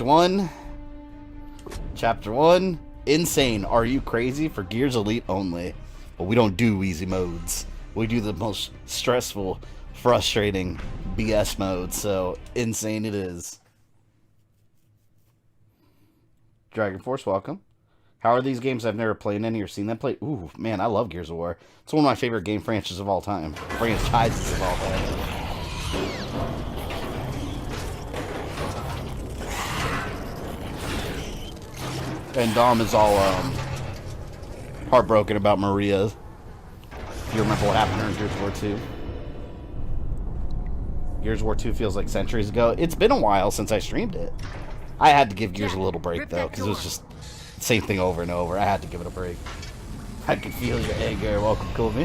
1. Chapter 1. Insane. Are you crazy? For Gears Elite only. But we don't do easy modes. We do the most stressful, frustrating BS mode. So, insane it is. Dragon Force, welcome. How are these games? I've never played any or seen them play. Ooh, man, I love Gears of War. It's one of my favorite game franchises of all time. Franchises of all time. And Dom is all heartbroken about Maria. If you remember what happened during Gears of War 2. Gears of War 2 feels like centuries ago. It's been a while since I streamed it. I had to give Gears a little break, though, because it was just the same thing over and over. I had to give it a break. I can feel your anger. Welcome, Colby.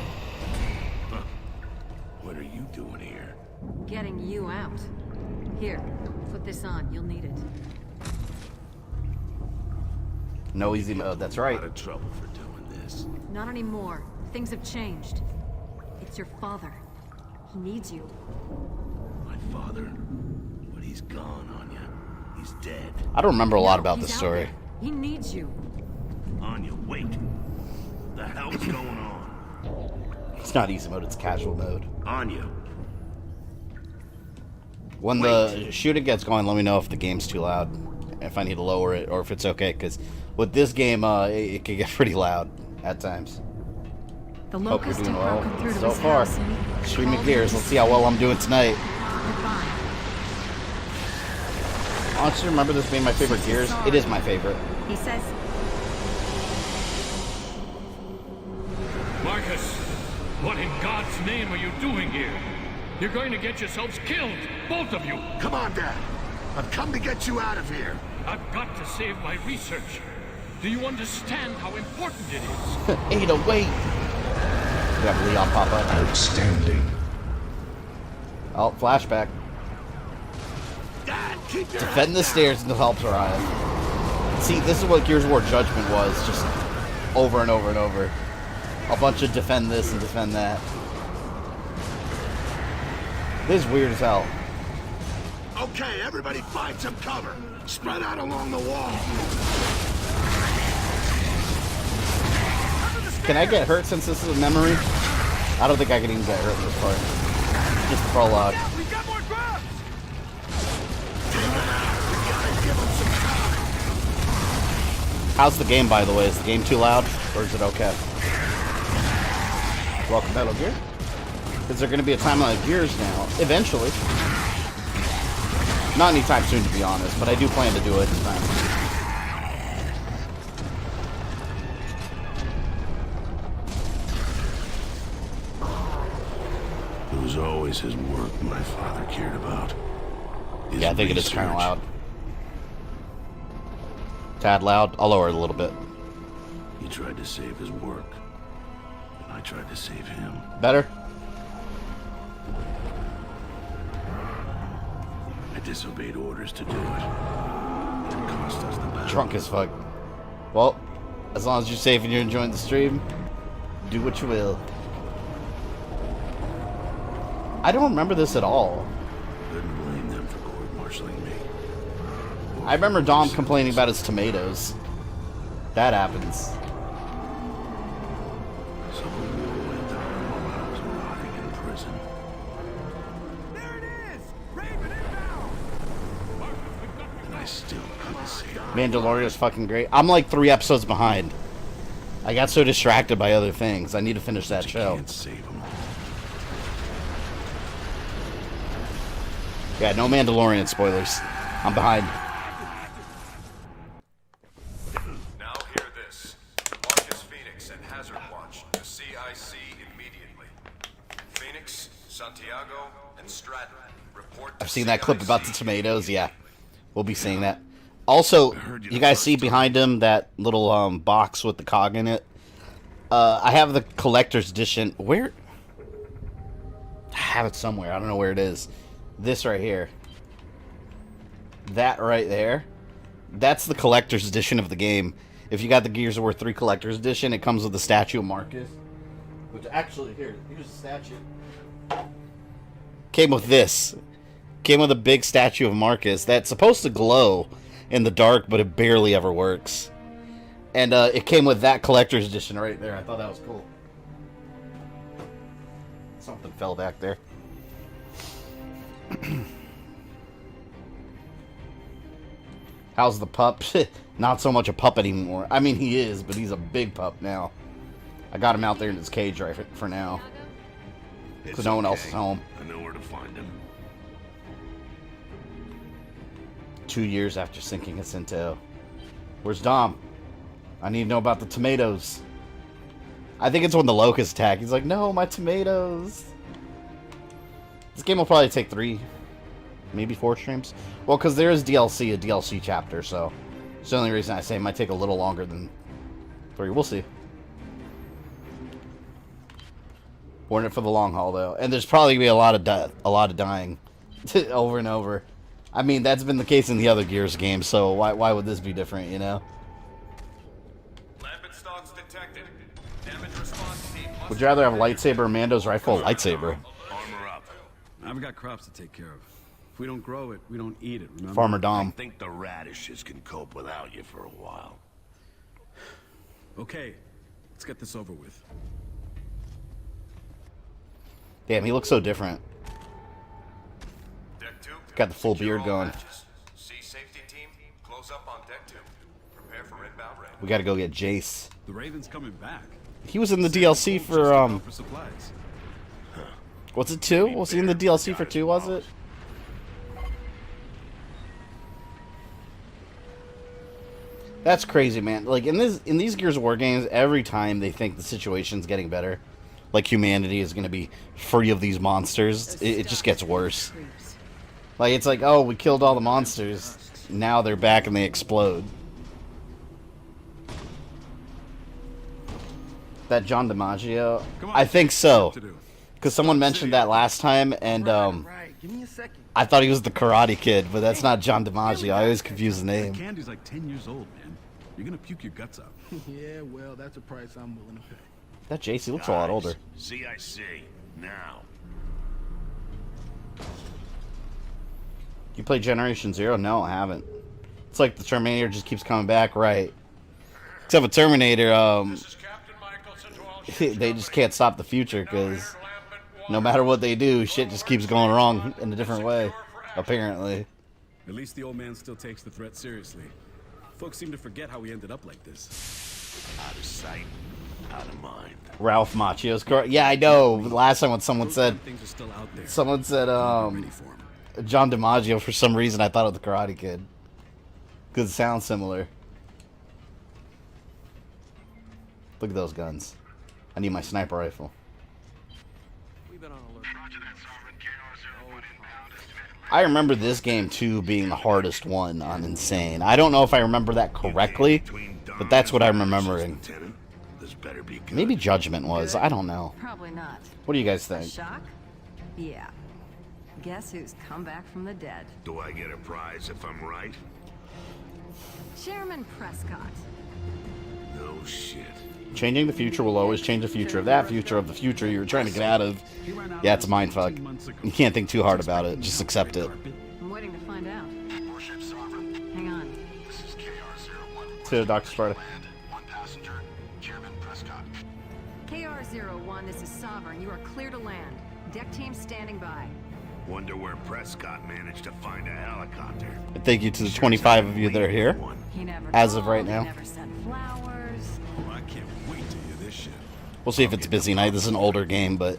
What are you doing here? Getting you out. Here, put this on. You'll need it. No easy mode, that's right. A lot of trouble for doing this. Not anymore. Things have changed. It's your father. He needs you. My father? But he's gone, Anya. He's dead. I don't remember a lot about this story. There. He needs you. Anya, wait. What the hell's going on? It's not easy mode, it's casual mode. Anya. When the shooting gets going, let me know if the game's too loud. If I need to lower it, or if it's okay, because with this game, it can get pretty loud at times. The Hope you're locust doing have well broken through to so his far. house and Streaming Gears, let's see how well I'm doing tonight. Goodbye. Honestly, remember this being my favorite Gears? It is my favorite. He says, Marcus, what in God's name are you doing here? You're going to get yourselves killed, both of you. Come on, Dad. I've come to get you out of here. I've got to save my research. Do you understand how important it is? Ada, wait! We have Leon pop up. Outstanding. Oh, flashback. Dad, keep your Defend the stairs until help arrive. See, this is what Gears of War Judgment was, just over and over and over. A bunch of defend this and defend that. This is weird as hell. Okay, everybody find some cover. Spread out along the wall. Can I get hurt since this is a memory? I don't think I can even get hurt in this part. Just the prologue. We got more grubs! How's the game, by the way? Is the game too loud? Or is it okay? Welcome, Metal Gear. Is there going to be a time like Gears now? Eventually. Not anytime soon, to be honest, but I do plan to do it this time. It was always his work my father cared about. His Yeah, I think it is kind of research. loud. Tad loud. I'll lower it a little bit. He tried to save his work, and I tried to save him. Better? I disobeyed orders to do it. It cost us the battle. Drunk as fuck. Well, as long as you're safe and you're enjoying the stream, do what you will. I don't remember this at all. Couldn't blame them for court-martialing me. I remember Dom complaining about his tomatoes. That happens. Someone went down while I was rotting in prison. There it is! Raven inbound! And I still couldn't save him. Mandalorian is fucking great. I'm like 3 episodes behind. I got so distracted by other things. I need to finish that show. Can't save him. Yeah, no Mandalorian spoilers. I'm behind. Now hear this. Marcus Phoenix and Hazard Watch to CIC immediately. Phoenix, Santiago, and Stratton report to I've seen that clip CIC. about the tomatoes. Yeah, we'll be seeing that. Also, you guys see behind him that little box with the cog in it? I have the collector's edition. Where? I have it somewhere. I don't know where it is. This right here. That right there. That's the collector's edition of the game. If you got the Gears of War 3 collector's edition, it comes with the statue of Marcus. Which actually, here's the statue. Came with this. Came with a big statue of Marcus that's supposed to glow in the dark, but it barely ever works. And it came with that collector's edition right there. I thought that was cool. Something fell back there. How's the pup? Not so much a pup anymore. I mean, he is, but he's a big pup now. I got him out there in his cage right for now. Because no one else is home. I know where to find him. 2 years after sinking us into... Where's Dom? I need to know about the tomatoes. I think it's when the locusts attack. He's like, no, my tomatoes. This game will probably take 3, maybe 4 streams. Well, because there is DLC, a DLC chapter, so... It's the only reason I say it might take a little longer than 3. We'll see. We're in it for the long haul, though. And there's probably going to be a lot of dying. Over and over. I mean, that's been the case in the other Gears games, so why would this be different, you know? Lambent stocks detected. Damage response team must... Would you rather have a lightsaber or Mando's rifle? Lightsaber. Armor up. I've got crops to take care of. If we don't grow it, we don't eat it, remember? Farmer I Dom. think the radishes can cope without you for a while. Okay, let's get this over with. Damn, he looks so different. Deck 2. Got the full Secure beard all going. hatches. Sea safety team, close up on deck 2. Prepare for inbound rain. We gotta go get Jace. The Raven's coming back. He was in the DLC for, For supplies. what's it, 2? Was he in the DLC for 2, was it? That's crazy, man. Like, in these Gears of War games, every time they think the situation's getting better, like humanity is gonna be free of these monsters, it just gets worse. Like, it's like, oh, we killed all the monsters, now they're back and they explode. That John DiMaggio? I think so. Because someone mentioned that last time, and Give me a second. I thought he was the Karate Kid, but that's not John DiMaggio. I always confuse the That name. candy's like 10 years old, man. You're gonna puke your guts out. Yeah, well, that's a price I'm willing to pay. That JC looks a lot older. CIC, now. You play Generation Zero? No, I haven't. It's like the Terminator just keeps coming back, right? Except with Terminator, This is Captain Michelson to all ships they just can't stop the future because no matter what they do, shit just keeps going wrong in a different way, apparently. At least the old man still takes the threat seriously. Folks seem to forget how we ended up like this. Out of sight, out of mind. Ralph Macchio's correct. Yeah, I know. Last time when someone said, Things are still out there. someone said, Ready for 'em. John DiMaggio, for some reason I thought of the Karate Kid. Because it sounds similar. Look at those guns. I need my sniper rifle. I remember this game too being the hardest one on Insane. I don't know if I remember that correctly, but that's what I'm remembering. Lieutenant, this better be good. Maybe Judgment was. I don't know. Probably not. What do you guys think? Shock? Yeah. Guess who's come back from the dead? Do I get a prize if I'm right? Chairman Prescott. No shit. Changing the future will always change the future of that future of the future you were trying to get out of. Yeah, it's a mindfuck. You can't think too hard about it. Just accept it. I'm waiting to find out. Warship Sovereign. Hang on. This is KR-01. To Dr. Sparta. Land, 1 passenger, Chairman Prescott. KR-01, this is Sovereign. You are clear to land. Deck team standing by. Wonder where Prescott managed to find a helicopter. Thank you to the 25 of you that are here. He never As of called, right now. He never sent flowers. Oh, I can't wait to hear this shit. We'll see if it's busy night. This is an older game, but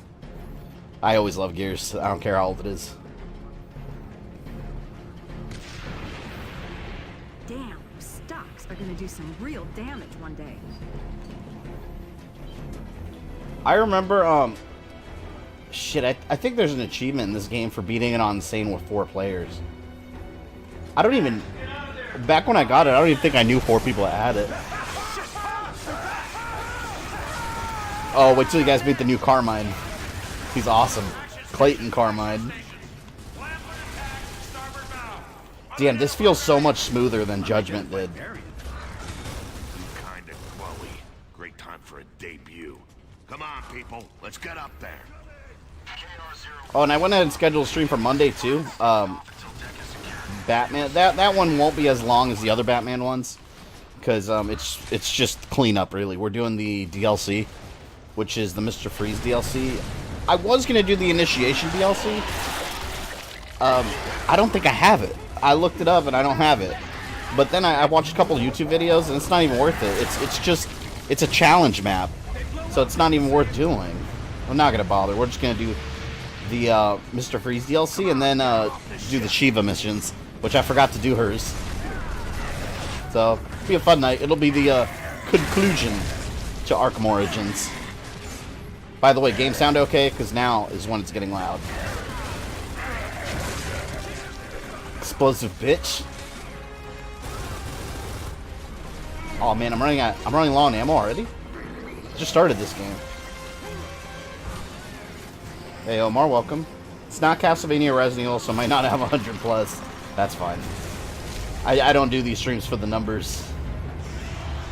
I always love Gears. I don't care how old it is. Damn, those stocks are gonna do some real damage one day. I remember, shit, I think there's an achievement in this game for beating it on Insane with 4 players. I don't even, back when I got it, I don't even think I knew 4 people had it. Oh, wait till you guys meet the new Carmine. He's awesome. Clayton Carmine. Damn, this feels so much smoother than Judgment did. Kinda Chloe. Great time for a debut. Come on, people. Let's get up there. Oh, and I went ahead and scheduled a stream for Monday, too. Batman. That one won't be as long as the other Batman ones, because it's just cleanup really. We're doing the DLC, which is the Mr. Freeze DLC. I was gonna do the Initiation DLC. I don't think I have it. I looked it up and I don't have it. But then I watched a couple of YouTube videos and it's not even worth it. It's a challenge map, so it's not even worth doing. I'm not gonna bother. We're just gonna do the Mr. Freeze DLC and then do the Shiva missions, which I forgot to do hers. So it'll be a fun night. It'll be the conclusion to Arkham Origins. By the way, game sound okay? Because now is when it's getting loud. Explosive bitch. Oh man, I'm running low on ammo already. Just started this game. Hey Omar, welcome. It's not Castlevania or Resident Evil, so I might not have 100 plus. That's fine. I don't do these streams for the numbers.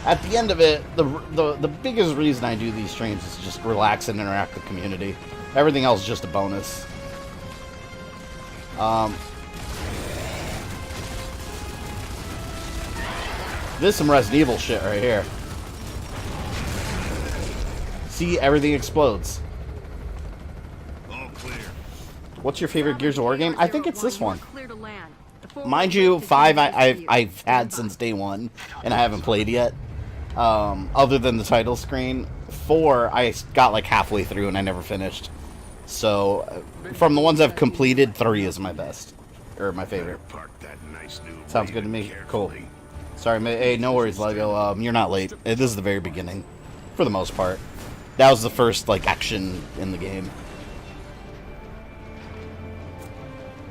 At the end of it, the biggest reason I do these streams is just relax and interact with the community. Everything else is just a bonus. This is some Resident Evil shit right here. See, everything explodes. All clear. What's your favorite Gears of War game? I think it's this one. Mind you, 5 I've had since day 1, and I haven't played yet. Other than the title screen. 4, I got like halfway through and I never finished. So, from the ones I've completed, 3 is my best. Or my favorite. Sounds good to me. Cool. Sorry, hey, no worries, Lego. You're not late. This is the very beginning. For the most part. That was the first, like, action in the game.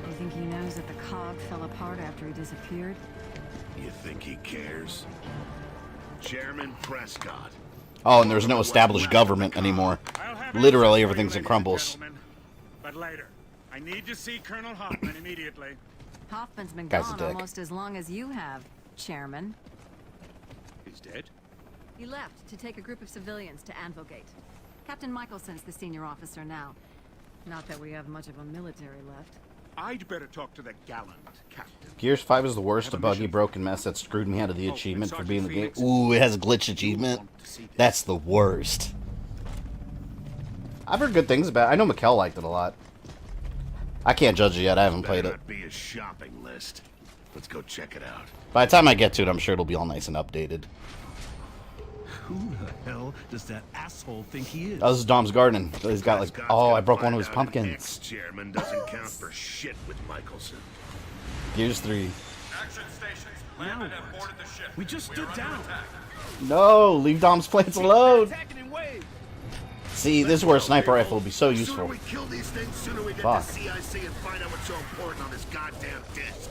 You think he knows that the cog fell apart after he disappeared? You think he cares? Chairman Prescott. Oh, and there's no established government anymore. Literally, everything's in crumbles. But later. I need to see Colonel Hoffman immediately. Hoffman's been Guy's a gone dick. almost as long as you have, Chairman. He's dead? He left to take a group of civilians to Anvilgate. Captain Michelson's the senior officer now. Not that we have much of a military left. I'd better talk to the gallant captain. Gears 5 is the worst, a buggy, broken mess that screwed me out of the achievement for being the game. Ooh, it has a glitch achievement. That's the worst. I've heard good things about it. I know Mekel liked it a lot. I can't judge it yet. I haven't played it. Be a shopping list. Let's go check it out. By the time I get to it, I'm sure it'll be all nice and updated. Who the hell does that asshole think he is? Oh, this is Dom's garden. He's got like, oh, I broke one of his pumpkins. Ex-chairman doesn't count for shit with Michelson. Gears 3. Action stations. Landed and boarded the ship. We just stood down. No, leave Dom's plants alone. See, this is where a sniper rifle will be so useful. Sooner we kill these things, sooner we get Fuck. to CIC and find out what's so important on this goddamn disc.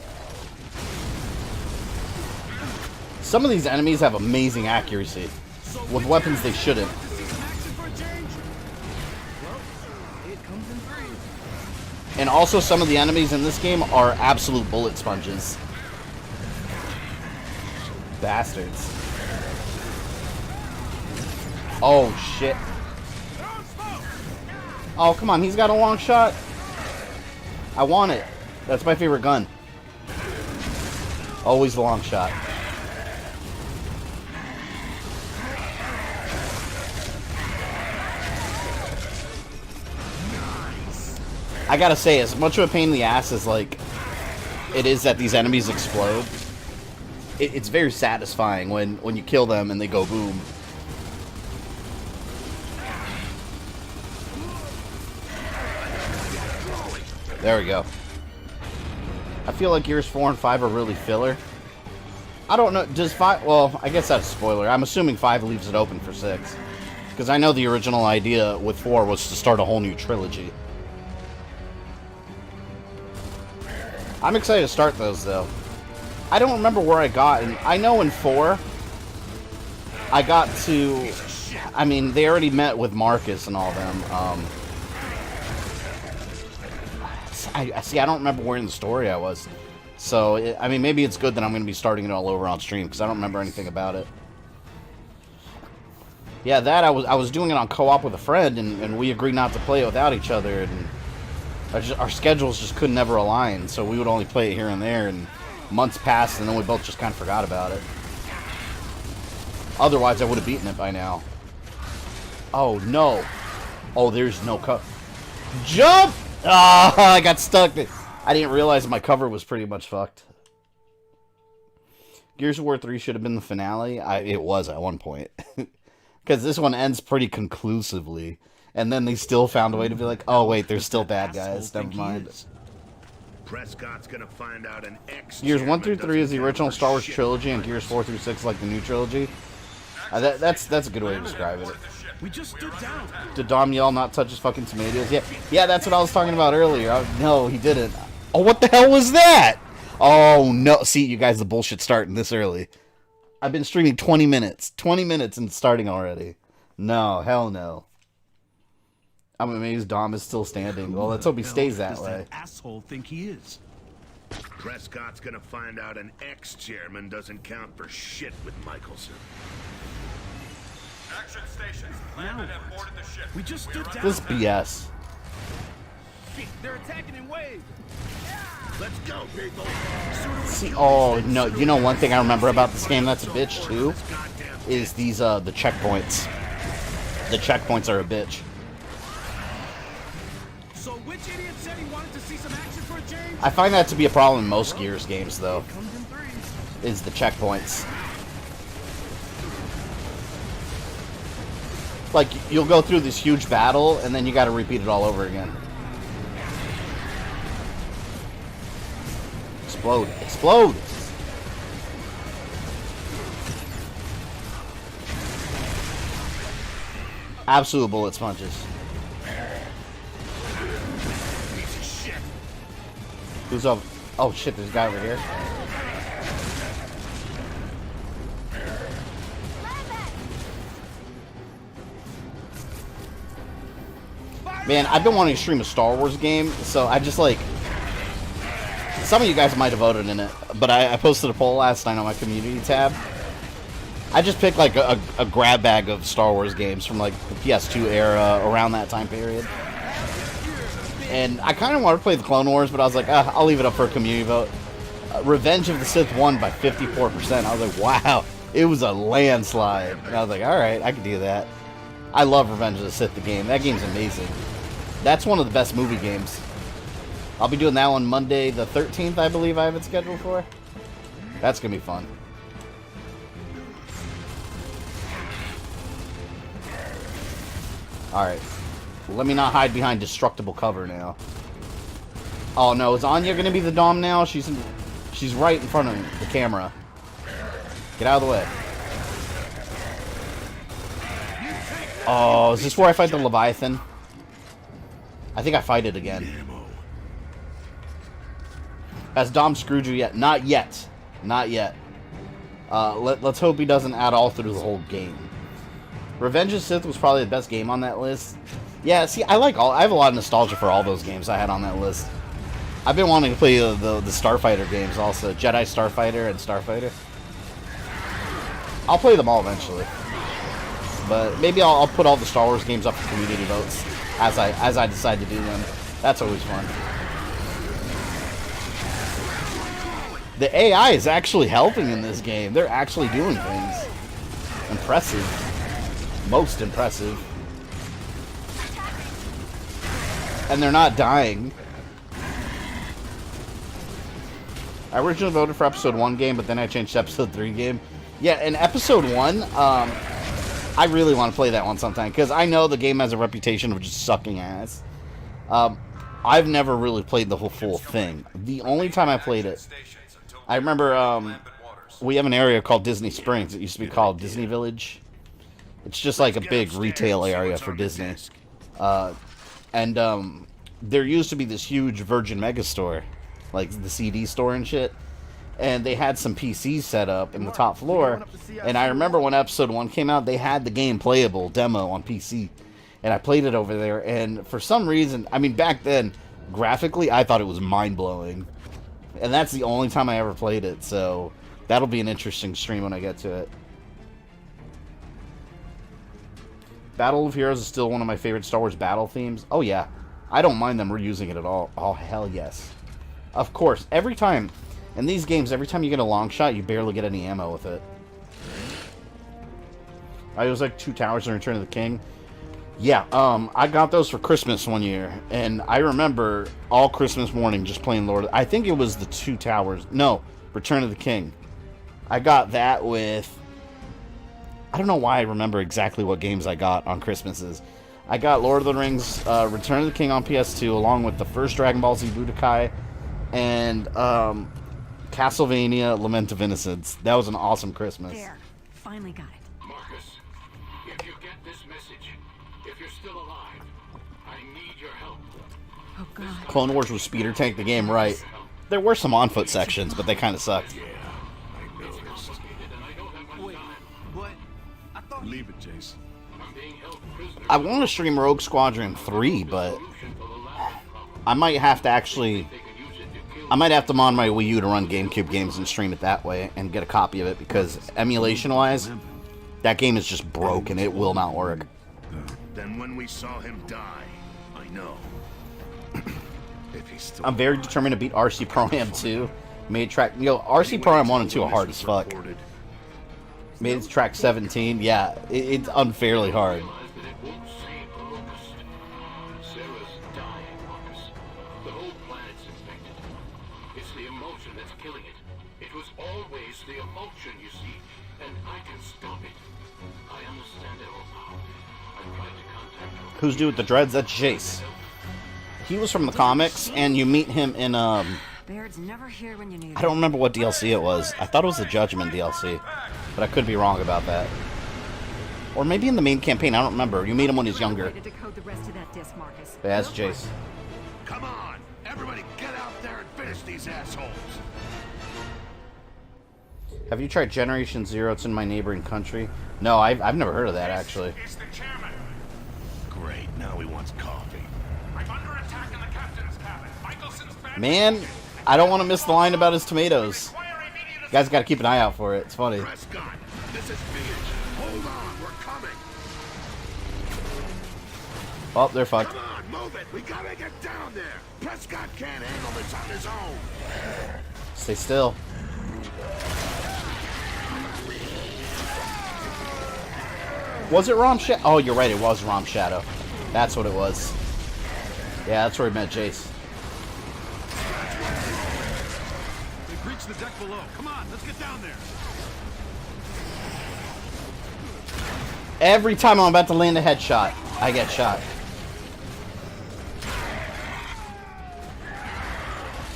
Some of these enemies have amazing accuracy. With weapons they shouldn't. And also some of the enemies in this game are absolute bullet sponges. Bastards. Oh shit. Oh come on, he's got a long shot. I want it. That's my favorite gun. Always the long shot. I gotta say, as much of a pain in the ass as, like, it is that these enemies explode, it's very satisfying when you kill them and they go boom. There we go. I feel like Gears 4 and 5 are really filler. I don't know, does 5... Well, I guess that's a spoiler. I'm assuming 5 leaves it open for 6. Because I know the original idea with 4 was to start a whole new trilogy. I'm excited to start those, though. I don't remember where I got, and I know in 4, I got to... I mean, they already met with Marcus and all them. I don't remember where in the story I was. So, I mean, maybe it's good that I'm going to be starting it all over on stream, because I don't remember anything about it. Yeah, that, I was doing it on co-op with a friend, and we agreed not to play it without each other, and Our schedules just could never align, so we would only play it here and there, and months passed, and then we both just kind of forgot about it. Otherwise, I would have beaten it by now. Oh, no. Oh, there's no cover. Jump! Ah, I got stuck. I didn't realize my cover was pretty much fucked. Gears of War 3 should have been the finale. It was at one point. Because this one ends pretty conclusively. And then they still found a way to be like, oh, wait, there's still bad guys. Never mind. Prescott's gonna find out an ex. Gears 1 through 3 is the original Star Wars trilogy, and Gears 4 through 6 like the new trilogy. That's a good way to describe it. We just stood down. Did Dom yell not touch his fucking tomatoes? Yeah, that's what I was talking about earlier. No, he didn't. Oh, what the hell was that? Oh, no. See, you guys, the bullshit starting this early. I've been streaming 20 minutes. 20 minutes and starting already. No, hell no. I'm amazed Dom is still standing. Well, let's hope he stays that way. That asshole think he is? Prescott's gonna find out an ex-chairman doesn't count for shit with Michelson. Action stations. Landed and boarded the ship. We just stood down. This BS. They're attacking in waves. Let's go, people. See, oh, no. You know one thing I remember about this game that's a bitch, too? Is these, the checkpoints. The checkpoints are a bitch. So which idiot said he wanted to see some action for a change? I find that to be a problem in most Gears games, though. Is the checkpoints. Like, you'll go through this huge battle, and then you gotta repeat it all over again. Explode. Explode! Absolute bullet sponges. Who's up? Oh shit, there's a guy over here. Man, I've been wanting to stream a Star Wars game, so I just like... Some of you guys might have voted in it, but I posted a poll last night on my community tab. I just picked like a grab bag of Star Wars games from like the PS2 era, around that time period. And I kind of wanted to play the Clone Wars, but I was like, I'll leave it up for a community vote. Revenge of the Sith won by 54%. I was like, wow, it was a landslide. And I was like, alright, I can do that. I love Revenge of the Sith, the game. That game's amazing. That's one of the best movie games. I'll be doing that one Monday the 13th, I believe I have it scheduled for. That's going to be fun. Alright. Let me not hide behind destructible cover now. Oh no, is Anya going to be the Dom now? She's right in front of the camera. Get out of the way. Oh, is this where I fight the Leviathan? I think I fight it again. Has Dom screwed you yet? Not yet. Not yet. Let's hope he doesn't add all through the whole game. Revenge of the Sith was probably the best game on that list. Yeah, see, I have a lot of nostalgia for all those games I had on that list. I've been wanting to play the Starfighter games also. Jedi Starfighter and Starfighter. I'll play them all eventually. But maybe I'll put all the Star Wars games up for community votes as I decide to do them. That's always fun. The AI is actually helping in this game. They're actually doing things. Impressive. Most impressive. And they're not dying. I originally voted for Episode 1 game, but then I changed to Episode 3 game. Yeah, in Episode 1, I really want to play that one sometime, because I know the game has a reputation of just sucking ass. I've never really played the whole full thing. The only time I played it, I remember we have an area called Disney Springs. It used to be called Disney Village. It's just like a big retail area for Disney. And there used to be this huge Virgin Megastore, like the CD store and shit. And they had some PCs set up in the top floor. And I remember when Episode 1 came out, they had the game playable demo on PC. And I played it over there. And for some reason, I mean, back then, graphically, I thought it was mind-blowing. And that's the only time I ever played it. So that'll be an interesting stream when I get to it. Battle of Heroes is still one of my favorite Star Wars battle themes. Oh, yeah. I don't mind them reusing it at all. Oh, hell yes. Of course. Every time, in these games, every time you get a long shot, you barely get any ammo with it. It was like 2 towers in Return of the King. Yeah, I got those for Christmas one year, and I remember all Christmas morning just playing I think it was the 2 towers. No, Return of the King. I got that with... I don't know why I remember exactly what games I got on Christmases. I got Lord of the Rings, Return of the King on PS2, along with the first Dragon Ball Z Budokai, and Castlevania Lament of Innocence. That was an awesome Christmas. There. Finally got it. Marcus, if you get this message, if you're still alive, I need your help. Oh, God. Clone Wars was speeder tank the game right. There were some on-foot sections, but they kind of sucked. Yeah, I noticed. Wait, what? I thought... Leave it, Jace. I want to stream Rogue Squadron 3, but I might have to actually... I might have to mod my Wii U to run GameCube games and stream it that way and get a copy of it, because emulation-wise, that game is just broken. It will not work. Then when we saw him die, I know. If he's still I'm very determined to beat RC Pro-Am 2. Made track... Yo, RC Pro-Am 1 and 2 are hard as fuck. Made it track 17. Yeah, it's unfairly hard. Who's dude with the dreads? That's Jace. He was from the comics, and you meet him in, Baird's never here when you need I don't remember what DLC it was. I thought it was the Judgment DLC, but I could be wrong about that. Or maybe in the main campaign, I don't remember. You meet him when he's younger. To decode the rest of that disc, Marcus. Yeah, that's Jace. Come on, everybody get out there and finish these assholes. Have you tried Generation Zero? It's in my neighboring country. No, I've never heard of that, actually. It's the chairman. Great, now he wants coffee. I'm under attack in the captain's cabin. Michelson's back. Man, I don't want to miss the line about his tomatoes. You guys got to keep an eye out for it. It's funny. Prescott, this is Paige. Hold on, we're coming. Oh, they're fucked. Come on, move it. We gotta get down there. Prescott can't handle this on his own. Stay still. Was it Rom Shadow? Oh, you're right. It was Rom Shadow. That's what it was. Yeah, that's where he met Jace. They've reached the deck below. Come on, let's get down there. Every time I'm about to land a headshot, I get shot.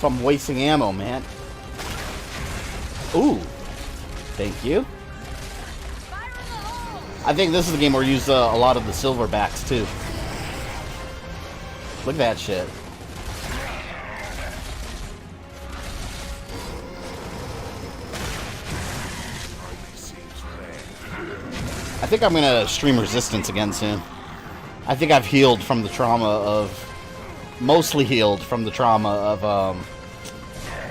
So I'm wasting ammo, man. Ooh. Thank you. I think this is the game where we use a lot of the silverbacks, too. Look at that shit. I think I'm gonna stream Resistance again soon. I think I've healed from the trauma of... Mostly healed from the trauma of,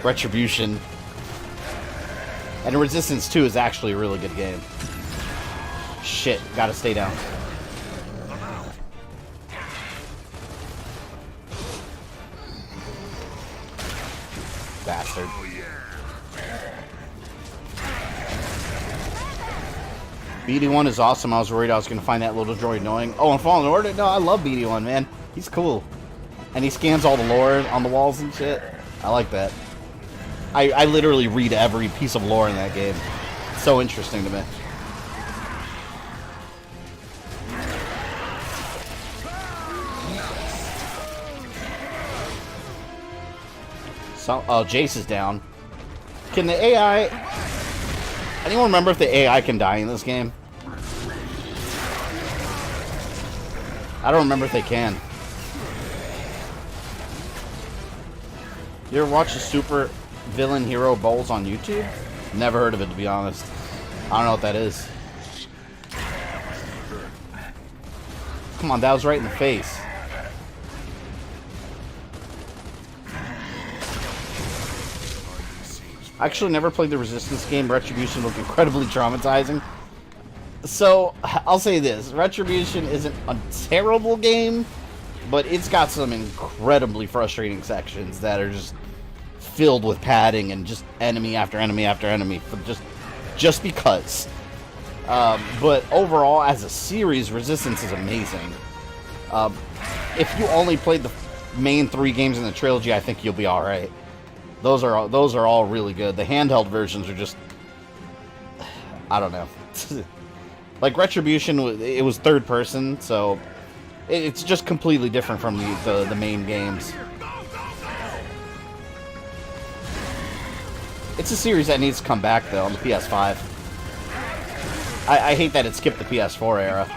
Retribution. And Resistance 2 is actually a really good game. Shit, gotta stay down. Bastard. BD1 is awesome. I was worried I was gonna find that little droid annoying. Oh, and Fallen Order? No, I love BD1, man. He's cool. And he scans all the lore on the walls and shit. I like that. I literally read every piece of lore in that game. It's so interesting to me. So, oh, Jace is down. Can the AI... Anyone remember if the AI can die in this game? I don't remember if they can. You ever watch the Super Villain Hero Bowls on YouTube? Never heard of it, to be honest. I don't know what that is. Come on, that was right in the face. I actually never played the Resistance game. Retribution looked incredibly traumatizing. So, I'll say this. Retribution isn't a terrible game, But it's got some incredibly frustrating sections that are just filled with padding and just enemy after enemy after enemy, for just because. But overall, as a series, Resistance is amazing. If you only played the main 3 games in the trilogy, I think you'll be all right. Those are all really good. The handheld versions are just, I don't know. Like Retribution, it was third person, so it's just completely different from the main games. It's a series that needs to come back though on the PS5. I hate that it skipped the PS4 era.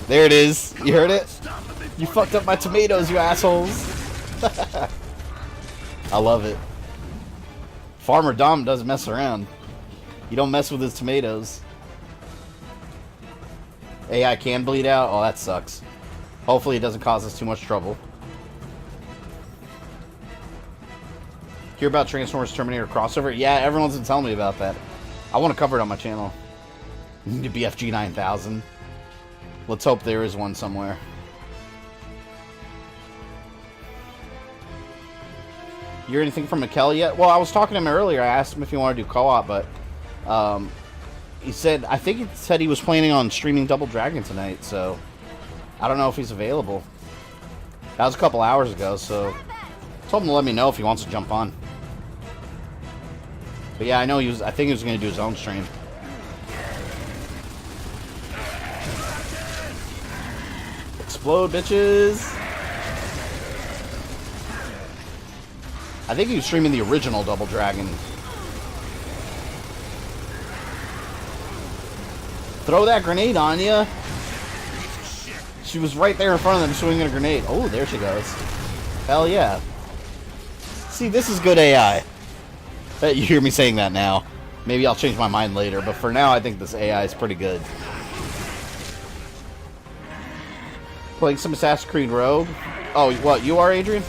There it is. You heard it? You fucked up my tomatoes, you assholes. I love it. Farmer Dom doesn't mess around. You don't mess with his tomatoes. AI can bleed out? Oh, that sucks. Hopefully it doesn't cause us too much trouble. Hear about Transformers Terminator crossover? Yeah, everyone's been telling me about that. I want to cover it on my channel. The BFG 9000. Let's hope there is one somewhere. You hear anything from Mekel yet? Well, I was talking to him earlier. I asked him if he wanted to do co-op, but he said, I think he said he was planning on streaming Double Dragon tonight, so I don't know if he's available. That was a couple hours ago, so I told him to let me know if he wants to jump on. But yeah, I know I think he was going to do his own stream. Explode, bitches! I think he was streaming the original Double Dragon. Throw that grenade on ya! She was right there in front of them swinging a grenade. Oh, there she goes. Hell yeah. See, this is good AI. You hear me saying that now. Maybe I'll change my mind later, but for now I think this AI is pretty good. Playing some Assassin's Creed Rogue. Oh, what, you are, Adrian?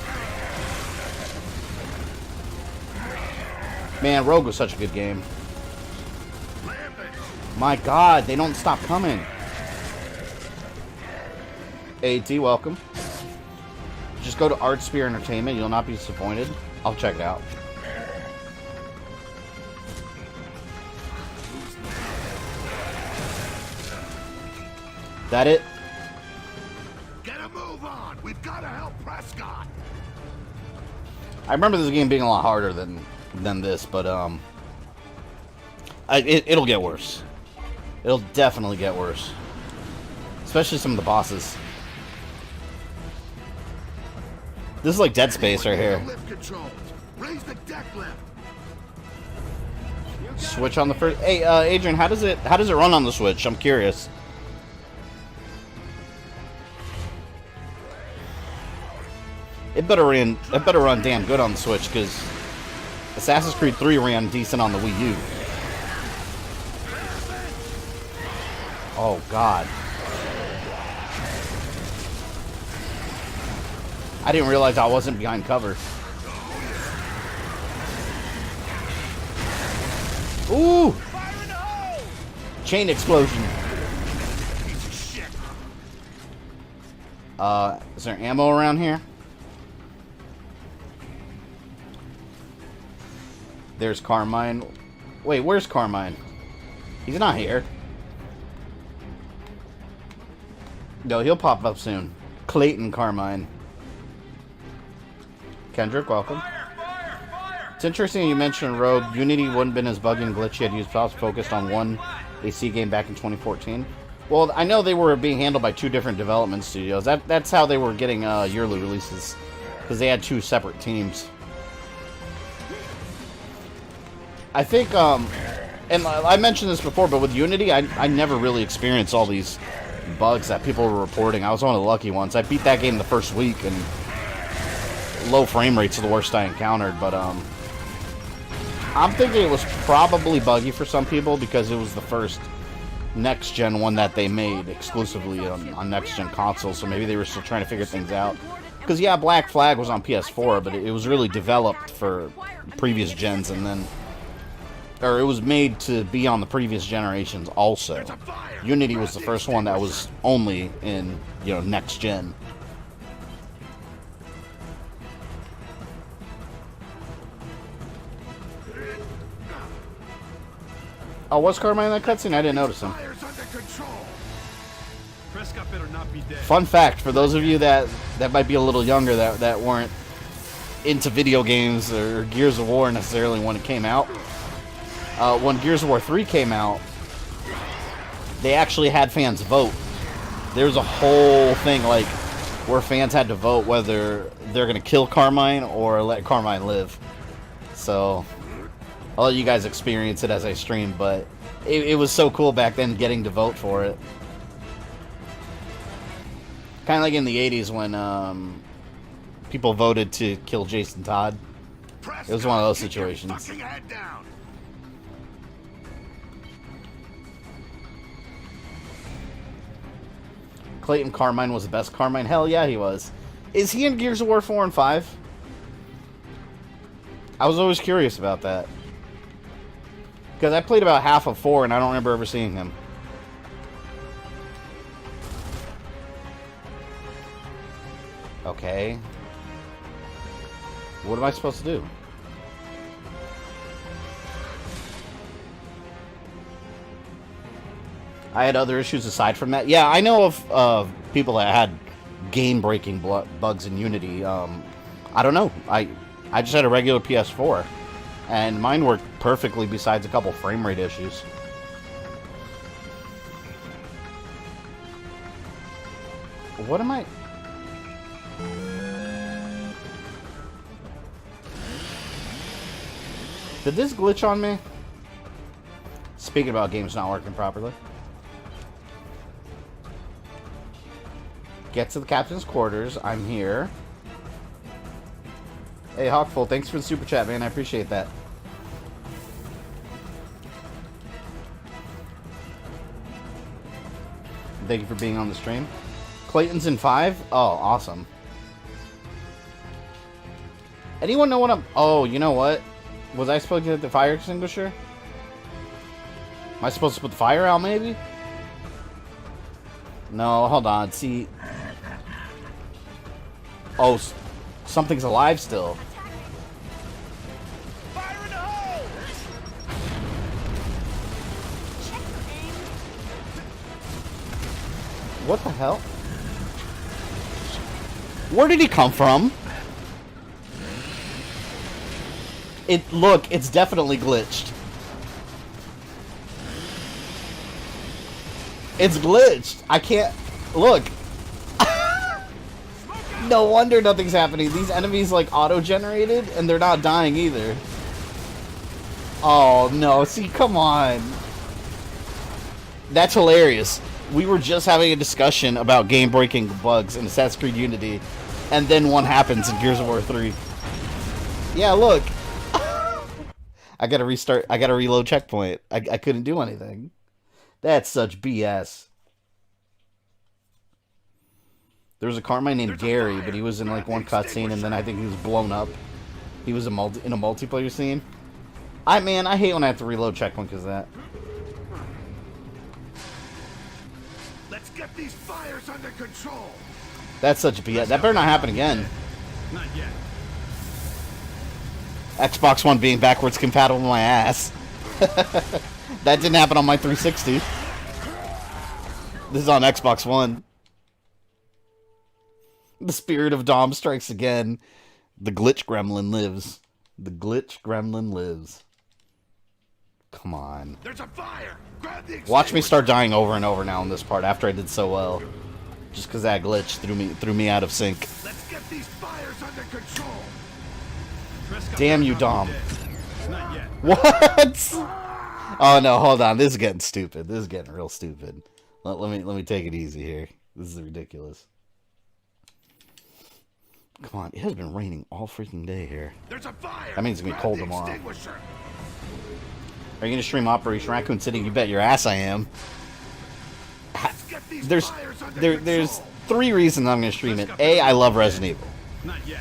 Man, Rogue was such a good game. My god, they don't stop coming. AT, welcome. Just go to Art Sphere Entertainment, you'll not be disappointed. I'll check it out. That it? Get a move on! We've got to help Prescott! I remember this game being a lot harder than this, but it'll get worse. It'll definitely get worse. Especially some of the bosses. This is like Dead Space right here. Raise the deck lift. Switch on the first. Hey, Adrian, how does it run on the Switch? I'm curious. It better run damn good on the Switch, because Assassin's Creed 3 ran decent on the Wii U. Oh god. I didn't realize I wasn't behind cover. Ooh! Chain explosion. Is there ammo around here? There's Carmine. Wait, where's Carmine? He's not here. No, he'll pop up soon. Clayton Carmine. Kendrick, welcome. It's interesting you mentioned Rogue. Unity wouldn't have been as buggy and glitchy had used props focused on one AC game back in 2014. Well, I know they were being handled by 2 different development studios. That's how they were getting yearly releases, because they had 2 separate teams. I think, and I mentioned this before, but with Unity, I never really experienced all these bugs that people were reporting. I was one of the lucky ones. I beat that game the first week, and low frame rates are the worst I encountered, but I'm thinking it was probably buggy for some people because it was the first next-gen one that they made exclusively on next-gen consoles, so maybe they were still trying to figure things out. Because, yeah, Black Flag was on PS4, but it was really developed for previous gens, and then or it was made to be on the previous generations also. Unity was the first one that was only in, you know, next gen. Oh, was Carmine in that cutscene? I didn't notice him. Fun fact, for those of you that might be a little younger, that weren't into video games or Gears of War necessarily when it came out, when Gears of War 3 came out, they actually had fans vote. There was a whole thing, like, where fans had to vote whether they're going to kill Carmine or let Carmine live. So I'll let you guys experience it as I stream, but it was so cool back then getting to vote for it. Kind of like in the 80s when people voted to kill Jason Todd. It was one of those situations. Clayton Carmine was the best Carmine. Hell yeah, he was. Is he in Gears of War 4 and 5? I was always curious about that. Because I played about half of 4 and I don't remember ever seeing him. Okay. What am I supposed to do? I had other issues aside from that. Yeah, I know of people that had game-breaking bugs in Unity. I don't know. I just had a regular PS4, and mine worked perfectly besides a couple frame rate issues. What am I... Did this glitch on me? Speaking about games not working properly. Get to the captain's quarters. I'm here. Hey, Hawkful, thanks for the super chat, man. I appreciate that. Thank you for being on the stream. Clayton's in 5? Oh, awesome. Anyone know what I'm... Oh, you know what? Was I supposed to get the fire extinguisher? Am I supposed to put the fire out, maybe? No, hold on. See... Oh, something's alive still. Fire in the hole! What the hell? Where did he come from? Look, it's definitely glitched. It's glitched. I can't... Look. No wonder nothing's happening. These enemies, like, auto-generated, and they're not dying either. Oh, no. See, come on. That's hilarious. We were just having a discussion about game-breaking bugs in Assassin's Creed Unity, and then one happens in Gears of War 3. Yeah, look. I gotta restart. I gotta reload checkpoint. I couldn't do anything. That's such BS. There was a Carmine named Gary, but he was in like one cutscene, and then I think he was blown up. He was in a multiplayer scene. I hate when I have to reload checkpoint because of that. Let's get these fires under control. That's such BS. That better not happen again. Not yet. Xbox One being backwards compatible with my ass. That didn't happen on my 360. This is on Xbox One. The spirit of Dom strikes again. The glitch gremlin lives. The glitch gremlin lives. Come on. There's a fire. Grab the Watch me start dying over and over now in this part after I did so well. Just because that glitch threw me out of sync. Let's get these fires under control. Damn you, Dom. What? Oh no, hold on. This is getting stupid. This is getting real stupid. Let me take it easy here. This is ridiculous. Come on, it has been raining all freaking day here. There's a fire. That means it's gonna be cold tomorrow. Are you gonna stream Operation Raccoon City? You bet your ass I am. There's 3 reasons I'm gonna stream it. A, I love Resident Evil. Not yet.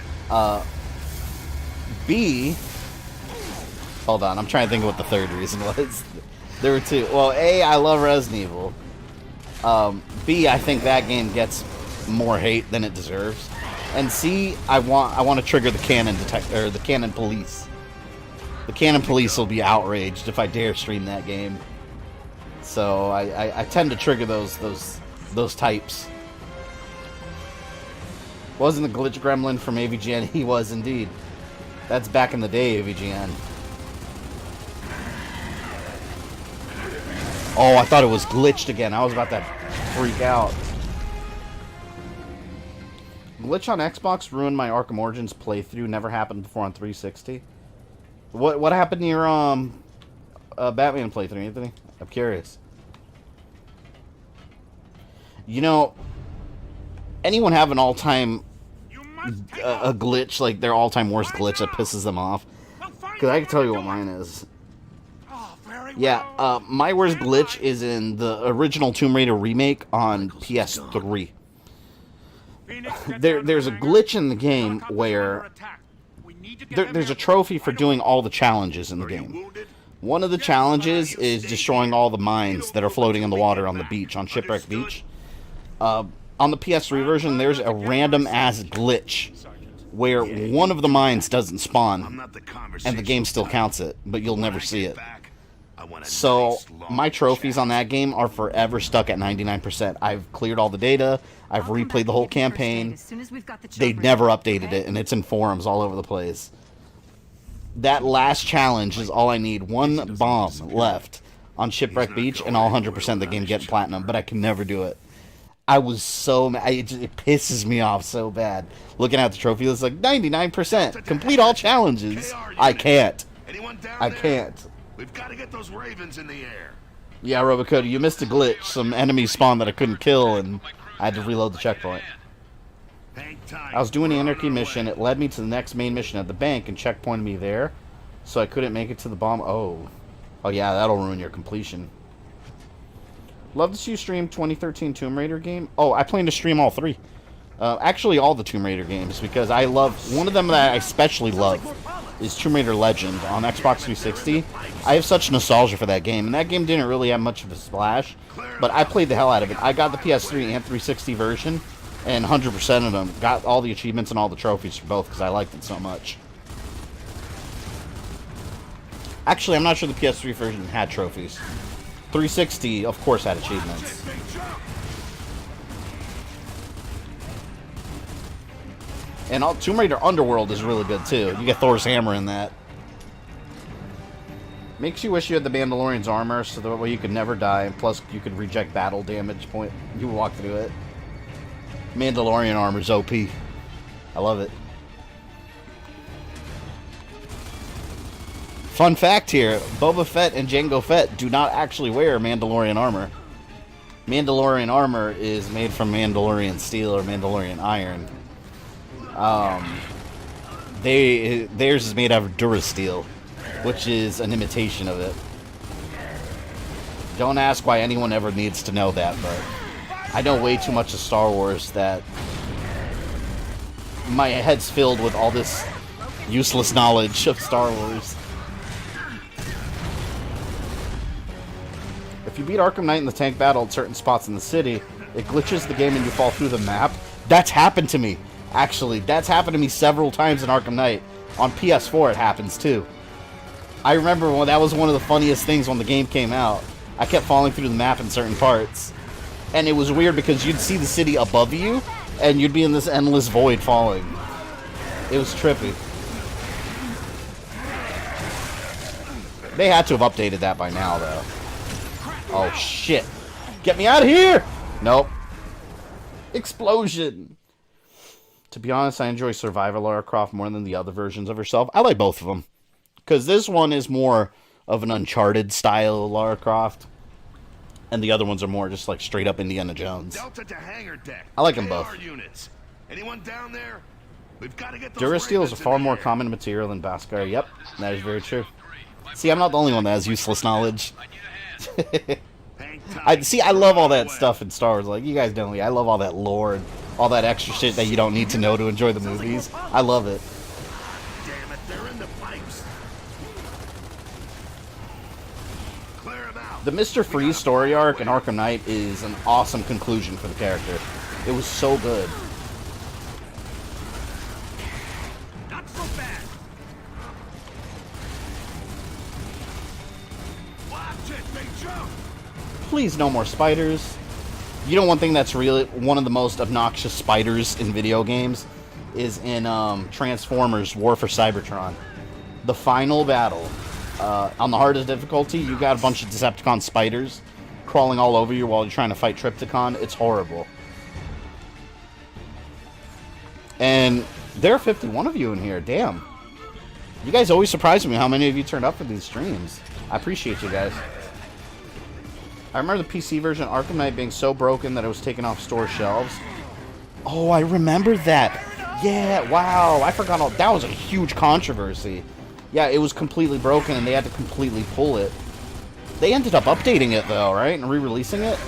B, Hold on, I'm trying to think of what the third reason was. There were two. Well, A, I love Resident Evil. B, I think that game gets more hate than it deserves. And C, I want to trigger the canon detector, or the canon police. The canon police will be outraged if I dare stream that game. So I tend to trigger those types. Wasn't the glitch gremlin from AVGN? He was indeed. That's back in the day, AVGN. Oh, I thought it was glitched again. I was about to freak out. Glitch on Xbox ruined my Arkham Origins playthrough. Never happened before on 360. What happened to your Batman playthrough, Anthony? I'm curious. You know, anyone have an all-time a glitch, like their all-time worst glitch that pisses them off? Because I can tell you what mine is. Yeah, my worst glitch is in the original Tomb Raider remake on PS3. There's a glitch in the game where there's a trophy for doing all the challenges in the game. One of the challenges is destroying all the mines that are floating in the water on the beach, on Shipwreck Beach. On the PS3 version, there's a random-ass glitch where one of the mines doesn't spawn, and the game still counts it, but you'll never see it. So, my trophies on that game are forever stuck at 99%. I've cleared all the data, I've replayed the whole campaign. They never updated it, and it's in forums all over the place. That last challenge is all I need. One bomb left on Shipwreck Beach, and I'll 100% the game get platinum, but I can never do it. I was so mad. It pisses me off so bad. Looking at the trophy list, like 99%. Complete all challenges. I can't. I can't. We've got to get those ravens in the air. Yeah, robiecody, you missed a glitch. Some enemies spawned that I couldn't kill, and I had to reload the checkpoint. I was doing the Anarchy mission. It led me to the next main mission at the bank and checkpointed me there, so I couldn't make it to the bomb. Oh, yeah, that'll ruin your completion. Love to see you stream 2013 Tomb Raider game. Oh, I plan to stream all three. Actually, all the Tomb Raider games, because I love... One of them that I especially love is Tomb Raider Legend on Xbox 360. I have such nostalgia for that game, and that game didn't really have much of a splash, but I played the hell out of it. I got the PS3 and 360 version, and 100% of them. Got all the achievements and all the trophies for both, because I liked it so much. Actually, I'm not sure the PS3 version had trophies. 360, of course, had achievements. And Tomb Raider Underworld is really good, too. You get Thor's hammer in that. Makes you wish you had the Mandalorian's armor, so that way you could never die, and plus you could reject battle damage point. You walk through it. Mandalorian armor's OP. I love it. Fun fact here, Boba Fett and Jango Fett do not actually wear Mandalorian armor. Mandalorian armor is made from Mandalorian steel or Mandalorian iron. Theirs is made out of Durasteel, which is an imitation of it. Don't ask why anyone ever needs to know that, but I know way too much of Star Wars that my head's filled with all this useless knowledge of Star Wars. If you beat Arkham Knight in the tank battle at certain spots in the city, it glitches the game and you fall through the map. That's happened to me. Actually, that's happened to me several times in Arkham Knight. On PS4 it happens too. I remember when that was one of the funniest things when the game came out. I kept falling through the map in certain parts. And it was weird because you'd see the city above you, and you'd be in this endless void falling. It was trippy. They had to have updated that by now, though. Oh, shit. Get me out of here! Nope. Explosion. To be honest, I enjoy Survivor Lara Croft more than the other versions of herself. I like both of them. Because this one is more of an Uncharted style Lara Croft. And the other ones are more just like straight up Indiana Jones. Delta to hangar deck. I like them both. Units. Anyone down there? We've got to get those Durasteel is a far more common material than Bhaskar. Yep, that is very true. See, I'm not the only one that has useless knowledge. I love all that stuff in Star Wars. Like, you guys know me. I love all that lore and all that extra shit that you don't need to know to enjoy the movies. I love it. Damn it, they're in the pipes. The Mr. Freeze story arc in Arkham Knight is an awesome conclusion for the character. It was so good. Not so bad. Watch it, they jump. Please, no more spiders. You know, one thing that's really one of the most obnoxious spiders in video games is in Transformers War for Cybertron. The final battle, on the hardest difficulty, you got a bunch of Decepticon spiders crawling all over you while you're trying to fight Trypticon. It's horrible. And there are 51 of you in here. Damn. You guys always surprise me how many of you turned up for these streams. I appreciate you guys. I remember the PC version of Arkham Knight being so broken that it was taken off store shelves. Oh, I remember that. Yeah, wow. I forgot all. That was a huge controversy. Yeah, it was completely broken and they had to completely pull it. They ended up updating it though, right? And re-releasing it.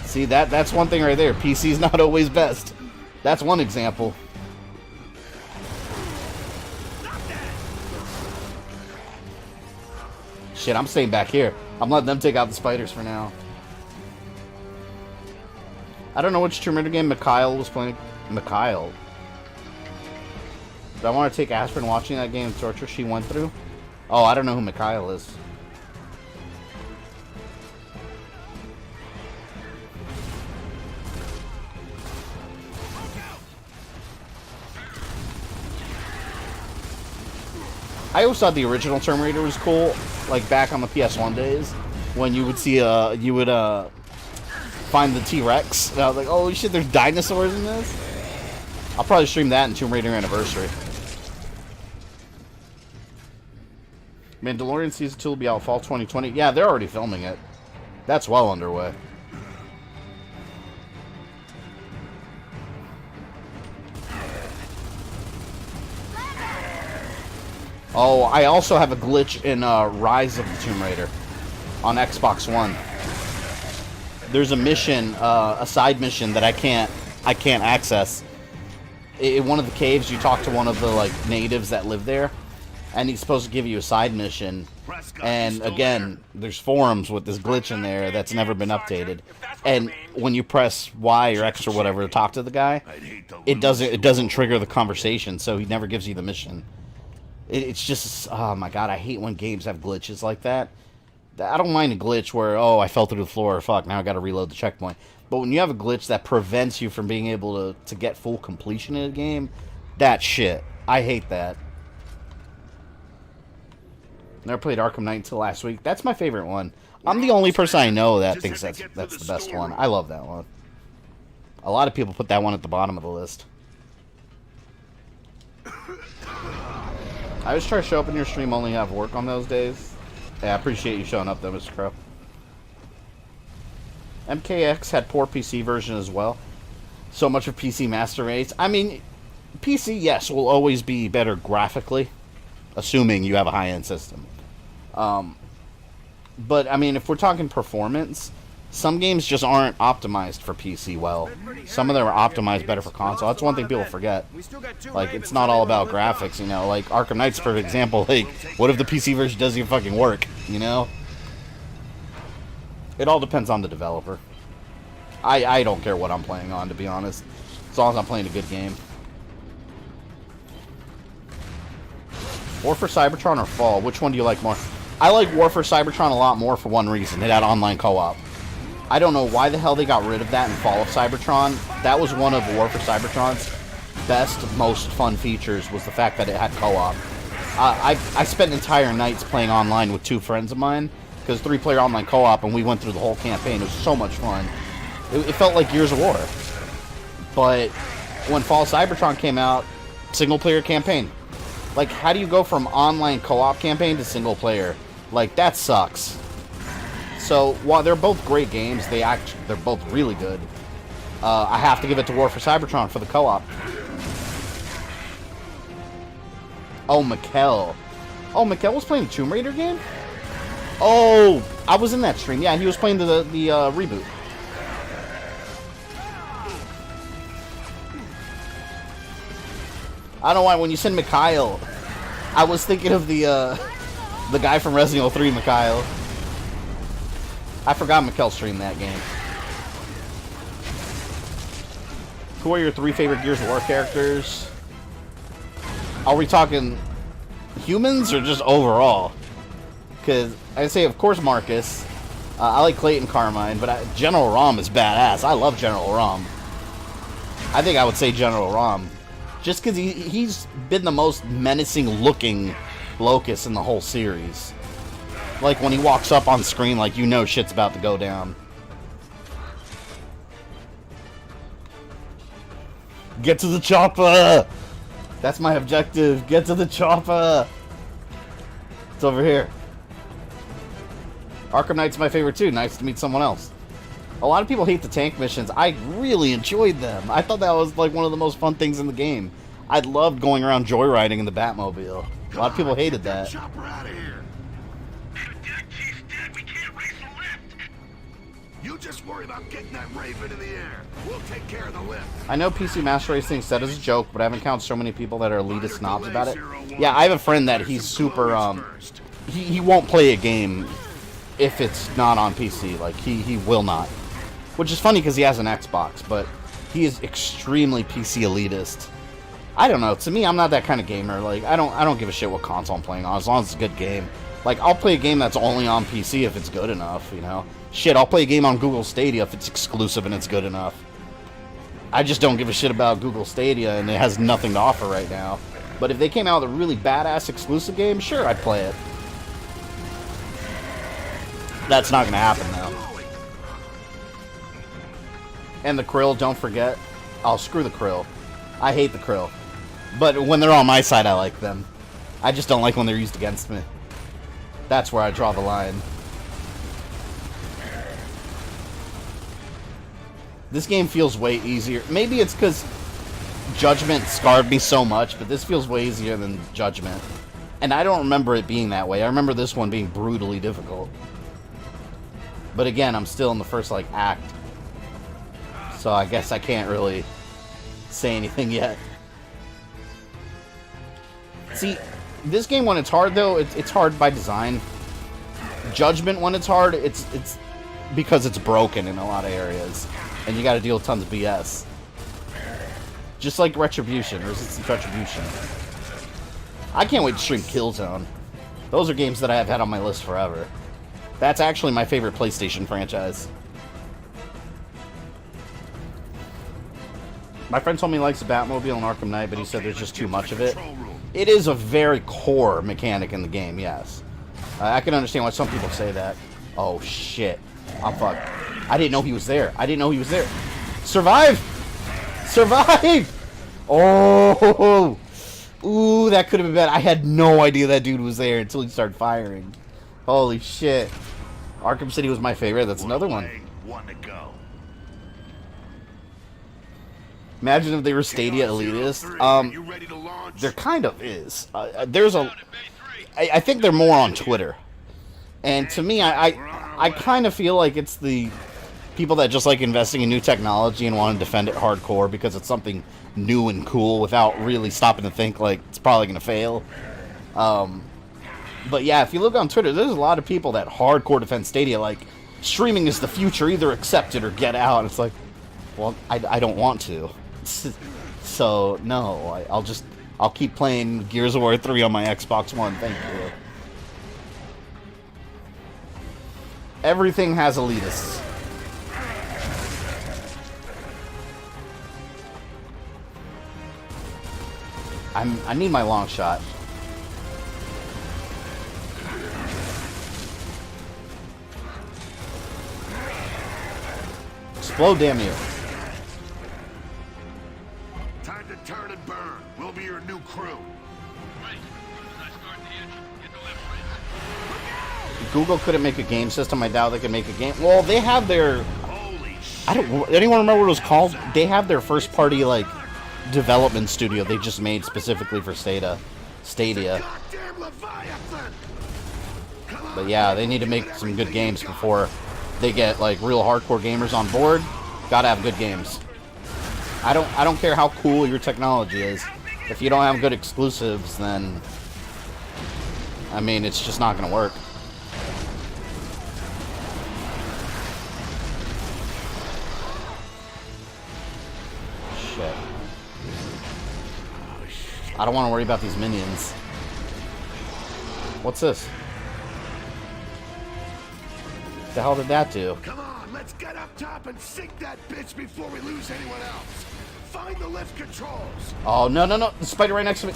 See, that's one thing right there. PC's not always best. That's one example. Shit, I'm staying back here. I'm letting them take out the spiders for now. I don't know which Tomb Raider game Mekel was playing. Mekel. Do I want to take aspirin watching that game, the torture she went through? Oh, I don't know who Mekel is. I always thought the original Tomb Raider was cool, like back on the PS1 days, when you would see, find the T-Rex, and I was like, oh shit, there's dinosaurs in this? I'll probably stream that in Tomb Raider Anniversary. Mandalorian Season 2 will be out fall 2020. Yeah, they're already filming it. That's well underway. Oh, I also have a glitch in Rise of the Tomb Raider on Xbox One. There's a mission, a side mission that I can't access. In one of the caves, you talk to one of the like natives that live there, and he's supposed to give you a side mission. And again, there's forums with this glitch in there that's never been updated. And when you press Y or X or whatever to talk to the guy, it doesn't trigger the conversation, so he never gives you the mission. It's just, oh my god, I hate when games have glitches like that. I don't mind a glitch where, oh, I fell through the floor, fuck, now I gotta reload the checkpoint. But when you have a glitch that prevents you from being able to get full completion in a game, that's shit. I hate that. Never played Arkham Knight until last week. That's my favorite one. I'm the only person I know that thinks that's the best one. I love that one. A lot of people put that one at the bottom of the list. I always try to show up in your stream, only have work on those days. Yeah, I appreciate you showing up though, Mr. Crow. MKX had poor PC version as well. So much of PC Master Race. I mean, PC, yes, will always be better graphically, assuming you have a high-end system. But, I mean, if we're talking performance, some games just aren't optimized for PC well. Some of them are optimized better for console. That's one thing people forget. Like, it's not all about graphics, you know? Like, Arkham Knight's for example. Like, what if the PC version doesn't even fucking work, you know? It all depends on the developer. I don't care what I'm playing on, to be honest. As long as I'm playing a good game. War for Cybertron or Fall? Which one do you like more? I like War for Cybertron a lot more for one reason. It had online co-op. I don't know why the hell they got rid of that in Fall of Cybertron. That was one of War for Cybertron's best, most fun features, was the fact that it had co-op. I spent entire nights playing online with two friends of mine, because 3-player online co-op, and we went through the whole campaign. It was so much fun. It felt like Gears of War. But when Fall of Cybertron came out, single-player campaign. Like, how do you go from online co-op campaign to single-player? Like, that sucks. So, while they're both great games, they're both really good. I have to give it to War for Cybertron for the co-op. Oh, Mekel. Oh, Mekel was playing the Tomb Raider game? Oh, I was in that stream. Yeah, he was playing the reboot. I don't know why, when you said Mekel, I was thinking of the The guy from Resident Evil 3, Mikhail. I forgot Mekel streamed that game. Who are your 3 favorite Gears of War characters? Are we talking humans or just overall? Because I say, of course, Marcus. I like Clayton Carmine, but General Rom is badass. I love General Rom. I think I would say General Rom. Just because he's been the most menacing-looking Locust in the whole series. Like, when he walks up on screen, like, you know shit's about to go down. Get to the chopper! That's my objective. Get to the chopper! It's over here. Arkham Knight's my favorite too. Nice to meet someone else. A lot of people hate the tank missions. I really enjoyed them. I thought that was like one of the most fun things in the game. I loved going around joyriding in the Batmobile. A lot of people hated that. Chopper out of here. You just worry about getting that Raven in the air. We'll take care of the lift. I know PC Master Race thing said as a joke, but I haven't encountered so many people that are elitist snobs about it. Yeah, I have a friend that he's super, he won't play a game if it's not on PC. Like, he will not. Which is funny because he has an Xbox, but he is extremely PC elitist. I don't know. To me, I'm not that kind of gamer. Like, I don't give a shit what console I'm playing on, as long as it's a good game. Like, I'll play a game that's only on PC if it's good enough, you know? Shit, I'll play a game on Google Stadia if it's exclusive and it's good enough. I just don't give a shit about Google Stadia, and it has nothing to offer right now. But if they came out with a really badass exclusive game, sure, I'd play it. That's not gonna happen, though. And the Krill, don't forget. Oh, screw the Krill. I hate the Krill. But when they're on my side, I like them. I just don't like when they're used against me. That's where I draw the line. This game feels way easier. Maybe it's because Judgment scarred me so much, but this feels way easier than Judgment. And I don't remember it being that way. I remember this one being brutally difficult. But again, I'm still in the first, like, act. So I guess I can't really say anything yet. See, this game, when it's hard, though, it's hard by design. Judgment, when it's hard, it's because it's broken in a lot of areas. And you gotta deal with tons of BS. Just like Retribution, Resistance Retribution. I can't wait to stream Killzone. Those are games that I have had on my list forever. That's actually my favorite PlayStation franchise. My friend told me he likes the Batmobile and Arkham Knight, but he said there's just too much of it. It is a very core mechanic in the game, yes. I can understand why some people say that. Oh, shit. I'm fucked. I didn't know he was there. I didn't know he was there. Survive! Survive! Oh! Ooh, that could have been bad. I had no idea that dude was there until he started firing. Holy shit. Arkham City was my favorite. That's another one. One to go. Imagine if they were Stadia elitist. There kind of is. There's a... I think they're more on Twitter. And to me, I kind of feel like it's the people that just like investing in new technology and want to defend it hardcore because it's something new and cool without really stopping to think like it's probably going to fail. But yeah, if you look on Twitter, there's a lot of people that hardcore defend Stadia, like, streaming is the future, either accept it or get out. And it's like, well, I don't want to. So, no, I'll keep playing Gears of War 3 on my Xbox One, thank you. Everything has elitists. I need my long shot. Explode, damn you. Time to turn and burn. We'll be your new crew. Google couldn't make a game system. I doubt they could make a game. Well, they have their... Anyone remember what it was called? They have their first party, like, development studio they just made specifically for Stadia. But yeah, they need to make some good games before they get, like, real hardcore gamers on board. Gotta have good games. I don't care how cool your technology is. If you don't have good exclusives, then I mean, it's just not gonna work. Shit. I don't want to worry about these minions. What's this? The hell did that do? Come on, let's get up top and sink that bitch before we lose anyone else. Find the lift controls. Oh, no, no, no. The spider right next to me.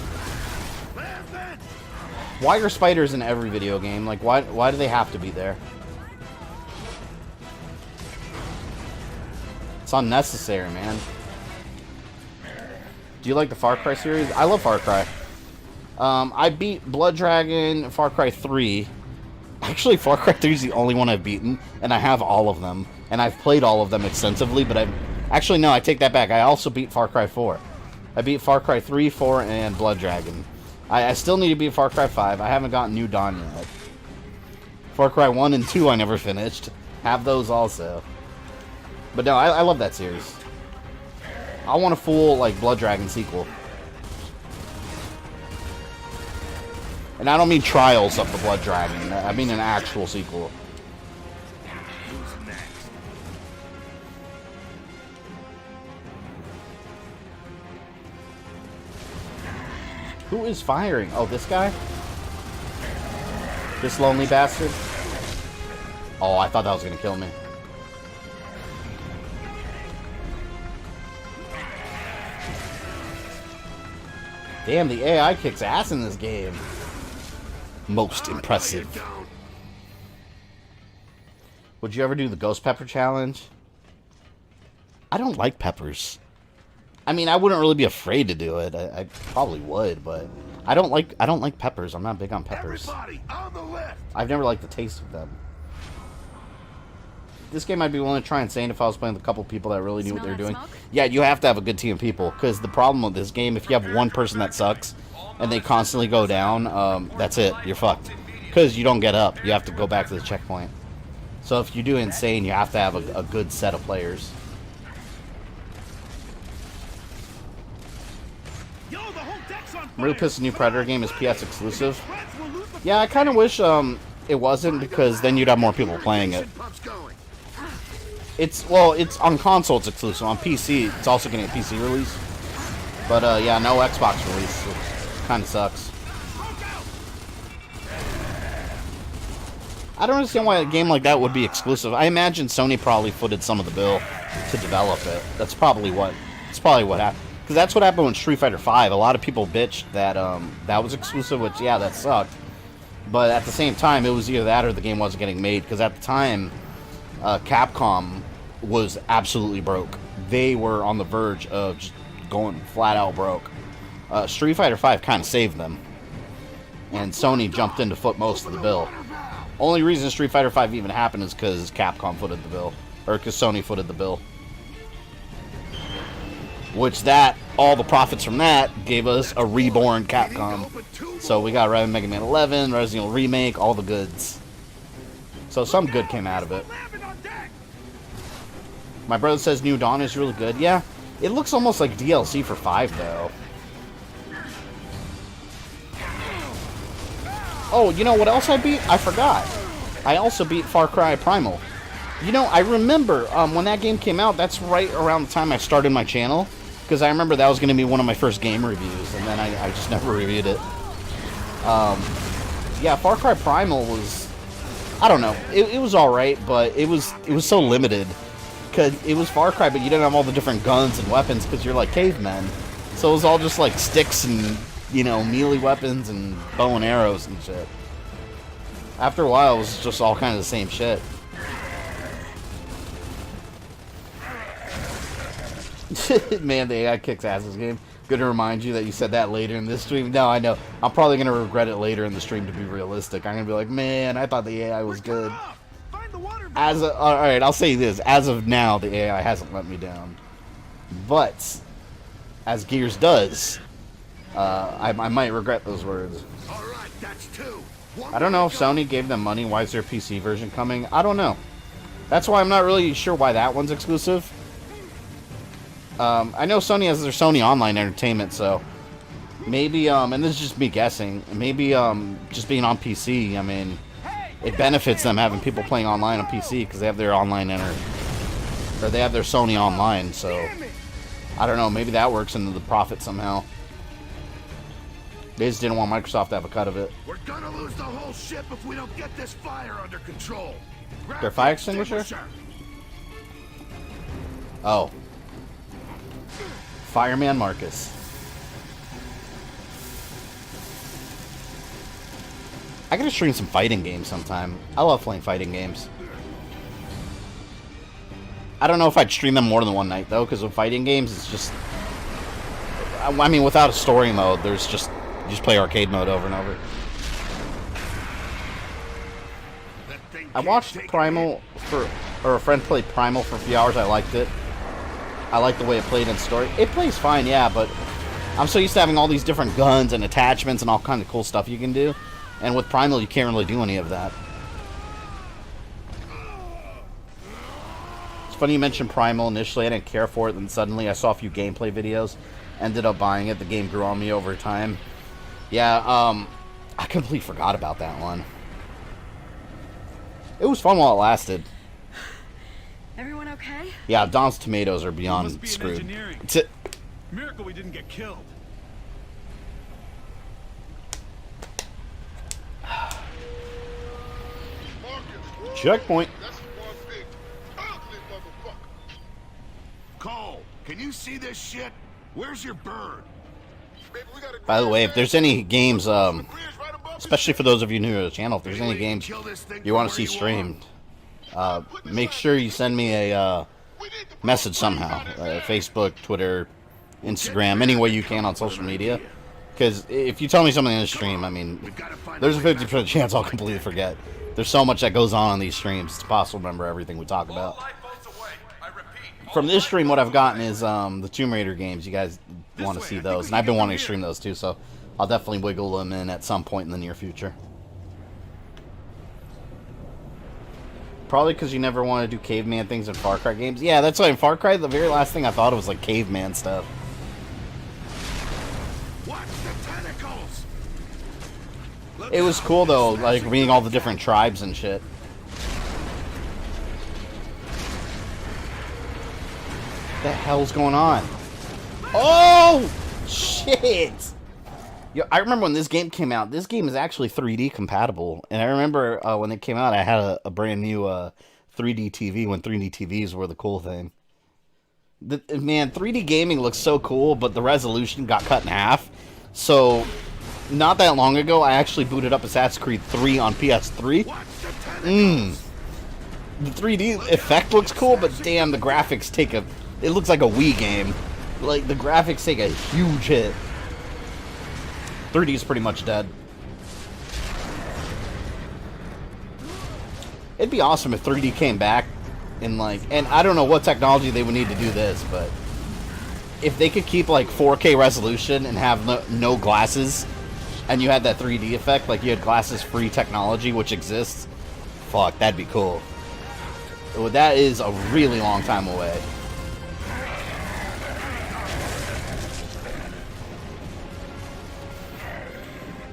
Why are spiders in every video game? Like, why do they have to be there? It's unnecessary, man. Do you like the Far Cry series? I love Far Cry. I beat Blood Dragon, Far Cry 3. Actually, Far Cry 3 is the only one I've beaten, and I have all of them. And I've played all of them extensively, but I've... Actually, no, I take that back. I also beat Far Cry 4. I beat Far Cry 3, 4, and Blood Dragon. I still need to beat Far Cry 5. I haven't gotten New Dawn yet. Far Cry 1 and 2 I never finished. Have those also. But no, I love that series. I want a full, like, Blood Dragon sequel. And I don't mean Trials of the Blood Dragon. I mean an actual sequel. Who's next? Who is firing? Oh, this guy? This lonely bastard? Oh, I thought that was going to kill me. Damn, the AI kicks ass in this game. Most impressive. Would you ever do the Ghost Pepper Challenge? I don't like peppers. I mean, I wouldn't really be afraid to do it. I probably would, but I don't like peppers. I'm not big on peppers. Everybody on the left. I've never liked the taste of them. This game I'd be willing to try insane if I was playing with a couple people that really knew what they were doing. Yeah, you have to have a good team of people, because the problem with this game, if you have one person that sucks and they constantly go down, that's it. You're fucked. Because you don't get up. You have to go back to the checkpoint. So if you do insane, you have to have a good set of players. I'm really pissed the new Predator game is PS exclusive. Yeah, I kind of wish it wasn't, because then you'd have more people playing it. It's on console it's exclusive. On PC, it's also getting a PC release. But yeah, no Xbox release. It kind of sucks. I don't understand why a game like that would be exclusive. I imagine Sony probably footed some of the bill to develop it. That's probably what happened. Because that's what happened with Street Fighter V. A lot of people bitched that that was exclusive, which, yeah, that sucked. But at the same time, it was either that or the game wasn't getting made. Because at the time, Capcom was absolutely broke. They were on the verge of just going flat out broke. Street Fighter V kind of saved them. And Sony jumped in to foot most of the bill. Only reason Street Fighter V even happened is because Capcom footed the bill. Or because Sony footed the bill. Which all the profits from that gave us a reborn Capcom. So we got Mega Man 11, Resident Evil Remake, all the goods. So some good came out of it. My brother says New Dawn is really good. Yeah, it looks almost like DLC for 5, though. Oh, you know what else I beat? I forgot. I also beat Far Cry Primal. You know, I remember when that game came out, that's right around the time I started my channel. Because I remember that was going to be one of my first game reviews, and then I just never reviewed it. Yeah, Far Cry Primal was... I don't know. It was alright, but it was so limited. Because it was Far Cry, but you didn't have all the different guns and weapons because you're like cavemen. So it was all just like sticks and, you know, melee weapons and bow and arrows and shit. After a while, it was just all kind of the same shit. Man, the AI kicks ass this game. Good to remind you that you said that later in this stream. No, I know. I'm probably going to regret it later in the stream, to be realistic. I'm going to be like, man, I thought the AI was good. Alright, I'll say this. As of now, the AI hasn't let me down. But, as Gears does, I might regret those words. I don't know if Sony gave them money. Why is their PC version coming? I don't know. That's why I'm not really sure why that one's exclusive. I know Sony has their Sony Online Entertainment, so Maybe, and this is just me guessing, maybe, just being on PC, I mean, it benefits them having people playing online on PC because they have their online or they have their Sony online, so I don't know, maybe that works into the profit somehow. They just didn't want Microsoft to have a cut of it. We're gonna lose the whole ship if we don't get this fire under control. Grab Their fire extinguisher? Oh. Fireman Marcus. I gotta stream some fighting games sometime. I love playing fighting games. I don't know if I'd stream them more than one night, though, because with fighting games, it's just... I mean, without a story mode, there's just... You just play arcade mode over and over. I watched Primal or a friend played Primal for a few hours. I liked it. I liked the way it played in story. It plays fine, yeah, but I'm so used to having all these different guns and attachments and all kind of cool stuff you can do. And with Primal, you can't really do any of that. It's funny you mentioned Primal initially. I didn't care for it, then suddenly I saw a few gameplay videos. Ended up buying it. The game grew on me over time. Yeah, I completely forgot about that one. It was fun while it lasted. Everyone okay? Yeah, Don's tomatoes are beyond screwed. It's it. Miracle we didn't get killed. Checkpoint. Cole, can you see this shit? Where's your bird? By the way, if there's any games, especially for those of you new to the channel, if there's any games you want to see streamed, make sure you send me a message somehow. Facebook, Twitter, Instagram, any way you can on social media. Because if you tell me something in the stream, I mean, there's a 50% chance I'll completely forget. There's so much that goes on these streams, it's impossible to remember everything we talk about. From this stream, what I've gotten is the Tomb Raider games. You guys want to see those, and I've been wanting to stream those too, so I'll definitely wiggle them in at some point in the near future. Probably because you never want to do caveman things in Far Cry games. Yeah, that's why in Far Cry, the very last thing I thought of was like caveman stuff. Watch the tentacles. It was cool though, like reading all the different tribes and shit. What the hell's going on? Oh! Shit! Yo, I remember when this game came out. This game is actually 3D compatible. And I remember when it came out, I had a brand new 3D TV when 3D TVs were the cool thing. Man, 3D gaming looks so cool, but the resolution got cut in half. So, not that long ago, I actually booted up Assassin's Creed 3 on PS3. The 3D effect looks cool, but damn, the graphics take a... It looks like a Wii game. Like, the graphics take a huge hit. 3D is pretty much dead. It'd be awesome if 3D came back in, like... And I don't know what technology they would need to do this, but... If they could keep, like, 4K resolution and have no glasses, and you had that 3D effect, like you had glasses-free technology, which exists, fuck, that'd be cool. Well, that is a really long time away.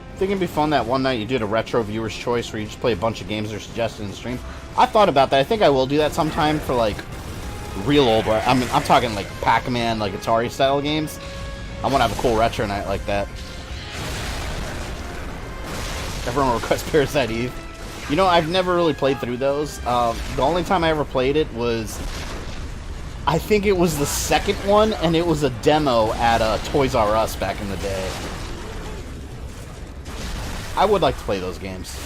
I think it'd be fun that one night you did a retro viewer's choice where you just play a bunch of games that are suggested in the stream. I thought about that. I think I will do that sometime for like real old. I mean, I'm talking like Pac-Man, like Atari style games. I want to have a cool retro night like that. Everyone requests Parasite Eve. You know, I've never really played through those. The only time I ever played it was, I think it was the second one, and it was a demo at Toys R Us back in the day. I would like to play those games.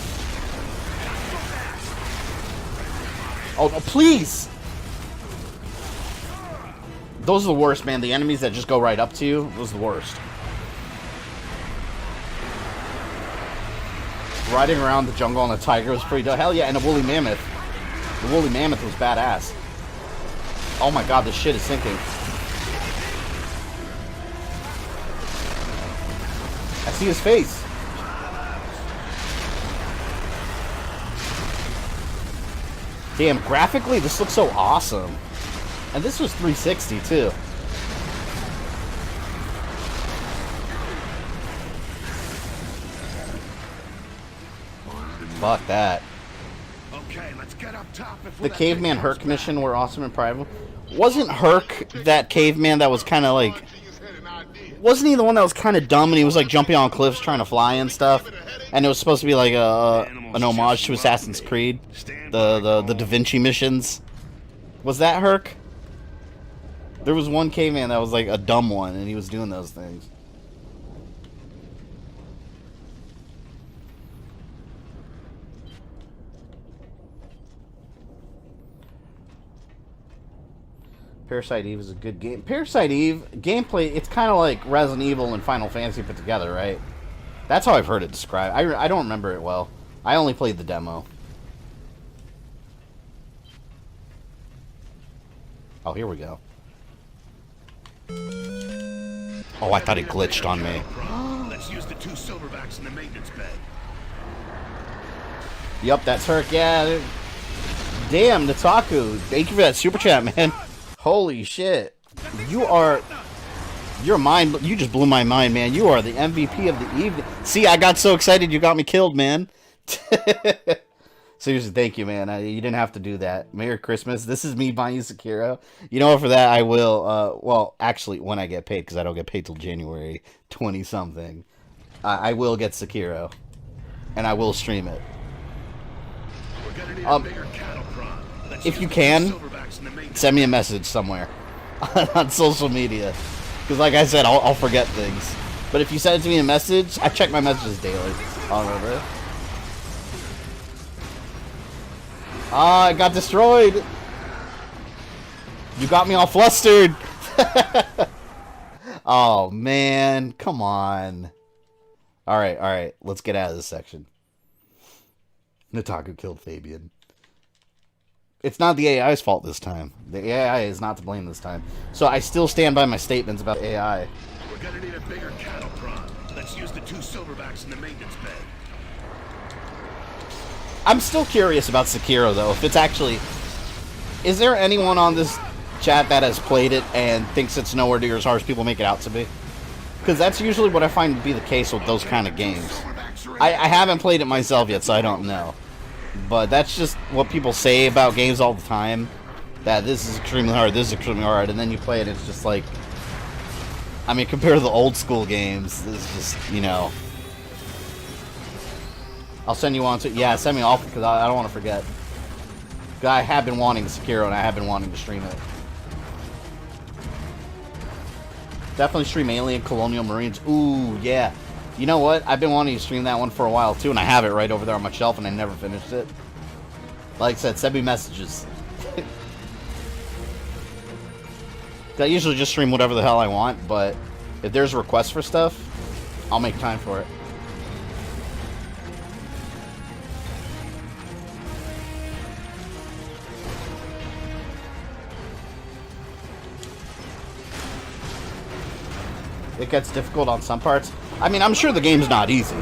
Oh, no, please! Those are the worst, man. The enemies that just go right up to you, those are the worst. Riding around the jungle on a tiger was pretty dope. Hell yeah, and a woolly mammoth. The woolly mammoth was badass. Oh my god, this shit is sinking. I see his face. Damn, graphically, this looks so awesome. And this was 360, too. Fuck that. Okay, let's get up top before The that caveman thing comes Herc mission back. were awesome and private. Wasn't Herc that caveman that was kind of like... Wasn't he the one that was kind of dumb and he was like jumping on cliffs trying to fly and stuff? And it was supposed to be like an homage to Assassin's Creed? The Da Vinci missions? Was that Herc? There was one caveman that was like a dumb one and he was doing those things. Parasite Eve is a good game. Parasite Eve, gameplay, it's kind of like Resident Evil and Final Fantasy put together, right? That's how I've heard it described. I don't remember it well. I only played the demo. Oh, here we go. Oh, I thought it glitched on me. Let's use the 2 silverbacks in the maintenance bed. Yup, that's Herc, yeah. Damn, Nitaku. Thank you for that super chat, man. Holy shit. Your mind, you just blew my mind, man. You are the MVP of the evening. See, I got so excited you got me killed, man. Seriously, thank you, man. You didn't have to do that. Merry Christmas. This is me buying you Sekiro. You know what, for that, I will, well, actually, when I get paid, because I don't get paid till January 20-something, I will get Sekiro. And I will stream it. We're gonna need a bigger cattle prod. Let's If use you the can, 2 silverbacks in the maintenance send me a message somewhere on social media. Because like I said, I'll forget things. But if you send it to me a message, I check my messages daily. I'll remember. Ah, I got destroyed. You got me all flustered. Oh, man. Come on. Alright. Let's get out of this section. Nitaku killed Fabian. It's not the AI's fault this time. The AI is not to blame this time. So I still stand by my statements about AI. We're gonna need a bigger cattle prod. Let's use the 2 silverbacks in the maintenance bed. I'm still curious about Sekiro, though. If it's actually... Is there anyone on this chat that has played it and thinks it's nowhere near as hard as people make it out to be? Because that's usually what I find to be the case with those kind of games. I haven't played it myself yet, so I don't know. But that's just what people say about games all the time. That this is extremely hard, this is extremely hard, and then you play it, it's just like... I mean, compared to the old school games, this is just, you know... I'll send you on to... Yeah, send me off, because I don't want to forget. I have been wanting Sekiro, and I have been wanting to stream it. Definitely stream Alien Colonial Marines. Ooh, yeah. You know what? I've been wanting to stream that one for a while, too, and I have it right over there on my shelf, and I never finished it. Like I said, send me messages. I usually just stream whatever the hell I want, but if there's requests for stuff, I'll make time for it. It gets difficult on some parts. I mean, I'm sure the game's not easy.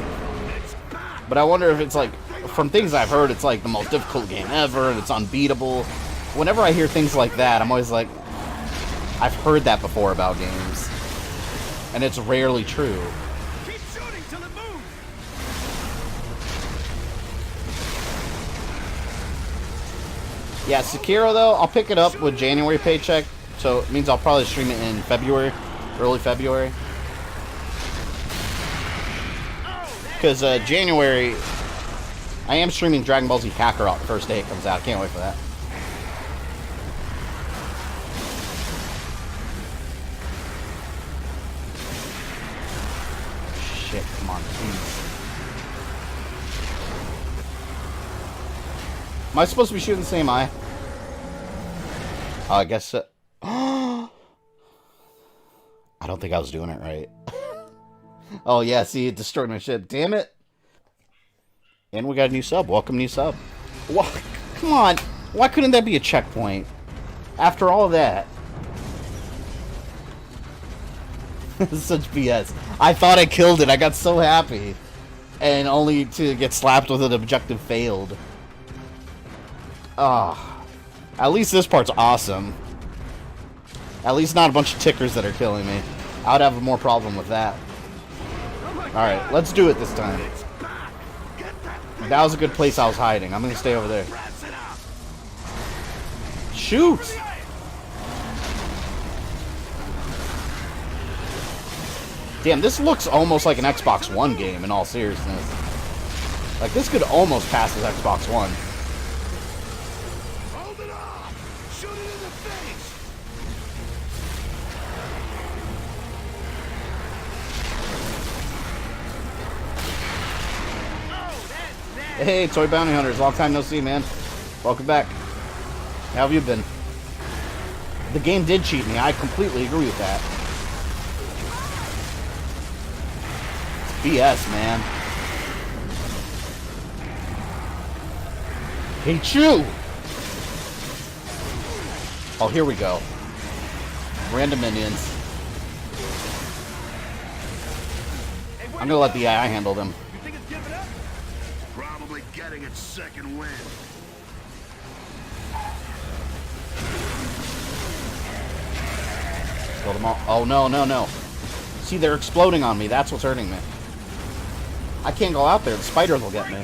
But I wonder if it's like, from things I've heard, it's like the most difficult game ever, and it's unbeatable. Whenever I hear things like that, I'm always like, I've heard that before about games. And it's rarely true. Keep shooting till it moves. Yeah, Sekiro, though, I'll pick it up with January paycheck. So it means I'll probably stream it in February, early February. Because January, I am streaming Dragon Ball Z Kakarot the first day it comes out. I can't wait for that. Shit, come on, please. Am I supposed to be shooting the same eye? Oh, I guess so. I don't think I was doing it right. Oh, yeah, see, it destroyed my ship. Damn it. And we got a new sub. Welcome, new sub. What? Come on. Why couldn't that be a checkpoint? After all of that. This is such BS. I thought I killed it. I got so happy. And only to get slapped with an objective failed. Ah. At least this part's awesome. At least not a bunch of tickers that are killing me. I would have more problem with that. Alright, let's do it this time. That was a good place I was hiding. I'm gonna stay over there. Shoot! Damn, this looks almost like an Xbox One game, in all seriousness. Like, this could almost pass as Xbox One. Hold it off! Shoot it in the face! Hey, Toy Bounty Hunters. Long time no see, man. Welcome back. How have you been? The game did cheat me. I completely agree with that. BS, man. Hey, Chew! Oh, here we go. Random minions. I'm gonna let the AI handle them. You think it's giving up? Probably getting its second wind. Killed them all. Oh, no, no, no. See, they're exploding on me. That's what's hurting me. I can't go out there. The spiders will get me.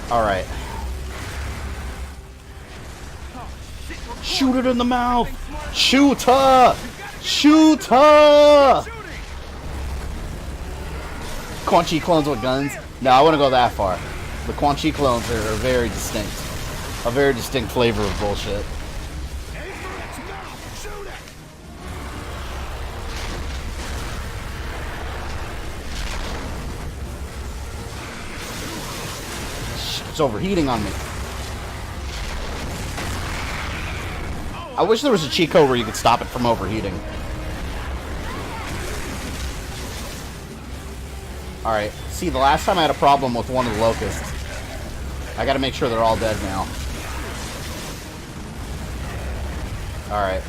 Alright. Shoot it in the mouth! Shoot her! Shoot her! Quan Chi clones with guns? No, I wouldn't go that far. The Quan Chi clones are very distinct. A very distinct flavor of bullshit. It's overheating on me. I wish there was a cheat code where you could stop it from overheating. Alright, see, the last time I had a problem with one of the locusts. I gotta make sure they're all dead now. Alright.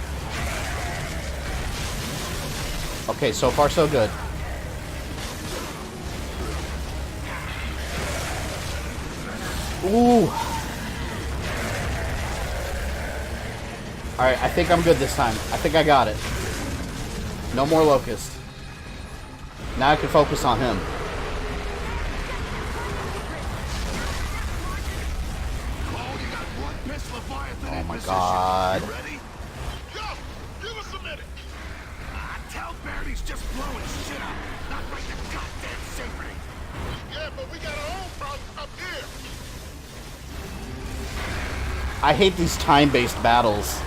Okay, so far so good. Ooh. Alright, I think I'm good this time. I think I got it. No more locust. Now I can focus on him. Oh my god. Tell Barry's just blowing shit up, not right the goddamn safety. Yeah, but we got our own problems up here. I hate these time-based battles.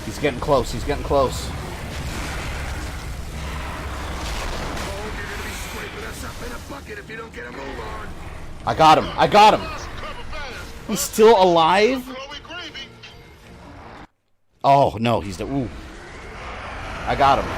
He's getting close, he's getting close. I got him, I got him! He's still alive? Oh, no, he's dead. Ooh. I got him.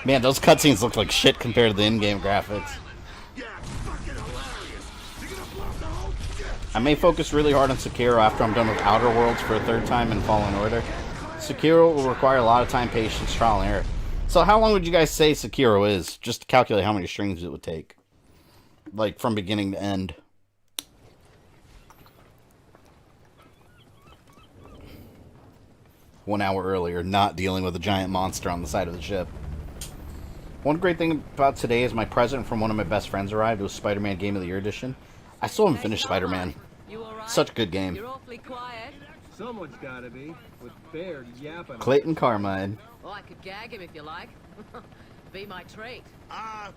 Man, those cutscenes look like shit compared to the in-game graphics. I may focus really hard on Sekiro after I'm done with Outer Worlds for a third time in Fallen Order. Sekiro will require a lot of time, patience, trial, and error. So how long would you guys say Sekiro is? Just to calculate how many streams it would take. Like, from beginning to end. One hour earlier, not dealing with a giant monster on the side of the ship. One great thing about today is my present from one of my best friends arrived. It was Spider-Man Game of the Year edition. I still haven't finished Spider-Man. Such a good game. You're awfully quiet. Someone's gotta be. With Bear yapping. Clayton Carmine. Well, I could gag him if you like. Be my treat.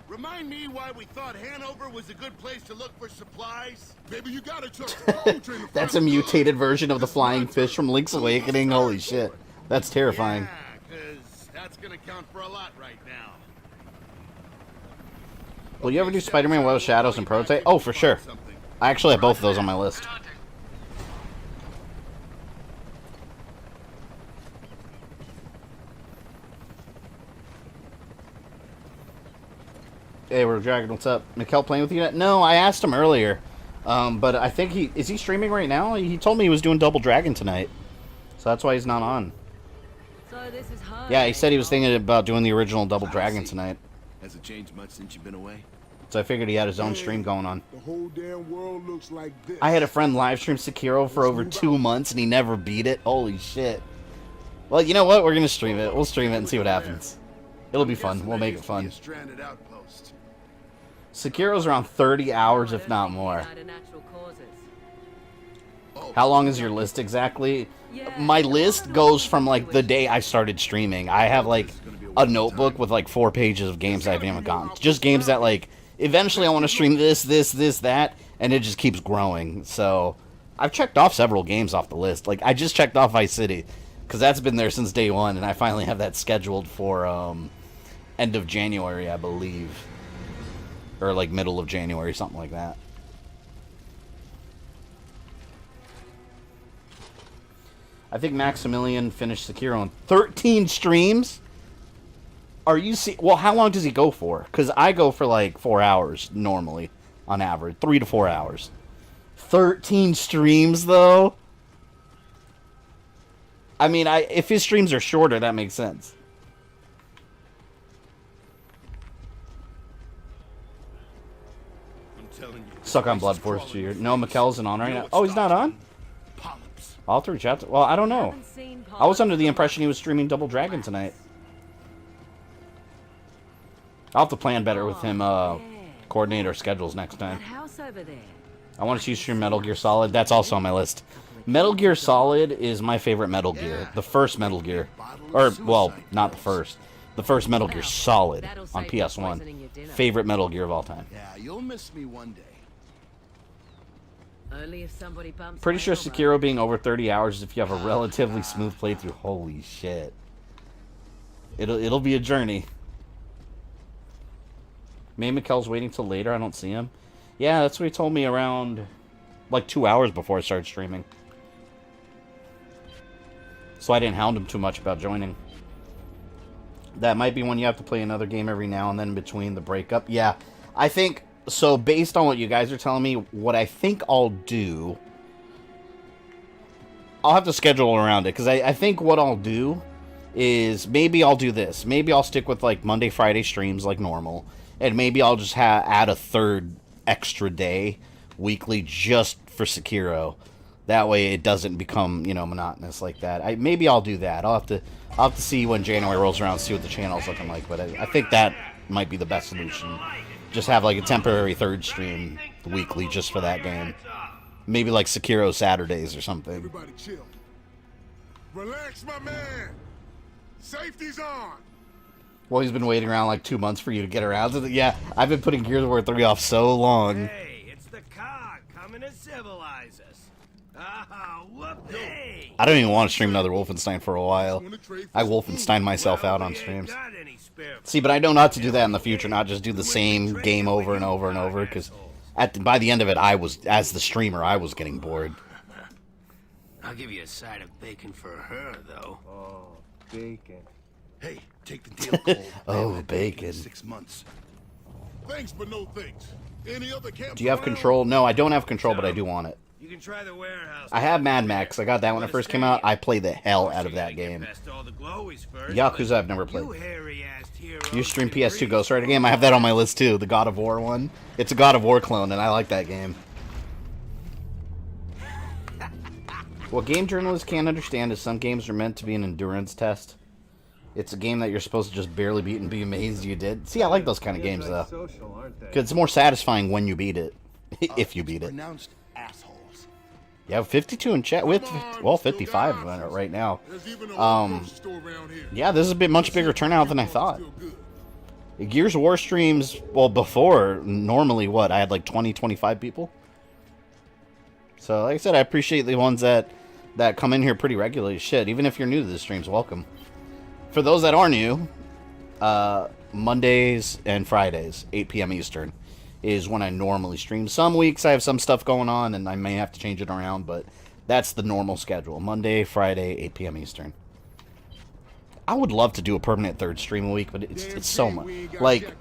Remind me why we thought Hanover was a good place to look for supplies? Maybe you got it. That's a mutated version of the flying fish from Link's Awakening. Holy shit. That's terrifying. Yeah, because that's gonna count for a lot right now. Will you ever do Spider-Man Web of Shadows and Prototype? Oh, for sure. I actually have both of those on my list. Hey, we're Dragon. What's up? Mekel playing with you yet? No, I asked him earlier. But I think is he streaming right now? He told me he was doing Double Dragon tonight. So that's why he's not on. So this is hard. Yeah, he said he was thinking about doing the original Double Dragon tonight. Has it changed much since you've been away? So I figured he had his own stream going on. The whole damn world looks like this. I had a friend live stream Sekiro for over 2 months and he never beat it. Holy shit. Well, you know what? We're gonna stream it. We'll stream it and see what happens. It'll be fun. We'll make it fun. Sekiro's around 30 hours, if not more. How long is your list exactly? My list goes from, like, the day I started streaming. I have, like, a notebook with, like, 4 pages of games I haven't gotten. Just games that, like, eventually I want to stream this, that, and it just keeps growing. So, I've checked off several games off the list. Like, I just checked off Vice City, because that's been there since day one, and I finally have that scheduled for, end of January, I believe. Or, like, middle of January, something like that. I think Maximilian finished Sekiro in 13 streams? Are you well, how long does he go for? Because I go for, like, 4 hours, normally, on average. 3 to 4 hours. 13 streams, though? I mean, if his streams are shorter, that makes sense. Suck on Blood Force 2 years. No, Mekel isn't on right now. Oh, he's not on? I'll have to reach out to... Well, I don't know. I was under the impression he was streaming Double Dragon tonight. I'll have to plan better with him, coordinate our schedules next time. I want to see you stream Metal Gear Solid. That's also on my list. Metal Gear Solid is my favorite Metal Gear. The first Metal Gear. Or, well, not the first. The first Metal Gear Solid on PS1. Favorite Metal Gear of all time. Yeah, you'll miss me one day. Only if somebody bumps Pretty sure Sekiro being over 30 hours is if you have a relatively smooth playthrough. Holy shit. It'll be a journey. Maybe Mekel's waiting till later. I don't see him. Yeah, that's what he told me around, like, 2 hours before I started streaming. So I didn't hound him too much about joining. That might be when you have to play another game every now and then between the breakup. Yeah, I think... So, based on what you guys are telling me, what I think I'll do... I'll have to schedule around it, because I think what I'll do is... Maybe I'll do this. Maybe I'll stick with, like, Monday, Friday streams like normal. And maybe I'll just add a third extra day weekly just for Sekiro. That way it doesn't become, you know, monotonous like that. Maybe I'll do that. I'll have to see when January rolls around, see what the channel's looking like. But I think that might be the best solution. Just have, like, a temporary third stream weekly just for that game. Maybe, like, Sekiro Saturdays or something. Everybody chill. Relax, my man. Safety's on. Well, he's been waiting around, like, 2 months for you to get around to it. Yeah, I've been putting Gears of War 3 off so long. Hey, it's the cog coming to civilize us. Ah, whoopee. I don't even want to stream another Wolfenstein for a while. I Wolfenstein myself out on streams. See, but I know not to do that in the future, not just do the same game over and over and over, because by the end of it, as the streamer, I was getting bored. I'll give you a side of bacon for her, though. Oh, bacon. Hey, take the deal cold. Oh, bacon. 6 months. Thanks, but no thanks. Any other camps Do you have around? Control? No, I don't have Control, but I do want it. You can try the warehouse. I have Mad Max. I got that when it first came out. I played the hell out of that game. Yakuza I've never played. You stream PS2 Ghost Rider game? I have that on my list too, the God of War one. It's a God of War clone, and I like that game. What game journalists can't understand is some games are meant to be an endurance test. It's a game that you're supposed to just barely beat and be amazed you did. See, I like those kind of games, though. Because it's more satisfying when you beat it. If you beat it. Pronounced assholes. Yeah, 52 in chat with, well, 55 right now. Yeah, this is a bit much bigger turnout than I thought. Gears of War streams, well, before, normally, what, I had like 20, 25 people? So, like I said, I appreciate the ones that come in here pretty regularly. Shit, even if you're new to the streams, welcome. For those that are new, Mondays and Fridays, 8 p.m. Eastern, is when I normally stream. Some weeks I have some stuff going on, and I may have to change it around, but that's the normal schedule. Monday, Friday, 8 p.m. Eastern. I would love to do a permanent 3rd stream a week, but it's so much. Like,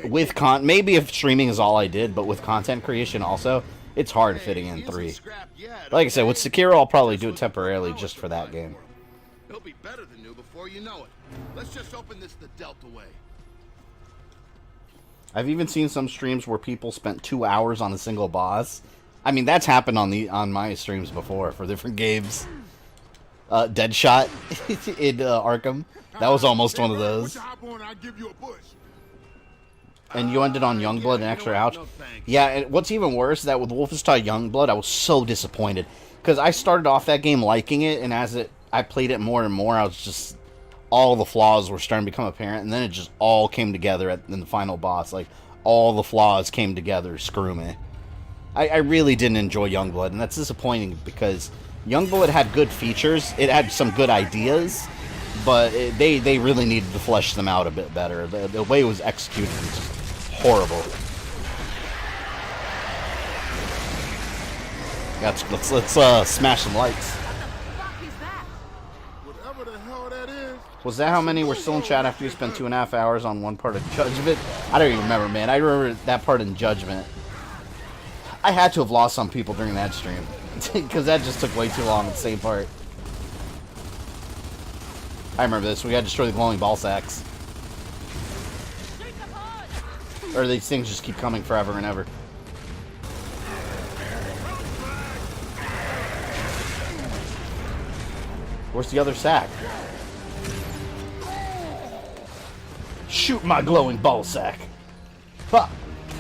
with maybe if streaming is all I did, but with content creation also, it's hard fitting in 3. Like I said, with Sekiro, I'll probably do it temporarily just for that game. He'll be better than you before you know it. Let's just open this the Delta way. I've even seen some streams where people spent 2 hours on a single boss. I mean, that's happened on my streams before for different games. Deadshot in Arkham. That was almost one of those. And you ended on Youngblood and extra ouch. Yeah, and what's even worse is that with Wolfenstein Youngblood, I was so disappointed. Because I started off that game liking it, and as I played it more and more, I was just... all the flaws were starting to become apparent, and then it just all came together in the final boss. Like, all the flaws came together. Screw me. I really didn't enjoy Youngblood, and that's disappointing because Youngblood had good features. It had some good ideas, but they really needed to flesh them out a bit better. The way it was executed was just horrible. Let's smash some lights. Was that how many were still in chat after you spent 2.5 hours on one part of Judgment? I don't even remember, man. I remember that part in Judgment. I had to have lost some people during that stream. Because that just took way too long, the same part. I remember this. We had to destroy the glowing ball sacks. Or these things just keep coming forever and ever. Where's the other sack? Shoot my glowing ball sack. Huh.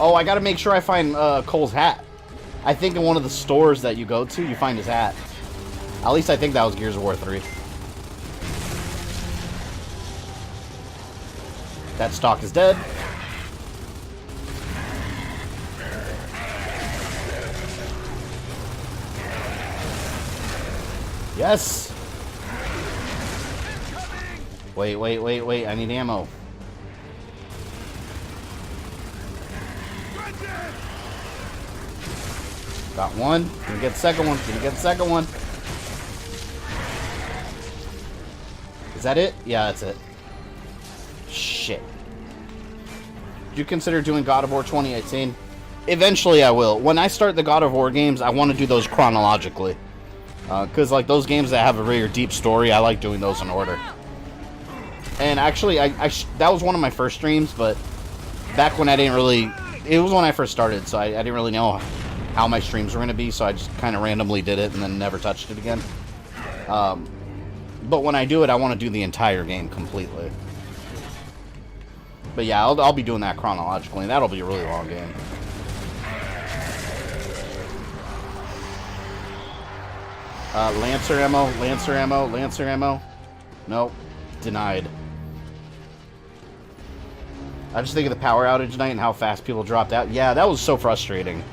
Oh, I gotta make sure I find Cole's hat. I think in one of the stores that you go to, you find his hat. At least I think that was Gears of War 3. That stock is dead. Yes! Wait, I need ammo. Got one. Gonna get the second one. Gonna get the second one. Is that it? Yeah, that's it. Shit. Did you consider doing God of War 2018? Eventually I will. When I start the God of War games, I want to do those chronologically. Because like those games that have a very deep story, I like doing those in order. And actually, that was one of my first streams, but back when I didn't really... It was when I first started, so I didn't really know how my streams were going to be, so I just kind of randomly did it and then never touched it again. But when I do it, I want to do the entire game completely. But yeah, I'll be doing that chronologically, and that'll be a really long game. Lancer ammo. Nope. Denied. I just think of the power outage night and how fast people dropped out. Yeah, that was so frustrating.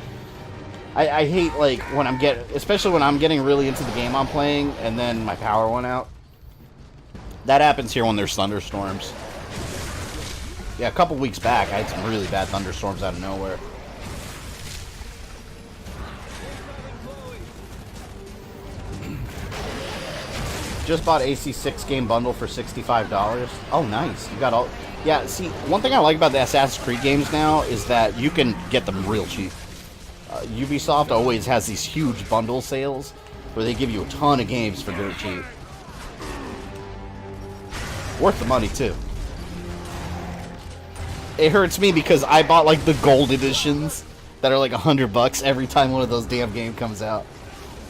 I hate, like, when especially when I'm getting really into the game I'm playing, and then my power went out. That happens here when there's thunderstorms. Yeah, a couple weeks back, I had some really bad thunderstorms out of nowhere. Just bought AC6 game bundle for $65. Oh, nice. You got all... Yeah, see, one thing I like about the Assassin's Creed games now is that you can get them real cheap. Ubisoft always has these huge bundle sales where they give you a ton of games for dirt cheap. Worth the money, too. It hurts me because I bought, like, the gold editions that are like $100 every time one of those damn games comes out.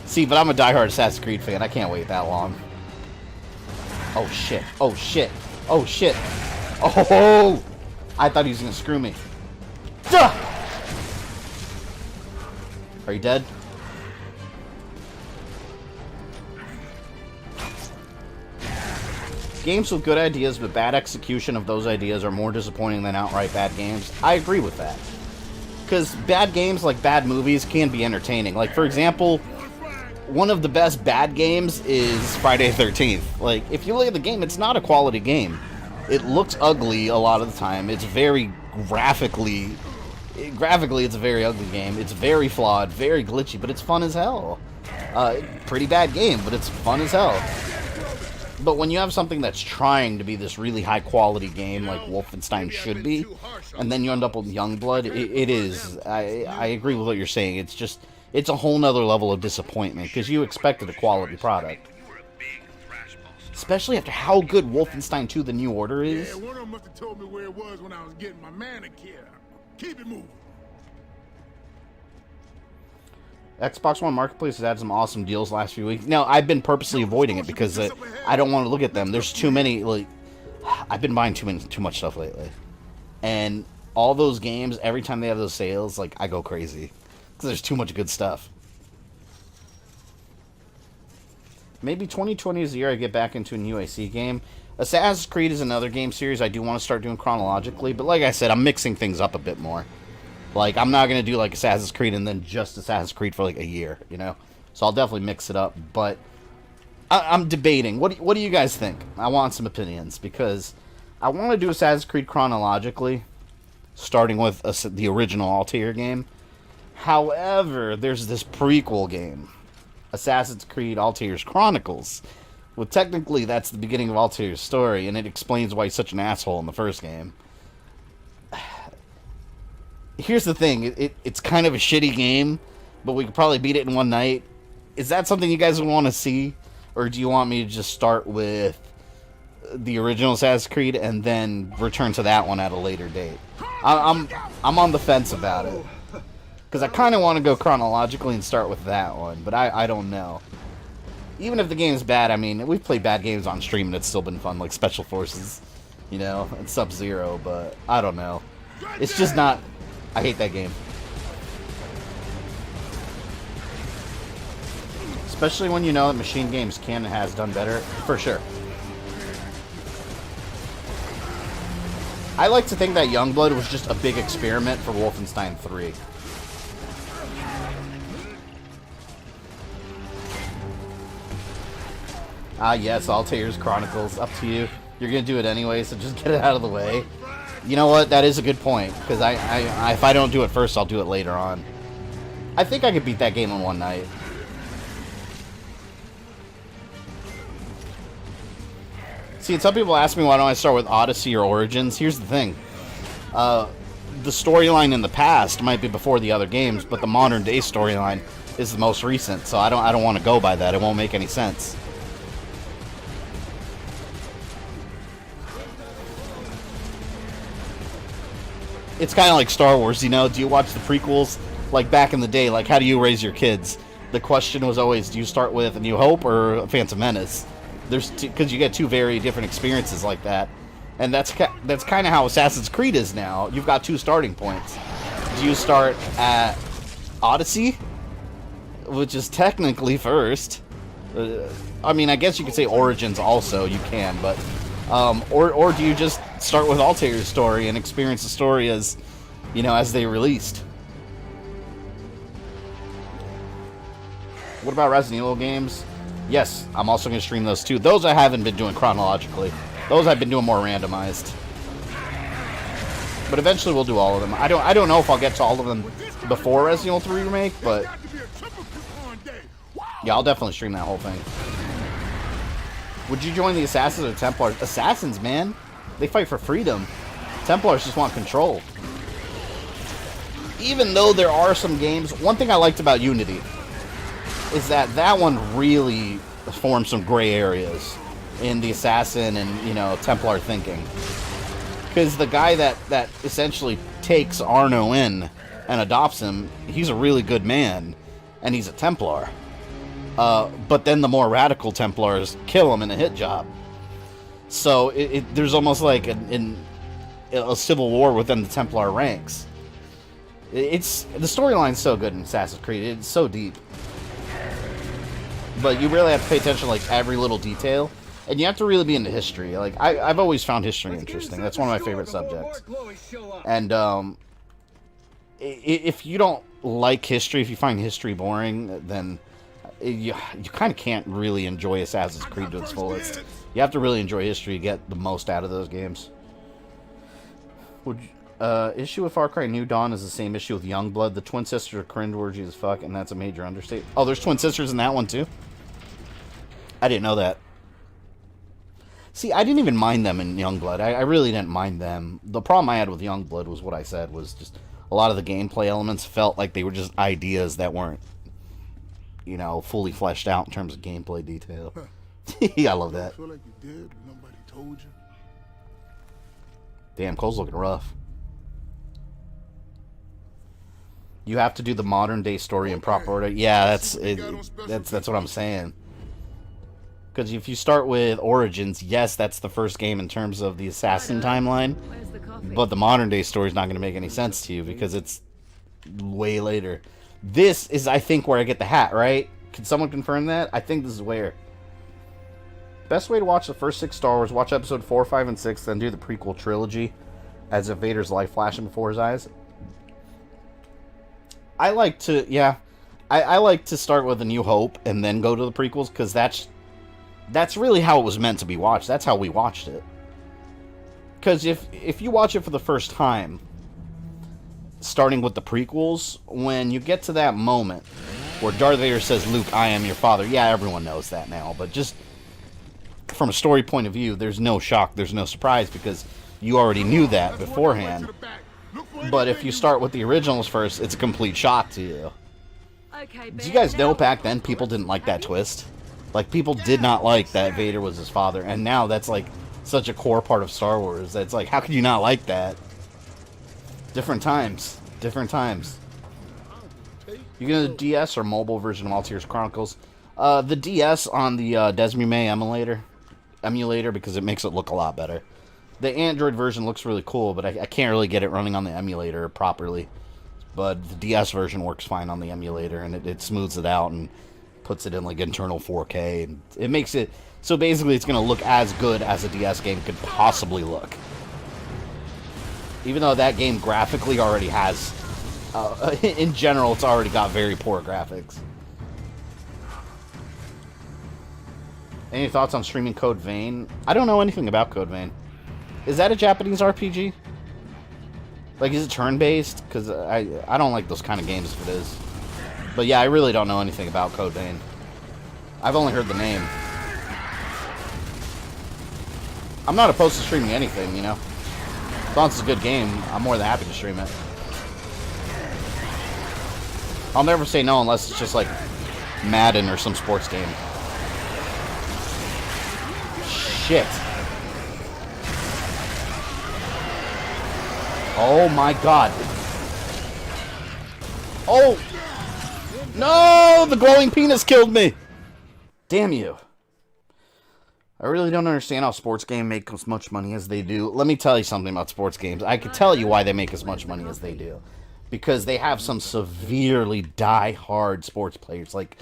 See, but I'm a diehard Assassin's Creed fan. I can't wait that long. Oh, shit. Oh, shit. Oh, shit. Oh! I thought he was going to screw me. Duh! Are you dead? Games with good ideas, but bad execution of those ideas are more disappointing than outright bad games. I agree with that. Because bad games, like bad movies, can be entertaining. Like, for example, one of the best bad games is Friday the 13th. Like, if you look at the game, it's not a quality game. It looks ugly a lot of the time. It's very graphically, it's a very ugly game. It's very flawed, very glitchy, but it's fun as hell. Pretty bad game, but it's fun as hell. But when you have something that's trying to be this really high-quality game like Wolfenstein should be, and then you end up with Youngblood, it is. I agree with what you're saying. It's just, it's a whole nother level of disappointment, because you expected a quality product. Especially after how good Wolfenstein 2 The New Order is. Yeah, one of them must have told me where it was when I was getting my manicure. Keep it moving. Xbox One Marketplace has had some awesome deals last few weeks. No, I've been purposely avoiding it because I don't want to look at them. There's too many, like, I've been buying too much stuff lately. And all those games, every time they have those sales, like, I go crazy. Because there's too much good stuff. Maybe 2020 is the year I get back into a new AC game. Assassin's Creed is another game series I do want to start doing chronologically, but like I said, I'm mixing things up a bit more. Like, I'm not going to do, like, Assassin's Creed and then just Assassin's Creed for, like, a year, you know? So I'll definitely mix it up, but I'm debating. What do you guys think? I want some opinions, because I want to do Assassin's Creed chronologically, starting with the original Altair game. However, there's this prequel game, Assassin's Creed Altair's Chronicles. Well, technically, that's the beginning of Altair's story, and it explains why he's such an asshole in the first game. Here's the thing, it's kind of a shitty game, but we could probably beat it in one night. Is that something you guys would want to see? Or do you want me to just start with the original Assassin's Creed and then return to that one at a later date? I'm on the fence about it. Because I kind of want to go chronologically and start with that one, but I don't know. Even if the game's bad, I mean, we've played bad games on stream and it's still been fun, like Special Forces, you know, and Sub-Zero, but I don't know. It's just not... I hate that game. Especially when you know that Machine Games can and has done better, for sure. I like to think that Youngblood was just a big experiment for Wolfenstein 3. Yes, Altair's Chronicles, up to you. You're gonna do it anyway, so just get it out of the way. You know what? That is a good point, because if I don't do it first, I'll do it later on. I think I could beat that game in one night. See, and some people ask me why don't I start with Odyssey or Origins. Here's the thing. The storyline in the past might be before the other games, but the modern day storyline is the most recent, so I don't want to go by that. It won't make any sense. It's kind of like Star Wars, you know? Do you watch the prequels? Like, back in the day, like, how do you raise your kids? The question was always, do you start with A New Hope or Phantom Menace? Because you get two very different experiences like that. And that's kind of how Assassin's Creed is now. You've got two starting points. Do you start at Odyssey, which is technically first? I mean, I guess you could say Origins also, you can, but... or do you just start with Altair's story and experience the story as, you know, as they released? What about Resident Evil games? Yes, I'm also going to stream those too. Those I haven't been doing chronologically. Those I've been doing more randomized. But eventually we'll do all of them. I don't know if I'll get to all of them before Resident Evil 3 Remake, but... yeah, I'll definitely stream that whole thing. Would you join the Assassins or Templars? Assassins, man. They fight for freedom. Templars just want control. Even though there are some games... one thing I liked about Unity is that one really formed some gray areas in the Assassin and, you know, Templar thinking. Because the guy that essentially takes Arno in and adopts him, he's a really good man. And he's a Templar. But then the more radical Templars kill him in a hit job. So there's almost like a civil war within the Templar ranks. The storyline's so good in Assassin's Creed. It's so deep. But you really have to pay attention to like every little detail. And you have to really be into history. Like I've always found history interesting. That's one of my favorite subjects. And if you don't like history, if you find history boring, then you kind of can't really enjoy Assassin's Creed to its fullest. You have to really enjoy history to get the most out of those games. Issue with Far Cry New Dawn is the same issue with Youngblood. The twin sisters are cringeworthy as fuck, and that's a major understatement. Oh, there's twin sisters in that one too? I didn't know that. See, I didn't even mind them in Youngblood. I really didn't mind them. The problem I had with Youngblood was what I said, was just a lot of the gameplay elements felt like they were just ideas that weren't, you know, fully fleshed out in terms of gameplay detail. I love that. I feel like you did, but nobody told you. Damn, Cole's looking rough. You have to do the modern day story in proper order. Yeah, that's what I'm saying. Because if you start with Origins, yes, that's the first game in terms of the Assassin timeline. But the modern day story is not going to make any sense to you because it's way later. This is, I think, where I get the hat, right? Can someone confirm that? I think this is where. Best way to watch the first 6 Star Wars, watch episode 4, 5, and 6, then do the prequel trilogy as if Vader's life flashing before his eyes. I like to, yeah, I like to start with A New Hope and then go to the prequels, because that's really how it was meant to be watched. That's how we watched it. Because if you watch it for the first time, starting with the prequels, when you get to that moment where Darth Vader says, Luke, I am your father, yeah, everyone knows that now, but just from a story point of view, there's no shock, there's no surprise, because you already knew that beforehand. But if you start with the originals first, it's a complete shock to you. Did you guys know back then people didn't like that twist? Like, people did not like that Vader was his father, and now that's like such a core part of Star Wars. It's like, how could you not like that? Different times. Different times. You get a DS or mobile version of Altair's Chronicles? The DS on the Desmume emulator, because it makes it look a lot better. The Android version looks really cool, but I can't really get it running on the emulator properly. But the DS version works fine on the emulator, and it smooths it out and puts it in like internal 4K, and it makes it so basically it's going to look as good as a DS game could possibly look. Even though that game graphically already has, in general, it's already got very poor graphics. Any thoughts on streaming Code Vein? I don't know anything about Code Vein. Is that a Japanese RPG? Like, is it turn-based? Because I don't like those kind of games if it is. But yeah, I really don't know anything about Code Vein. I've only heard the name. I'm not opposed to streaming anything, you know? As long as it's a good game, I'm more than happy to stream it. I'll never say no unless it's just like Madden or some sports game. Shit. Oh my god. Oh! No! The glowing penis killed me! Damn you. I really don't understand how sports games make as much money as they do. Let me tell you something about sports games. I can tell you why they make as much money as they do. Because they have some severely die-hard sports players. Like,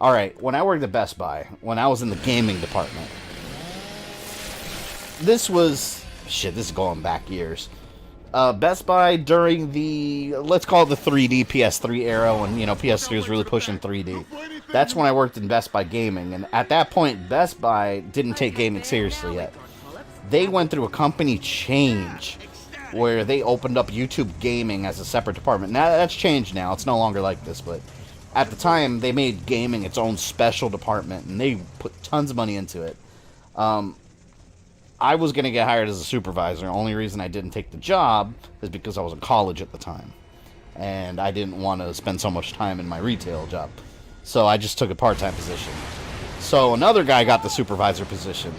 alright, when I worked at Best Buy, when I was in the gaming department, this was... Shit, this is going back years. Best Buy during the, let's call it the 3D PS3 era, when, you know, PS3 was really pushing 3D. That's when I worked in Best Buy Gaming, and at that point, Best Buy didn't take gaming seriously yet. They went through a company change, where they opened up YouTube Gaming as a separate department. Now, that's changed now, it's no longer like this, but at the time, they made gaming its own special department, and they put tons of money into it. I was going to get hired as a supervisor. The only reason I didn't take the job is because I was in college at the time. And I didn't want to spend so much time in my retail job. So I just took a part-time position. So another guy got the supervisor position.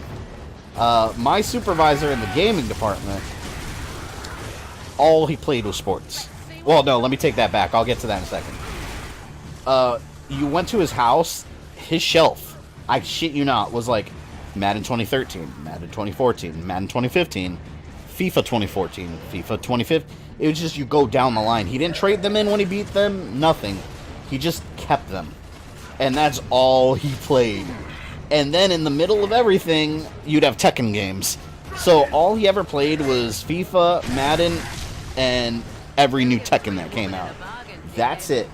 My supervisor in the gaming department, all he played was sports. Well, no, let me take that back. I'll get to that in a second. You went to his house, his shelf, I shit you not, was like Madden 2013, Madden 2014, Madden 2015, FIFA 2014, FIFA 2015. It was just, you go down the line. He didn't trade them in when he beat them, nothing. He just kept them. And that's all he played. And then in the middle of everything, you'd have Tekken games. So all he ever played was FIFA, Madden, and every new Tekken that came out. That's it.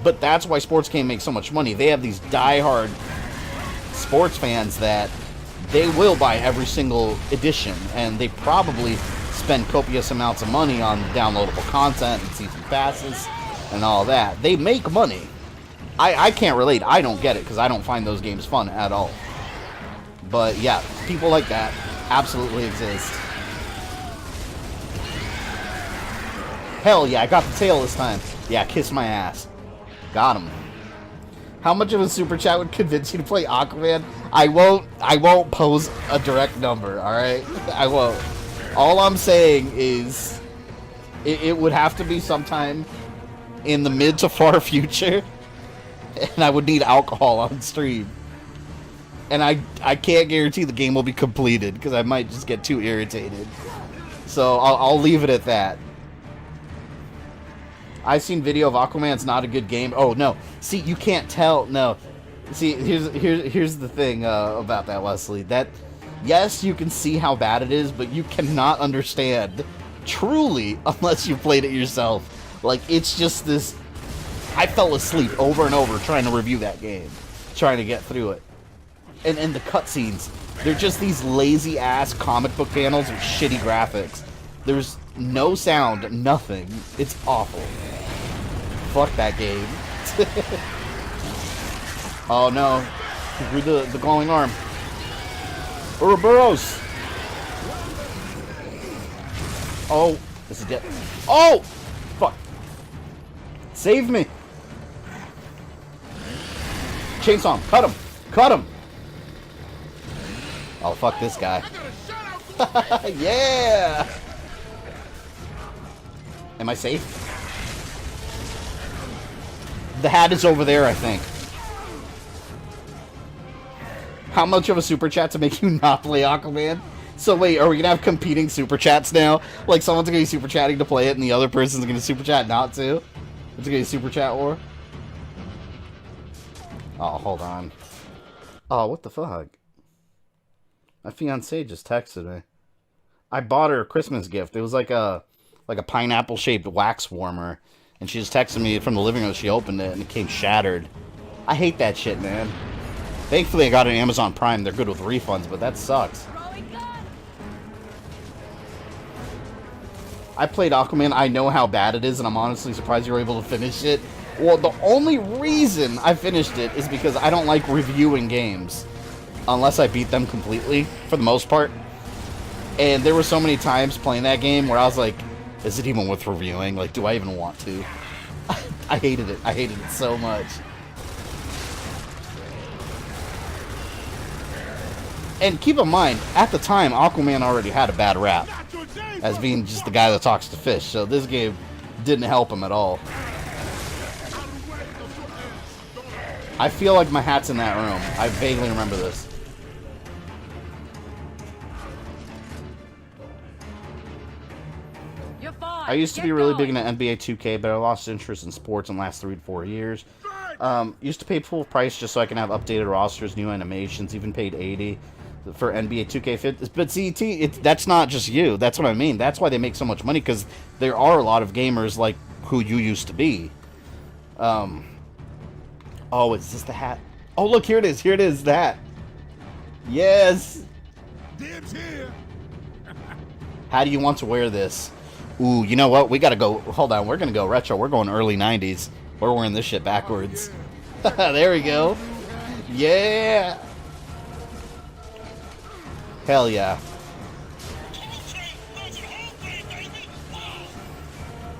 But that's why sports game makes so much money. They have these diehard sports fans that they will buy every single edition, and they probably spend copious amounts of money on downloadable content and season passes and all that. They make money. I can't relate. I don't get it because I don't find those games fun at all. But yeah, people like that. absolutely exist. Hell yeah, I got the tail this time. Yeah, kiss my ass. Got him. How much of a super chat would convince you to play Aquaman? I won't pose a direct number, alright? I won't. All I'm saying is it would have to be sometime in the mid to far future, and I would need alcohol on stream. And I can't guarantee the game will be completed, because I might just get too irritated. So I'll leave it at that. I've seen video of Aquaman's not a good game. Oh, no. See, you can't tell. No. See, here's the thing about that, Wesley. That, yes, you can see how bad it is, but you cannot understand, truly, unless you played it yourself. Like, it's just this... I fell asleep over and over trying to review that game. Trying to get through it. And the cutscenes, they're just these lazy-ass comic book panels with shitty graphics. There's no sound, nothing. It's awful. Fuck that game. Oh no. He grew the glowing arm. Ouroboros! Oh, this is dead. Oh! Fuck. Save me! Chainsaw him. Cut him! Cut him! Oh, fuck this guy. Yeah! Am I safe? The hat is over there, I think. How much of a super chat to make you not play Aquaman? So wait, are we gonna have competing super chats now? Like someone's gonna be super chatting to play it and the other person's gonna super chat not to? It's gonna be a super chat war? Oh, hold on. Oh, what the fuck? My fiancée just texted me. I bought her a Christmas gift. It was like a pineapple-shaped wax warmer. And she just texted me from the living room. She opened it, and it came shattered. I hate that shit, man. Thankfully, I got it on Amazon Prime. They're good with refunds, but that sucks. I played Aquaman. I know how bad it is, and I'm honestly surprised you were able to finish it. Well, the only reason I finished it is because I don't like reviewing games. Unless I beat them completely, for the most part. And there were so many times playing that game where I was like, is it even worth reviewing? Like, do I even want to? I hated it. I hated it so much. And keep in mind, at the time, Aquaman already had a bad rap. As being just the guy that talks to fish. So this game didn't help him at all. I feel like my hat's in that room. I vaguely remember this. I used to be really big into NBA 2K, but I lost interest in sports in the last 3 to 4 years. Used to pay full price just so I can have updated rosters, new animations, even paid $80 for NBA 2K. But see, that's not just you. That's what I mean. That's why they make so much money, because there are a lot of gamers like who you used to be. Oh, is this the hat? Oh, look, here it is. Here it is, the hat. Yes! Dibs here. How do you want to wear this? Ooh, you know what? We gotta go. Hold on, we're gonna go retro. We're going early 90s. We're wearing this shit backwards. There we go. Yeah! Hell yeah.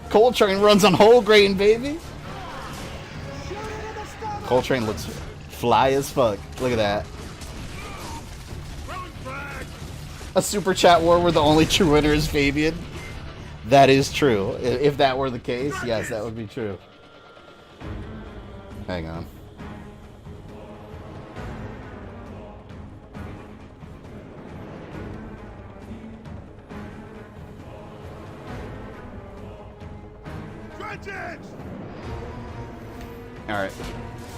Coltrane runs on whole grain, baby! Coltrane looks fly as fuck. Look at that. A super chat war where the only true winner is Fabian. That is true. If that were the case, yes, that would be true. Hang on. Alright.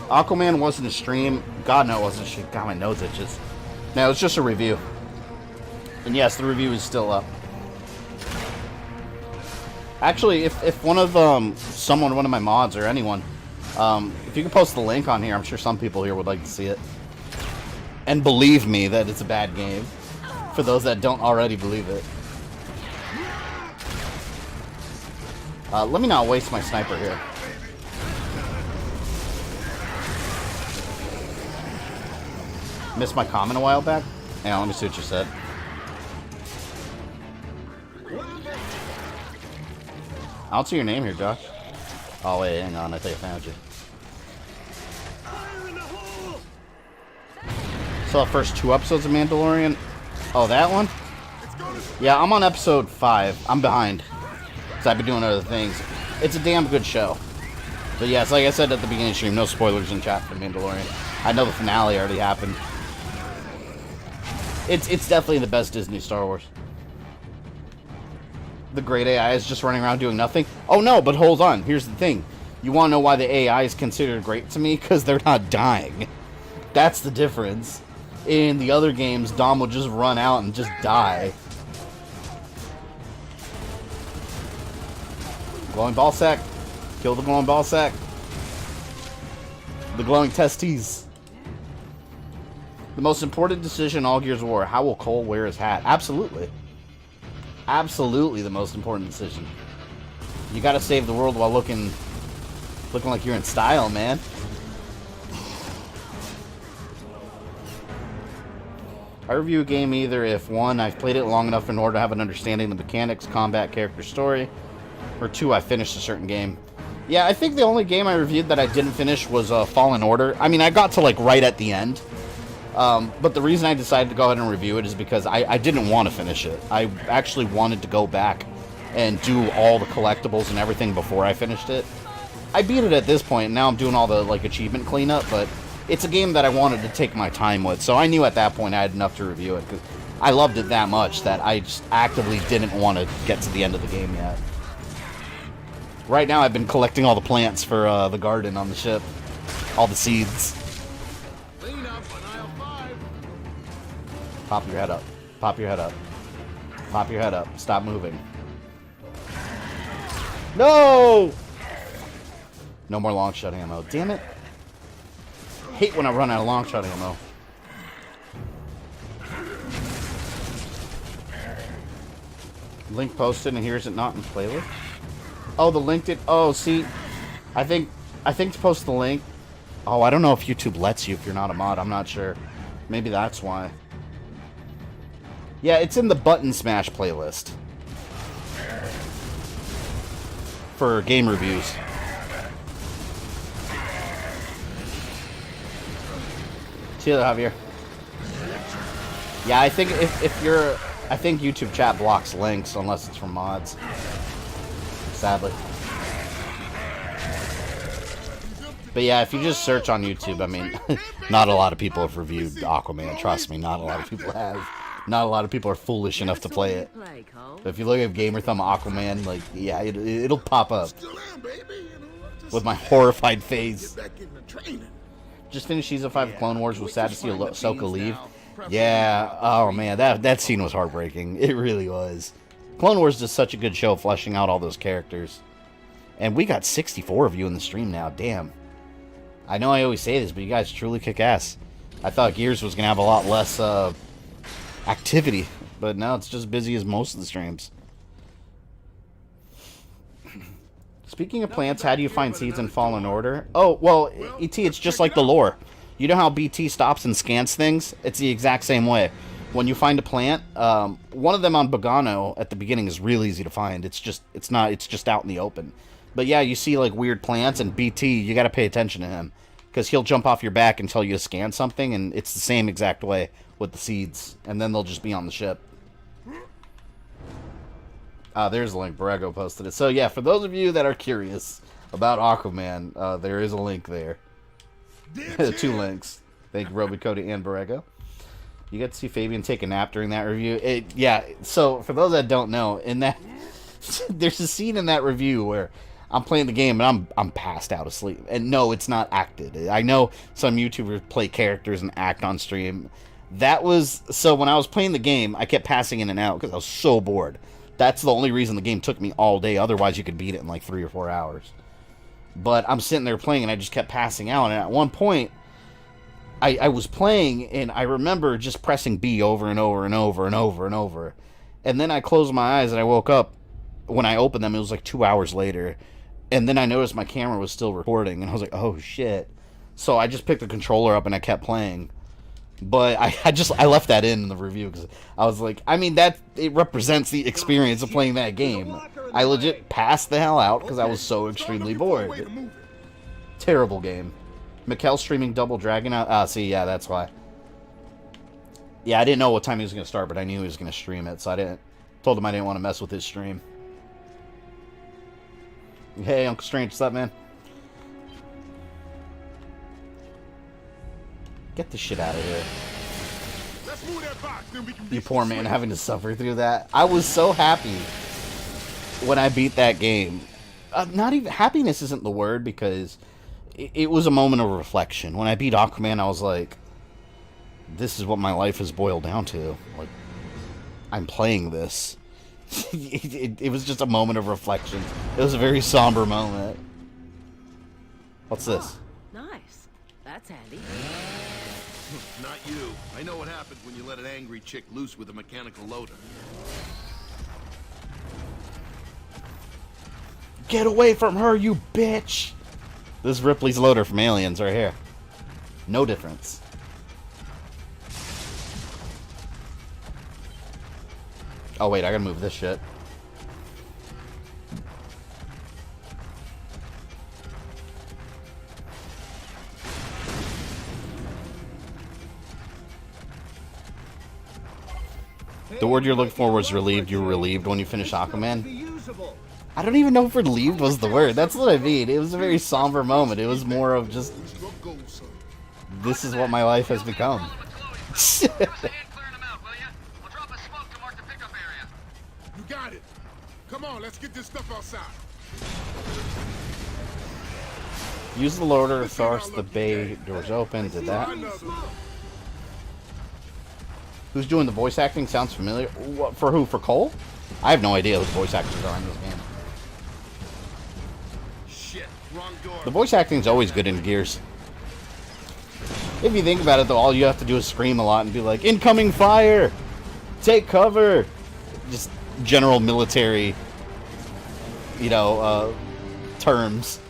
Aquaman wasn't a stream. God, no, it wasn't a stream. God, my nose itches. No, it's just a review. And yes, the review is still up. Actually, if one of one of my mods or anyone, if you could post the link on here, I'm sure some people here would like to see it. And believe me that it's a bad game. For those that don't already believe it. Let me not waste my sniper here. Missed my comment a while back? Hang on, let me see what you said. I don't see your name here, Josh. Oh, wait, hang on. I think I found you. So the first 2 episodes of Mandalorian. Oh, that one? Yeah, I'm on episode 5. I'm behind. Because I've been doing other things. It's a damn good show. But yes, like I said at the beginning of the stream, no spoilers in chat for Mandalorian. I know the finale already happened. It's definitely the best Disney Star Wars. The great AI is just running around doing nothing. Oh no, but hold on. Here's the thing. You want to know why the AI is considered great to me? Because they're not dying. That's the difference. In the other games, Dom will just run out and just die. Glowing ball sack. Kill the glowing ball sack. The glowing testes. The most important decision in all Gears of War. How will Cole wear his hat? Absolutely. Absolutely the most important decision. You gotta save the world while looking like you're in style, man. I review a game either if 1, I've played it long enough in order to have an understanding of the mechanics, combat, character, story, or 2, I finished a certain game. Yeah, I think the only game I reviewed that I didn't finish was Fallen Order. I mean, I got to like right at the end. But the reason I decided to go ahead and review it is because I didn't want to finish it. I actually wanted to go back and do all the collectibles and everything before I finished it. I beat it at this point, and now I'm doing all the like achievement cleanup, but it's a game that I wanted to take my time with, so I knew at that point I had enough to review it, because I loved it that much that I just actively didn't want to get to the end of the game yet. Right now I've been collecting all the plants for the garden on the ship. All the seeds. Clean up on aisle 5. Pop your head up. Pop your head up. Pop your head up. Stop moving. No! No more long shot ammo. Damn it. I hate when I run out of long shot ammo. Link posted, and here's it not in playlist. Oh, the link did. Oh, see, I think to post the link. Oh, I don't know if YouTube lets you if you're not a mod. I'm not sure. Maybe that's why. Yeah, it's in the Button Smash playlist for game reviews. See you, Javier. Yeah, I think if you're... I think YouTube chat blocks links unless it's from mods. Sadly. But yeah, if you just search on YouTube, I mean, not a lot of people have reviewed Aquaman. Trust me, not a lot of people have. Not a lot of people are foolish enough to play it. But if you look at Gamer Thumb Aquaman, like, yeah, it'll pop up. With my horrified face. Just finished Season 5 of Clone Wars. Was sad to see Ahsoka leave. Yeah, oh man, that scene was heartbreaking. It really was. Clone Wars does such a good show fleshing out all those characters. And we got 64 of you in the stream now, damn. I know I always say this, but you guys truly kick ass. I thought Gears was going to have a lot less activity, but now it's just busy as most of the streams. Speaking of plants, how do you find seeds in Fallen Order? Oh, well, ET, it's just like the lore. You know how BT stops and scans things? It's the exact same way. When you find a plant, one of them on Bogano at the beginning is real easy to find. It's just out in the open. But yeah, you see like weird plants, and BT, you got to pay attention to him because he'll jump off your back and tell you to scan something, and it's the same exact way with the seeds, and then they'll just be on the ship. There's the link. Borrego posted it. So yeah, for those of you that are curious about Aquaman, there is a link there. 2 links. Thank you, robiecody and Borrego. You get to see Fabian take a nap during that review. Yeah, so for those that don't know, in that there's a scene in that review where I'm playing the game and I'm passed out asleep. And no, it's not acted. I know some YouTubers play characters and act on stream. That was... So when I was playing the game, I kept passing in and out because I was so bored. That's the only reason the game took me all day. Otherwise, you could beat it in like 3 or 4 hours. But I'm sitting there playing and I just kept passing out. And at one point, I was playing and I remember just pressing B over and over and over and over and over. And then I closed my eyes and I woke up. When I opened them, it was like 2 hours later. And then I noticed my camera was still recording. And I was like, oh shit. So I just picked the controller up and I kept playing. But I left that in the review because I was like, I mean, that it represents the experience of playing that game. I legit passed the hell out because I was so extremely bored. Terrible game. Mekel streaming Double Dragon out. Ah, see, yeah, that's why. Yeah, I didn't know what time he was going to start, but I knew he was going to stream it, so I told him I didn't want to mess with his stream. Hey, Uncle Strange, what's up, man? Get the shit out of here. You poor man having to suffer through that. I was so happy when I beat that game. Not even happiness isn't the word because it was a moment of reflection. When I beat Aquaman, I was like, this is what my life has boiled down to. Like, I'm playing this. It was just a moment of reflection. It was a very somber moment. What's this? Nice. That's handy. Not you. I know what happens when you let an angry chick loose with a mechanical loader. Get away from her, you bitch! This is Ripley's loader from Aliens right here. No difference. Oh wait, I gotta move this shit. The word you're looking for was relieved. You were relieved when you finished Aquaman. I don't even know if relieved was the word. That's what I mean. It was a very somber moment. It was more of just, this is what my life has become. You got it. Come on, let's get this stuff outside. Use the loader to force the bay doors open. Did that? Who's doing the voice acting? Sounds familiar. What, for who? For Cole? I have no idea who the voice actors are in this game. Shit, wrong door. The voice acting is always good in Gears. If you think about it, though, all you have to do is scream a lot and be like, incoming fire! Take cover! Just general military, you know, terms.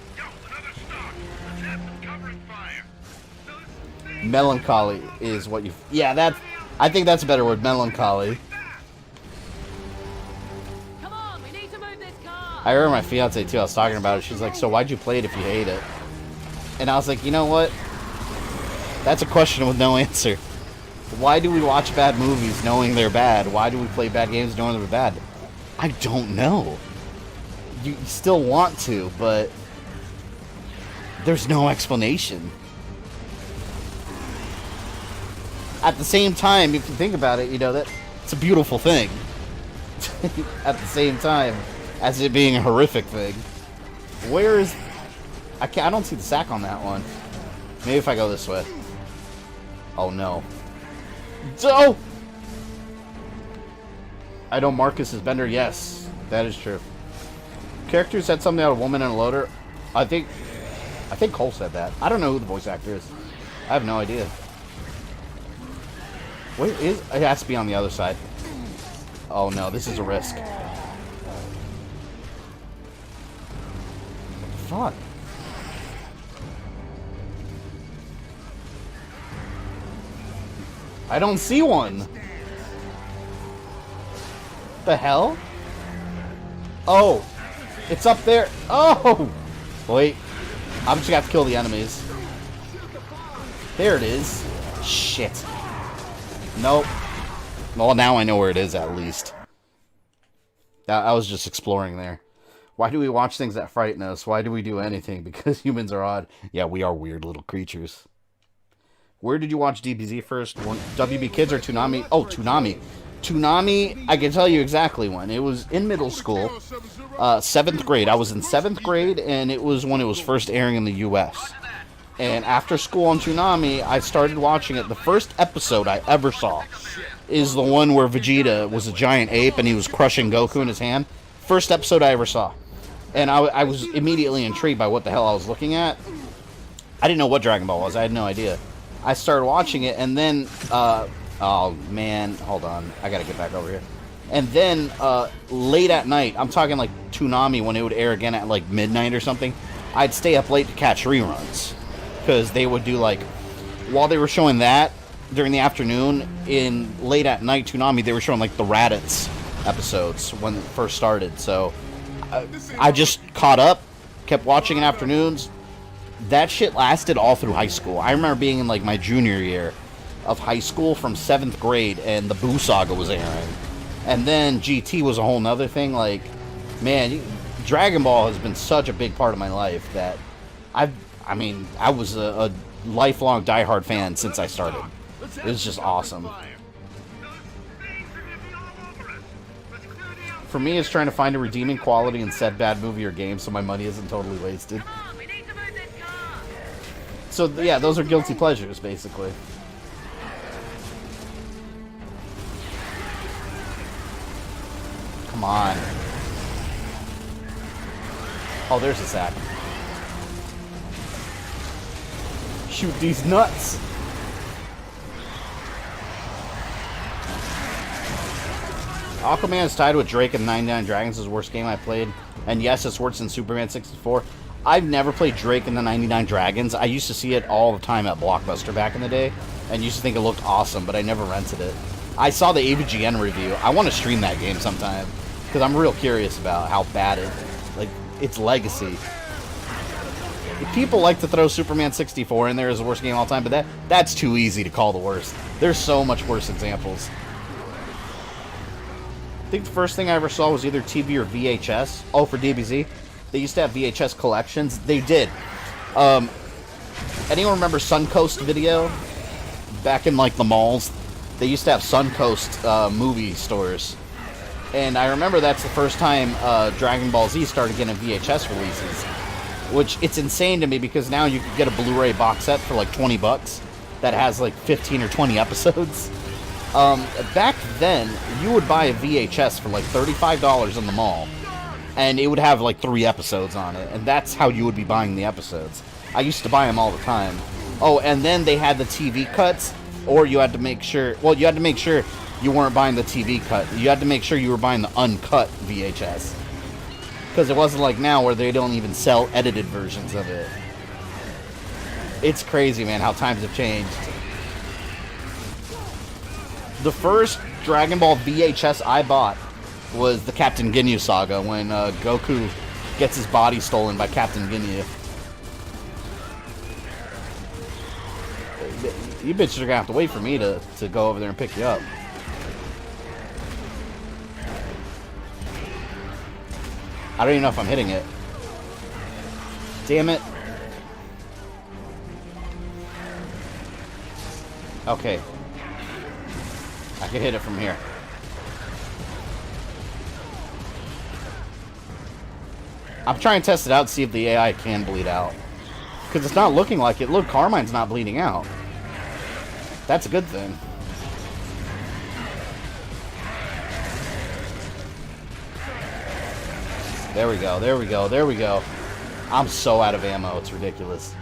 Melancholy is what you... Yeah, that's... I think that's a better word, melancholy. Come on, we need to move this car. I remember my fiance too, I was talking about it. She's like, so why'd you play it if you hate it? And I was like, you know what? That's a question with no answer. Why do we watch bad movies knowing they're bad? Why do we play bad games knowing they're bad? I don't know. You still want to, but there's no explanation. At the same time, if you think about it, you know, that it's a beautiful thing. At the same time, as it being a horrific thing. Where is... I don't see the sack on that one. Maybe if I go this way. Oh, no. Oh! I know Marcus is Bender. Yes, that is true. Character said something about a woman and a loader. I think Cole said that. I don't know who the voice actor is. I have no idea. Where is... It has to be on the other side. Oh no, this is a risk. Fuck. I don't see one. The hell? Oh. It's up there. Oh! Wait. I'm just gonna have to kill the enemies. There it is. Shit. Nope. Well, now I know where it is, at least. I was just exploring there. Why do we watch things that frighten us? Why do we do anything? Because humans are odd. Yeah, we are weird little creatures. Where did you watch DBZ first? WB Kids or Toonami? Oh, Toonami. Toonami, I can tell you exactly when. It was in middle school. 7th grade. I was in 7th grade, and it was when it was first airing in the U.S. And after school on Toonami, I started watching it. The first episode I ever saw is the one where Vegeta was a giant ape and he was crushing Goku in his hand. First episode I ever saw. And I was immediately intrigued by what the hell I was looking at. I didn't know what Dragon Ball was. I had no idea. I started watching it, and then... oh, man. Hold on. I gotta get back over here. And then, late at night, I'm talking like Toonami when it would air again at like midnight or something, I'd stay up late to catch reruns. Because they would do like... While they were showing that, during the afternoon. In late at night, Toonami, they were showing like the Raditz episodes when it first started. So I just caught up, kept watching in afternoons. That shit lasted all through high school. I remember being in like my junior year of high school from 7th grade, and the Boo Saga was airing. And then GT was a whole nother thing. Like, man, Dragon Ball has been such a big part of my life that I was a lifelong diehard fan since I started. It was just awesome. For me, it's trying to find a redeeming quality in said bad movie or game so my money isn't totally wasted. So, yeah, those are guilty pleasures, basically. Come on. Oh, there's a sack. Shoot these nuts! Aquaman is tied with Drake and 99 Dragons as the worst game I played. And yes, it's worse than Superman 64. I've never played Drake and the 99 Dragons. I used to see it all the time at Blockbuster back in the day, and used to think it looked awesome, but I never rented it. I saw the AVGN review. I want to stream that game sometime, because I'm real curious about how bad its legacy. People like to throw Superman 64 in there as the worst game of all time, but that's too easy to call the worst. There's so much worse examples. I think the first thing I ever saw was either TV or VHS. Oh, for DBZ. They used to have VHS collections. They did. Anyone remember Suncoast Video? Back in, like, the malls, they used to have Suncoast movie stores. And I remember that's the first time Dragon Ball Z started getting VHS releases. Which, it's insane to me because now you can get a Blu-ray box set for, like, 20 bucks that has, like, 15 or 20 episodes. Back then, you would buy a VHS for, like, $35 in the mall. And it would have like 3 episodes on it, and that's how you would be buying the episodes. I used to buy them all the time. Oh, and then they had the TV cuts, or you had to make sure, well, you had to make sure you weren't buying the TV cut. You had to make sure you were buying the uncut VHS. Because it wasn't like now where they don't even sell edited versions of it. It's crazy, man, how times have changed. The first Dragon Ball VHS I bought was the Captain Ginyu saga, when Goku gets his body stolen by Captain Ginyu. You bitches are gonna have to wait for me to go over there and pick you up. I don't even know if I'm hitting it. Damn it. Okay. I can hit it from here. I'm trying to test it out to see if the AI can bleed out. Because it's not looking like it. Look, Carmine's not bleeding out. That's a good thing. There we go, there we go, there we go. I'm so out of ammo, it's ridiculous.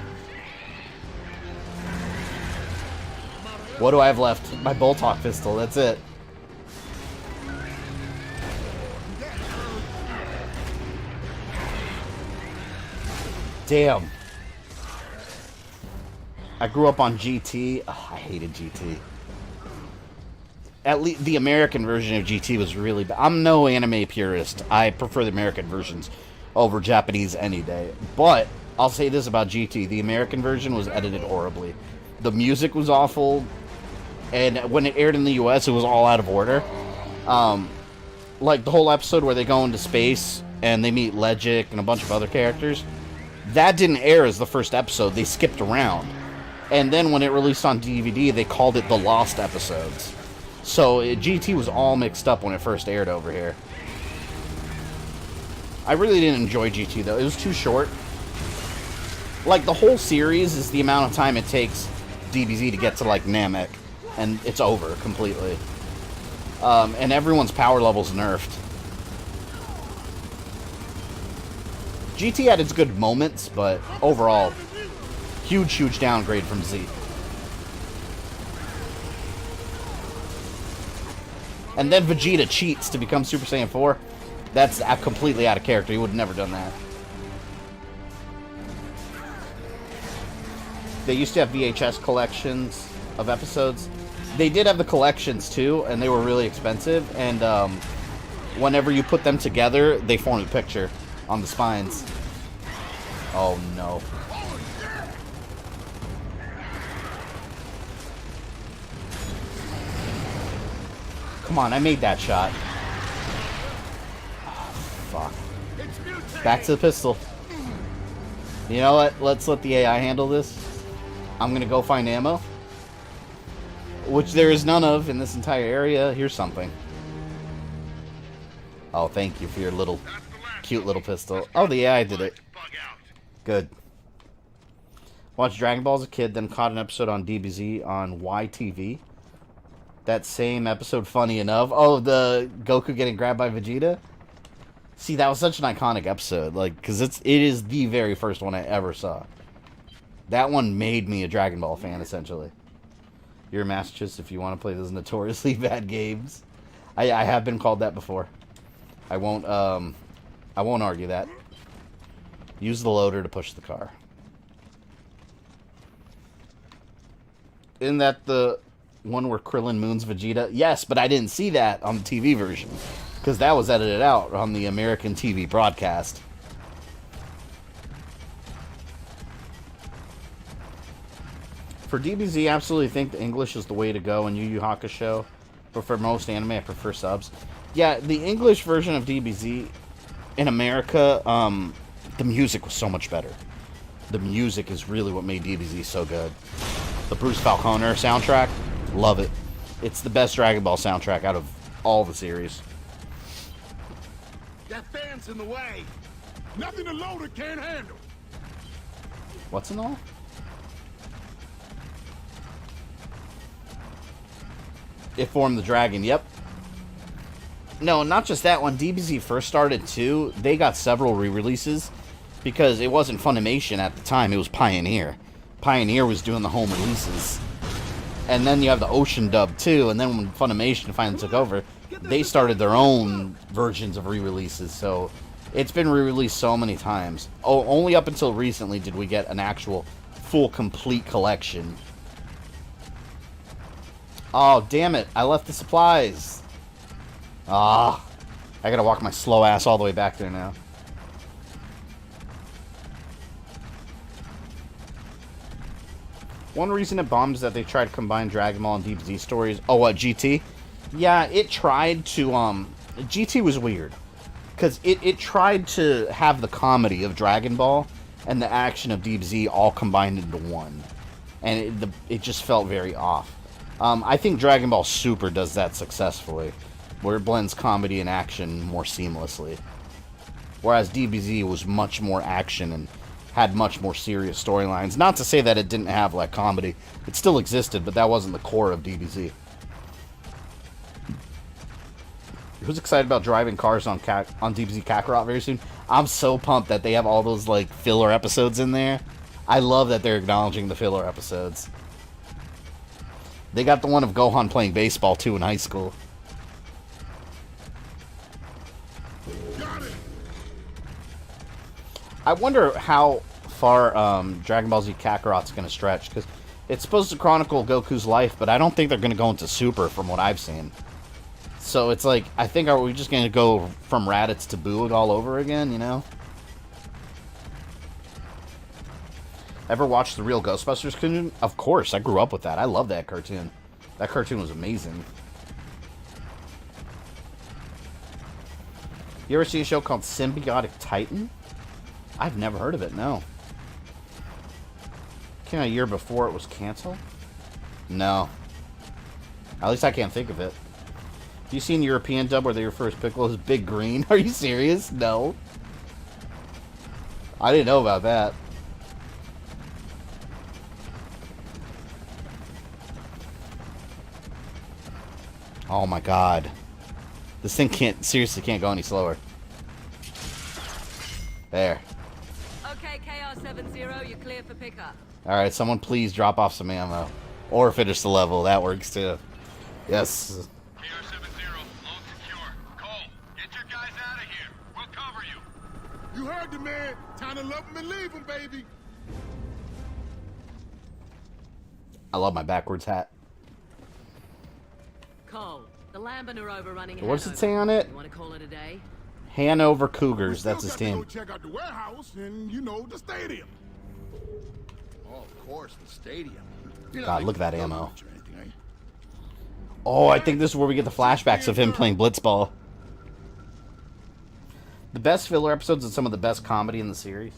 What do I have left? My Boltok pistol, that's it. Damn. I grew up on GT. Oh, I hated GT. At least the American version of GT was really bad. I'm no anime purist. I prefer the American versions over Japanese any day. But I'll say this about GT. The American version was edited horribly. The music was awful. And when it aired in the US, it was all out of order. Like the whole episode where they go into space and they meet Legic and a bunch of other characters. That didn't air as the first episode. They skipped around. And then when it released on DVD, they called it the Lost Episodes. So GT was all mixed up when it first aired over here. I really didn't enjoy GT, though. It was too short. Like, the whole series is the amount of time it takes DBZ to get to, like, Namek. And it's over completely. And everyone's power level's nerfed. GT had its good moments, but overall, huge downgrade from Z. And then Vegeta cheats to become Super Saiyan 4. That's completely out of character. He would have never done that. They used to have VHS collections of episodes. They did have the collections too, and they were really expensive. And whenever you put them together, they form a picture on the spines. Oh no. Come on, I made that shot. Oh, fuck. Back to the pistol. You know what? Let's let the AI handle this. I'm gonna go find ammo. Which there is none of in this entire area. Here's something. Oh, thank you for your little, cute little pistol. Oh, the AI did it. Good. Watched Dragon Ball as a kid, then caught an episode on DBZ on YTV. That same episode, funny enough. Oh, the Goku getting grabbed by Vegeta? See, that was such an iconic episode. Like, because it is the very first one I ever saw. That one made me a Dragon Ball fan, essentially. You're a Massachusetts if you want to play those notoriously bad games. I have been called that before. I won't argue that. Use the loader to push the car. Isn't that the one where Krillin moons Vegeta? Yes, but I didn't see that on the TV version. Because that was edited out on the American TV broadcast. For DBZ, I absolutely think the English is the way to go in Yu Yu Hakusho. But for most anime, I prefer subs. Yeah, the English version of DBZ in America, the music was so much better. The music is really what made DBZ so good. The Bruce Falconer soundtrack, love it. It's the best Dragon Ball soundtrack out of all the series. That fan's in the way. Nothing the loader can't handle. What's in all? It formed the dragon, yep. No, not just that. When DBZ first started, too, they got several re-releases because it wasn't Funimation at the time. It was Pioneer. Pioneer was doing the home releases. And then you have the Ocean dub, too. And then when Funimation finally took over, they started their own versions of re-releases. So it's been re-released so many times. Oh, only up until recently did we get an actual full, complete collection. Oh, damn it. I left the supplies. Ah. I gotta walk my slow ass all the way back there now. One reason it bombed is that they tried to combine Dragon Ball and DBZ stories. Oh, what, GT? Yeah, it tried to, GT was weird. Because it tried to have the comedy of Dragon Ball and the action of DBZ all combined into one. And it just felt very off. I think Dragon Ball Super does that successfully, where it blends comedy and action more seamlessly. Whereas DBZ was much more action and had much more serious storylines. Not to say that it didn't have, like, comedy. It still existed, but that wasn't the core of DBZ. Who's excited about driving cars on DBZ Kakarot very soon? I'm so pumped that they have all those, like, filler episodes in there. I love that they're acknowledging the filler episodes. They got the one of Gohan playing baseball, too, in high school. I wonder how far Dragon Ball Z Kakarot's going to stretch, because it's supposed to chronicle Goku's life, but I don't think they're going to go into Super from what I've seen. So it's like, I think, are we just going to go from Raditz to Boog all over again, you know? Ever watched the Real Ghostbusters cartoon? Of course, I grew up with that. I love that cartoon. That cartoon was amazing. You ever see a show called Symbiotic Titan? I've never heard of it, no. Came out a year before it was canceled? No. At least I can't think of it. Have you seen European dub where they refer to Piccolo as Big Green? Are you serious? No. I didn't know about that. Oh my god. This thing seriously can't go any slower. There. Okay, KR70, you're clear for pickup. Alright, someone please drop off some ammo. Or finish the level, that works too. Yes. KR70, load secure. Cole, get your guys out of here. We'll cover you. You heard the man. Time to love him and leave him, baby. I love my backwards hat. Cole. The Lambent are overrunning. What does it say on it? You want to call it a day? Hanover Cougars. That's his team. Go check out the warehouse and, you know, the stadium. Oh, of course, the stadium. God, look at that ammo. Oh, I think this is where we get the flashbacks of him playing blitzball. The best filler episodes and some of the best comedy in the series.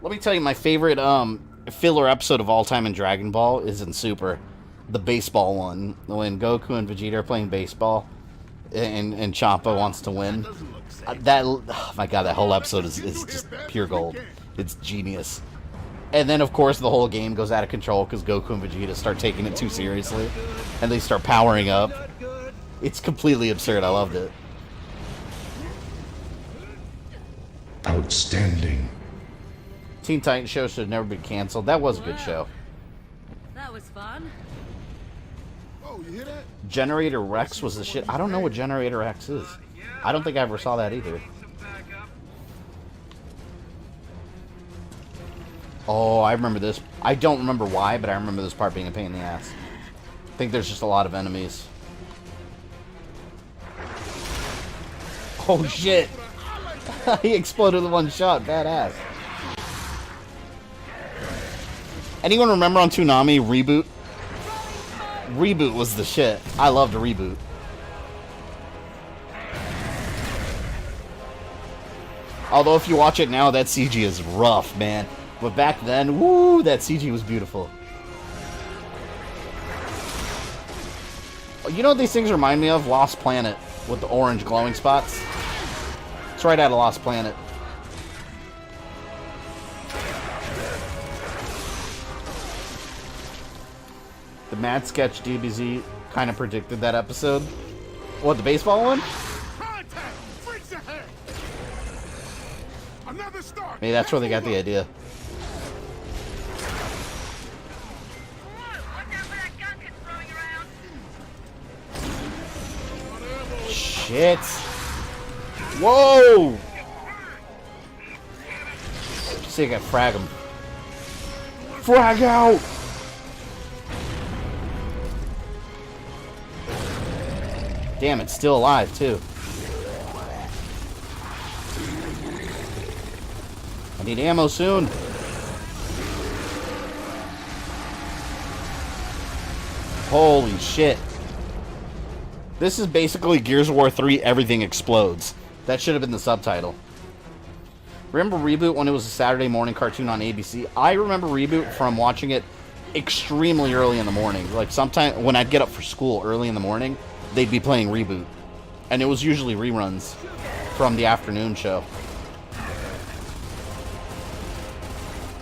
Let me tell you, my favorite filler episode of all time in Dragon Ball is in Super. The baseball one. When Goku and Vegeta are playing baseball and Champa wants to win. Oh my god, that whole episode is just pure gold. It's genius. And then, of course, the whole game goes out of control because Goku and Vegeta start taking it too seriously. And they start powering up. It's completely absurd. I loved it. Outstanding. Teen Titans show should have never been canceled. That was a good show. That was fun. Oh, you hear that? Generator Rex was the shit. I don't know what Generator Rex is. I don't think I ever saw that either. Oh, I remember this. I don't remember why, but I remember this part being a pain in the ass. I think there's just a lot of enemies. Oh shit! He exploded in one shot. Badass. Anyone remember on Toonami Reboot? Reboot was the shit. I loved Reboot. Although if you watch it now, that CG is rough, man. But back then, woo, that CG was beautiful. You know what these things remind me of? Lost Planet, with the orange glowing spots. It's right out of Lost Planet. The Mad Sketch DBZ kind of predicted that episode. What, the baseball one? Maybe that's where they got the idea. Shit. Whoa! See if I can frag him. Frag out! Damn, it's still alive, too. I need ammo soon. Holy shit. This is basically Gears of War 3, everything explodes. That should have been the subtitle. Remember Reboot when it was a Saturday morning cartoon on ABC? I remember Reboot from watching it extremely early in the morning. Like sometime when I'd get up for school early in the morning, they'd be playing Reboot. And it was usually reruns from the afternoon show.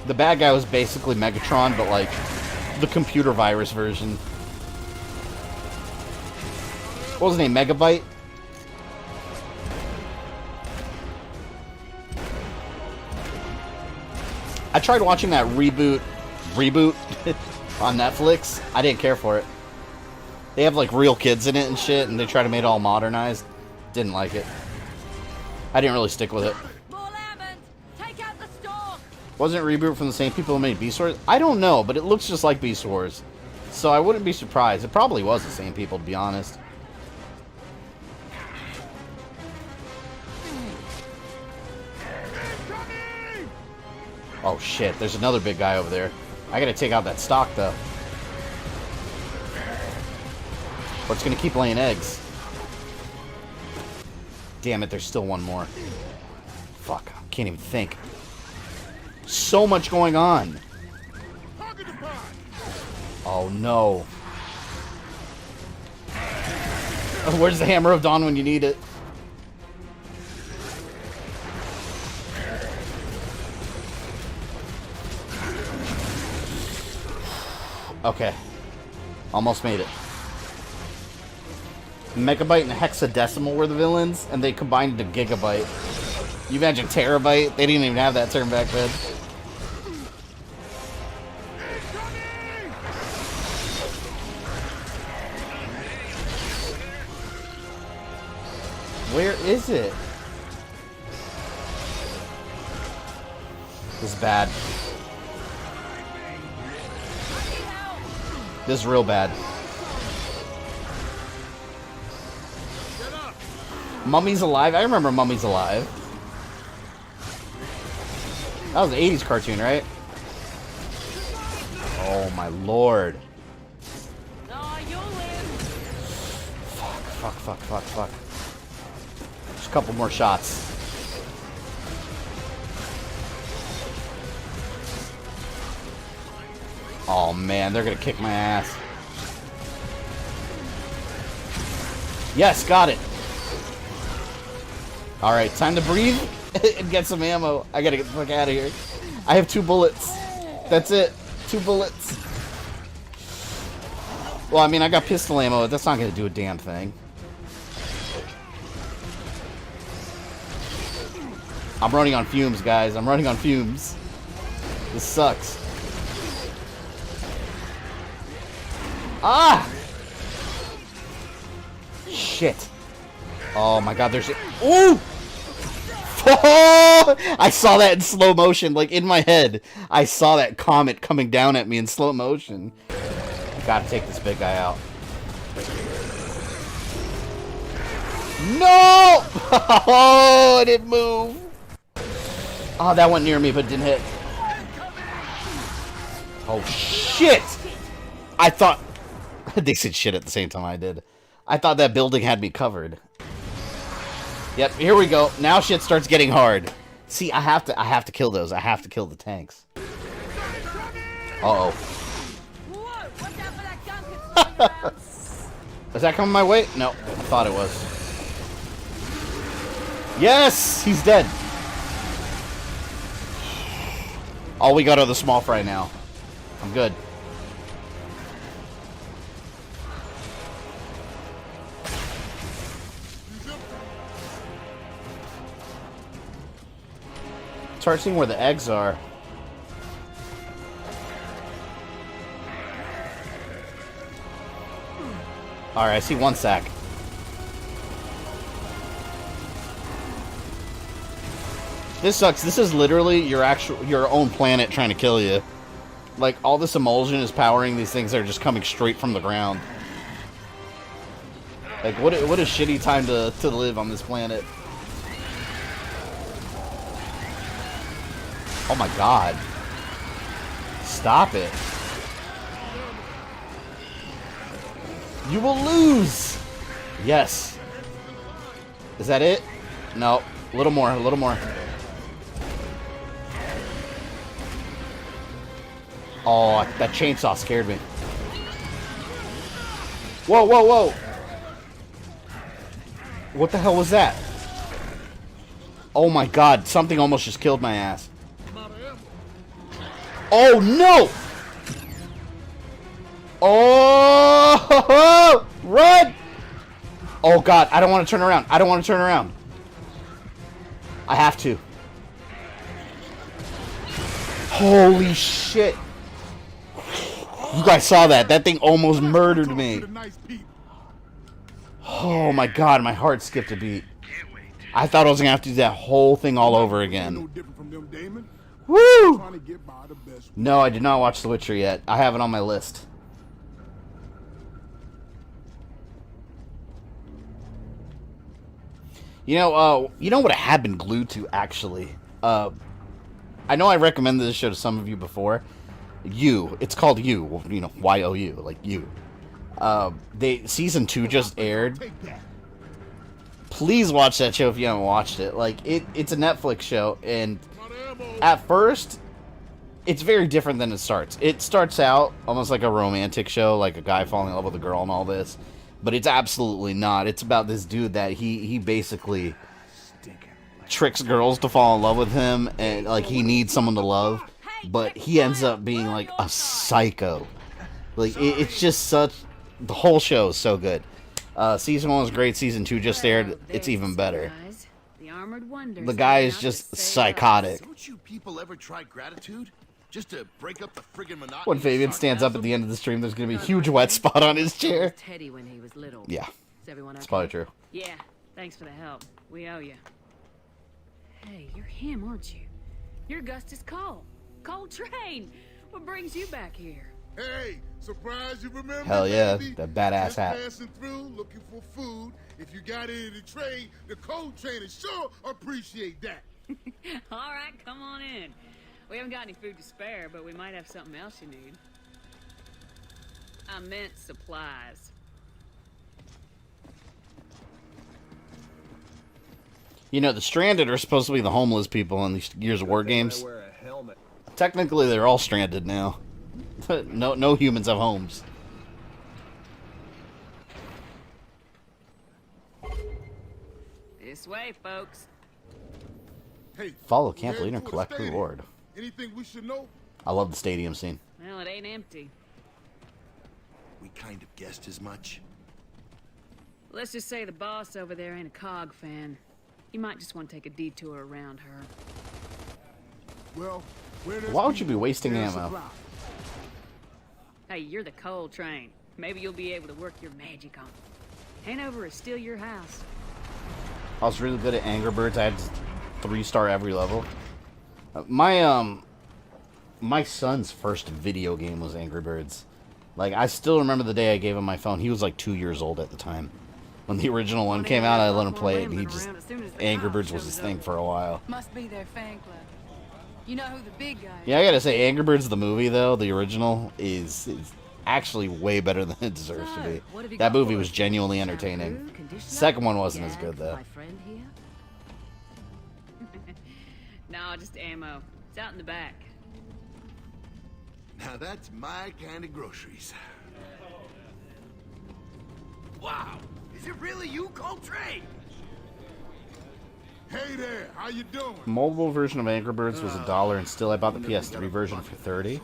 The bad guy was basically Megatron, but like the computer virus version. What was his name? Megabyte? I tried watching that reboot on Netflix. I didn't care for it. They have like real kids in it and shit, and they try to make it all modernized. Didn't like it. I didn't really stick with it. Wasn't Reboot from the same people who made Beast Wars? I don't know, but it looks just like Beast Wars. So I wouldn't be surprised. It probably was the same people, to be honest. Oh shit, there's another big guy over there. I gotta take out that stock, though. Or it's gonna keep laying eggs. Damn it, there's still one more. Fuck, I can't even think. So much going on. Oh no. Where's the Hammer of Dawn when you need it? Okay. Almost made it. Megabyte and hexadecimal were the villains, and they combined into gigabyte. You imagine terabyte? They didn't even have that term back then. Where is it? This is bad. This is real bad. Mummy's Alive? I remember Mummy's Alive. That was an 80s cartoon, right? Oh my lord. Oh, you'll live. Fuck. Just a couple more shots. Oh man, they're gonna kick my ass. Yes, got it. Alright, time to breathe and get some ammo. I gotta get the fuck out of here. I have 2 bullets. That's it. 2 bullets. Well, I mean, I got pistol ammo. That's not gonna do a damn thing. I'm running on fumes, guys. I'm running on fumes. This sucks. Ah! Shit. Oh my god, there's... Ooh! Oh! I saw that in slow motion, like in my head. I saw that comet coming down at me in slow motion. Gotta take this big guy out. No! Oh, it didn't move. Oh, that went near me, but didn't hit. Oh, shit! I thought... They said shit at the same time I did. I thought that building had me covered. Yep, here we go. Now shit starts getting hard. See, I have to kill those. I have to kill the tanks. Uh-oh. Is that coming my way? No, I thought it was. Yes! He's dead. All we got are the small fry now. I'm good. Start seeing where the eggs are. Alright, I see 1 sack. This sucks. This is literally your own planet trying to kill you. Like, all this emulsion is powering these things that are just coming straight from the ground. Like, what a shitty time to live on this planet. Oh my god. Stop it. You will lose! Yes. Is that it? No. A little more, a little more. Oh, that chainsaw scared me. Whoa, whoa, whoa! What the hell was that? Oh my god, something almost just killed my ass. Oh no! Oh! Run! Oh god, I don't want to turn around. I don't want to turn around. I have to. Holy shit. You guys saw that. That thing almost murdered me. Oh my god, my heart skipped a beat. I thought I was going to have to do that whole thing all over again. Woo! No, I did not watch The Witcher yet. I have it on my list. You know what I have been glued to, actually? I know I recommended this show to some of you before. You. It's called You. You know, Y-O-U. Like, You. Season 2 just aired. Please watch that show if you haven't watched it. Like, it's a Netflix show, and at first, it's very different than it starts. It starts out almost like a romantic show, like a guy falling in love with a girl and all this. But it's absolutely not. It's about this dude that he basically tricks girls to fall in love with him, and like he needs someone to love, but he ends up being like a psycho. Like it's just such. The whole show is so good. Season 1 was great. Season 2 just aired. It's even better. The guy is just psychotic. Don't you people ever try gratitude? Just to break up the friggin' monotony. When Fabian stands up at the end of the stream, there's gonna be a huge wet spot on his chair. Teddy when he was little. Yeah, Is everyone it's okay? probably true. Yeah, thanks for the help. We owe you. Hey, you're him, aren't you? You're Augustus Cole. Cole Train. What brings you back here? Hey, surprised you remember? Hell yeah, baby? that badass Just hat. passing through, looking for food. If you got any to trade, the cold trainers sure appreciate that. All right, come on in. We haven't got any food to spare, but we might have something else you need. I meant supplies. You know, the stranded are supposed to be the homeless people in these Gears of War games. I wear a helmet. Technically, they're all stranded now. No humans have homes. This way, folks. Hey, Follow we're camp heading leader and toward the collect stadium. reward. Anything we should know? I love the stadium scene. Well, it ain't empty. We kind of guessed as much. Let's just say the boss over there ain't a COG fan. You might just want to take a detour around her. Well, where there's Why would you be people, wasting there's ammo? supply. Hey, you're the coal train. Maybe you'll be able to work your magic on it. Hanover is still your house. I was really good at Angry Birds. I had 3-star every level. My son's first video game was Angry Birds. Like, I still remember the day I gave him my phone. He was like 2 years old at the time. When the original one came out, I let him play it, and he just... Angry Birds was his thing for a while. Must be their fan club. You know who the big guy is. Yeah, I gotta say, Angry Birds the movie, though, the original, is actually way better than it deserves to be. That movie was genuinely entertaining. Second one wasn't as good, though. My friend here? No, just ammo. It's out in the back. Now that's my kind of groceries. Wow! Is it really you, Coltrane? Hey there, how you doing? Mobile version of Angry Birds was $1, and still I bought the PS3 version for $30.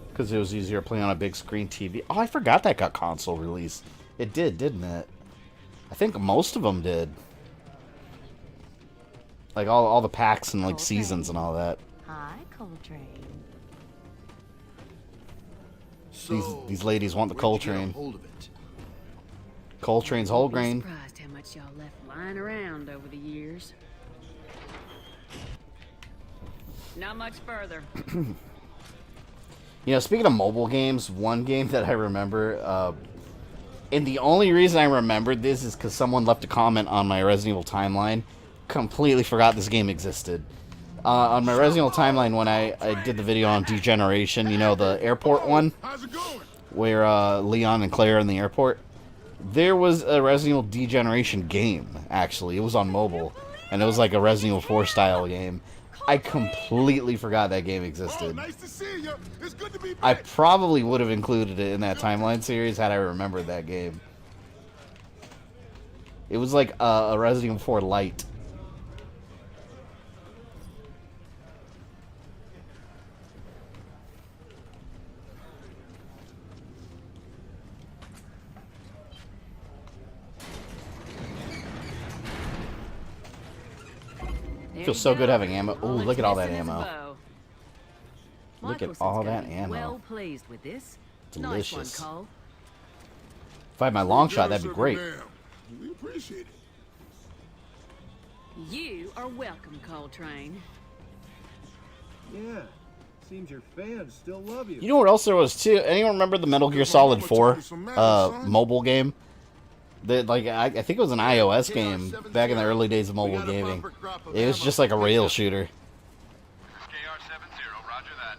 Because it was easier to play on a big screen TV. Oh, I forgot that got console release. It did, didn't it? I think most of them did. Like all the packs and like seasons and all that. Hi, Coltrane. These ladies want the Coltrane. Hold of it. Coltrane's whole I'm grain. surprised how much y'all left lying around over the years. Not much further. You know, speaking of mobile games, one game that I remember, and the only reason I remembered this is because someone left a comment on my Resident Evil timeline. Completely forgot this game existed. On my Resident Evil timeline, when I did the video on Degeneration, you know, the airport one, How's it going? where Leon and Claire are in the airport, there was a Resident Evil Degeneration game, actually. It was on mobile, and it was like a Resident Evil 4 style game. I completely forgot that game Oh, existed. nice to see you. It's good to be I back. probably would have included it in that timeline series had I remembered that game. It was like a Resident Evil 4 Lite. Feels so good having ammo. Ooh, look at all that ammo. Look at all that ammo. Well pleased with this. Delicious. Nice one, Cole. If I had my long shot, that'd be great. Damn, we appreciate it. You are welcome, Coltrane. Yeah. Seems your fans still love you. You know what else there was too? Anyone remember the Metal Gear Solid 4 mobile game? I think it was an iOS game back in the early days of mobile gaming. It was just like a rail shooter. KR-70, roger that.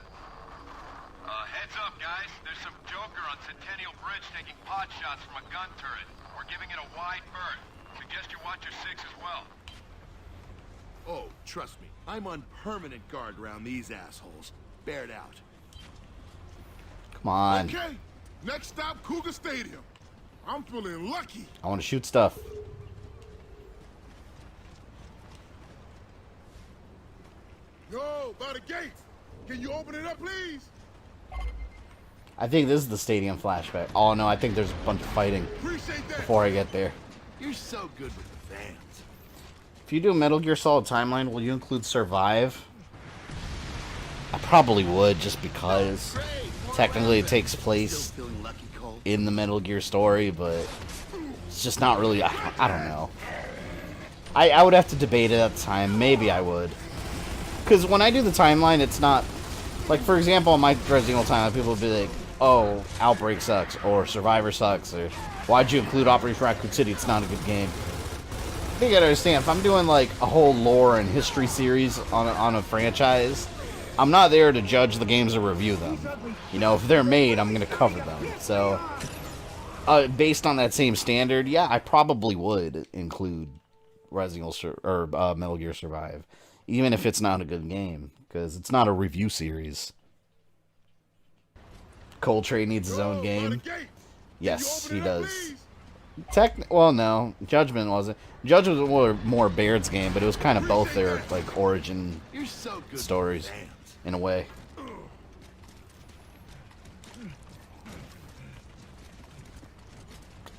Heads up, guys. There's some joker on Centennial Bridge taking pot shots from a gun turret. We're giving it a wide berth. Suggest you watch your six as well. Oh, trust me. I'm on permanent guard around these assholes. Bear it out. Come on. Okay, next stop, Cougar Stadium. I'm feeling lucky. I want to shoot stuff. Yo, by the gates. Can you open it up, please? I think this is the stadium flashback. Oh no, I think there's a bunch of fighting Appreciate that. before I get there. You're so good with the fans. If you do a Metal Gear Solid timeline, will you include Survive? I probably would, just because technically it takes place Feeling lucky, Cole? in the Metal Gear story, but it's just not really. I don't know. I would have to debate it at the time. Maybe I would, because when I do the timeline, it's not like, for example, on my Resident Evil timeline, people would be like, oh, Outbreak sucks, or Survivor sucks, or why'd you include Operation Raccoon City? It's not a good game. I think you gotta understand, if I'm doing like a whole lore and history series on a franchise, I'm not there to judge the games or review them. You know, if they're made, I'm gonna cover them. So, based on that same standard, yeah, I probably would include Metal Gear Survive, even if it's not a good game, because it's not a review series. Coltrane needs his own game. Yes, he does. Well, no, Judgment wasn't. Judgment was more Baird's game, but it was kind of both their like origin stories, in a way.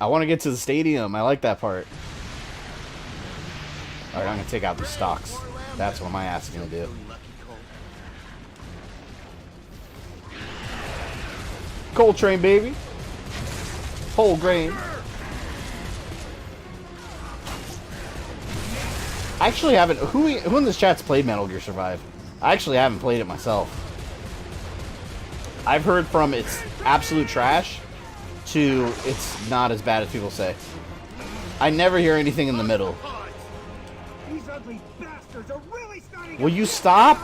I want to get to the stadium. I like that part. Alright, I'm going to take out the stocks. That's what my ass is going to do. Coltrane, baby. Whole grain. I actually haven't... Who in this chat's played Metal Gear Survive? I actually haven't played it myself. I've heard from it's absolute trash to it's not as bad as people say. I never hear anything in the middle. These ugly bastards are really starting. Will you stop?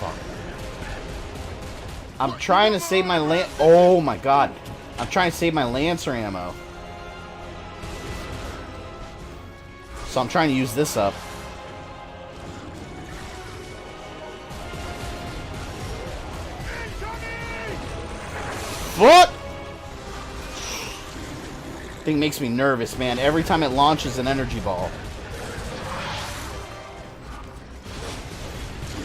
Fuck. I'm trying to save my oh my god. I'm trying to save my Lancer ammo. So I'm trying to use this up. What? Thing makes me nervous, man. Every time it launches an energy ball.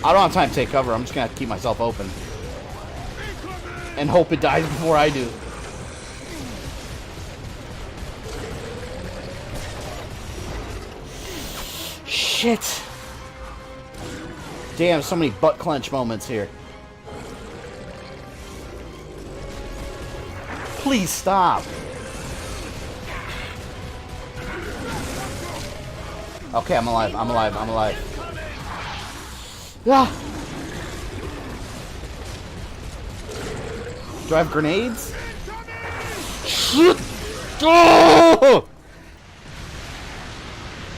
I don't have time to take cover. I'm just gonna have to keep myself open. And hope it dies before I do. Shit. Damn, so many butt clench moments here. Please stop. Okay, I'm alive. I'm alive. I'm alive. Ah. Do I have grenades? Shit. Oh!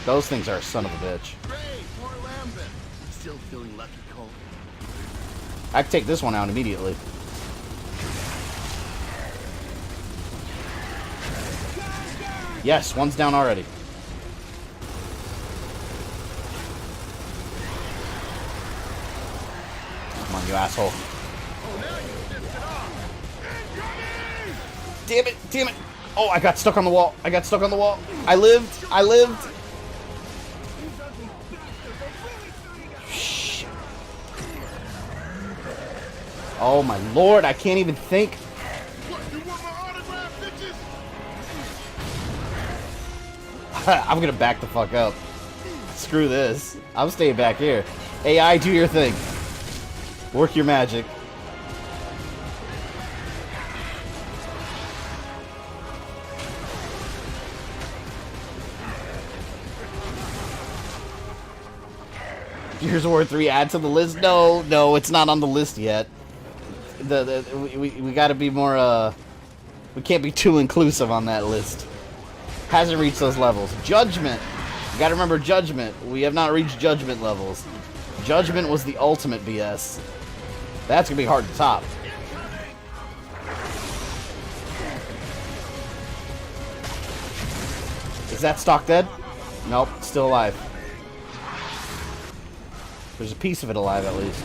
Those things are a son of a bitch. Still feeling lucky, Cole. I can take this one out immediately. Yes, one's down already. Come on, you asshole. Damn it, damn it. Oh, I got stuck on the wall. I got stuck on the wall. I lived. I lived. Shit. Oh my lord, I can't even think. I'm gonna back the fuck up. Screw this. I'm staying back here. AI, do your thing. Work your magic. Gears of War 3 add to the list? No, no, it's not on the list yet. We gotta be more, we can't be too inclusive on that list. Hasn't reached those levels. Judgment! You gotta remember Judgment. We have not reached Judgment levels. Judgment was the ultimate BS. That's gonna be hard to top. Is that stock dead? Nope, still alive. There's a piece of it alive at least.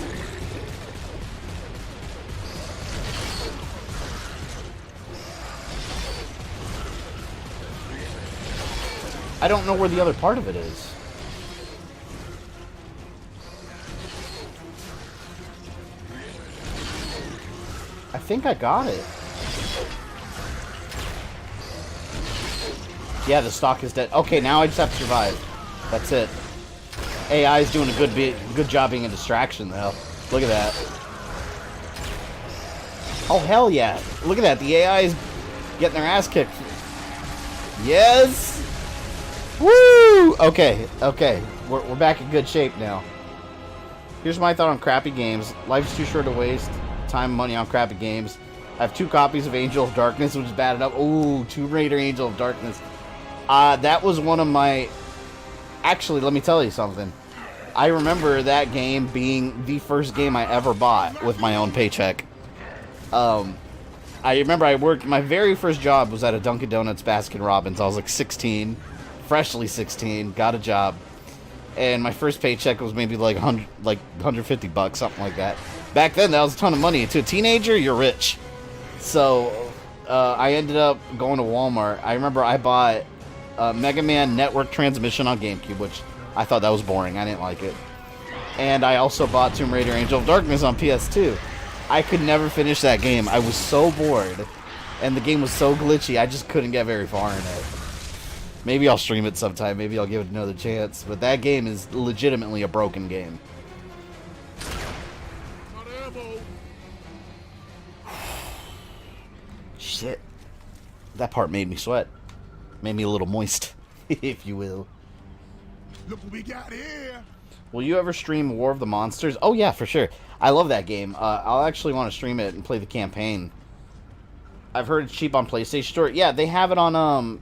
I don't know where the other part of it is. I think I got it. Yeah, the stock is dead. Okay, now I just have to survive. That's it. AI is doing a good job being a distraction, though. Look at that. Oh, hell yeah. Look at that. The AI is getting their ass kicked. Yes! Woo! Okay, okay. We're back in good shape now. Here's my thought on crappy games. Life's too short to waste. time and money on crappy games. I have 2 copies of Angel of Darkness, which is bad enough. Ooh, Tomb Raider Angel of Darkness. That was one of my... Actually, let me tell you something. I remember that game being the first game I ever bought with my own paycheck. I remember I worked... My very first job was at a Dunkin' Donuts Baskin Robbins. I was like 16, freshly 16, got a job. And my first paycheck was maybe like 150 bucks, something like that. Back then, that was a ton of money. To a teenager, you're rich. So, I ended up going to Walmart. I remember I bought Mega Man Network Transmission on GameCube, which I thought that was boring. I didn't like it. And I also bought Tomb Raider Angel of Darkness on PS2. I could never finish that game. I was so bored. And the game was so glitchy, I just couldn't get very far in it. Maybe I'll stream it sometime. Maybe I'll give it another chance. But that game is legitimately a broken game. Shit. That part made me sweat. Made me a little moist, if you will. Look what we got here. Will you ever stream War of the Monsters? Oh, yeah, for sure. I love that game. I'll actually want to stream it and play the campaign. I've heard it's cheap on PlayStation Store. Yeah, they have it on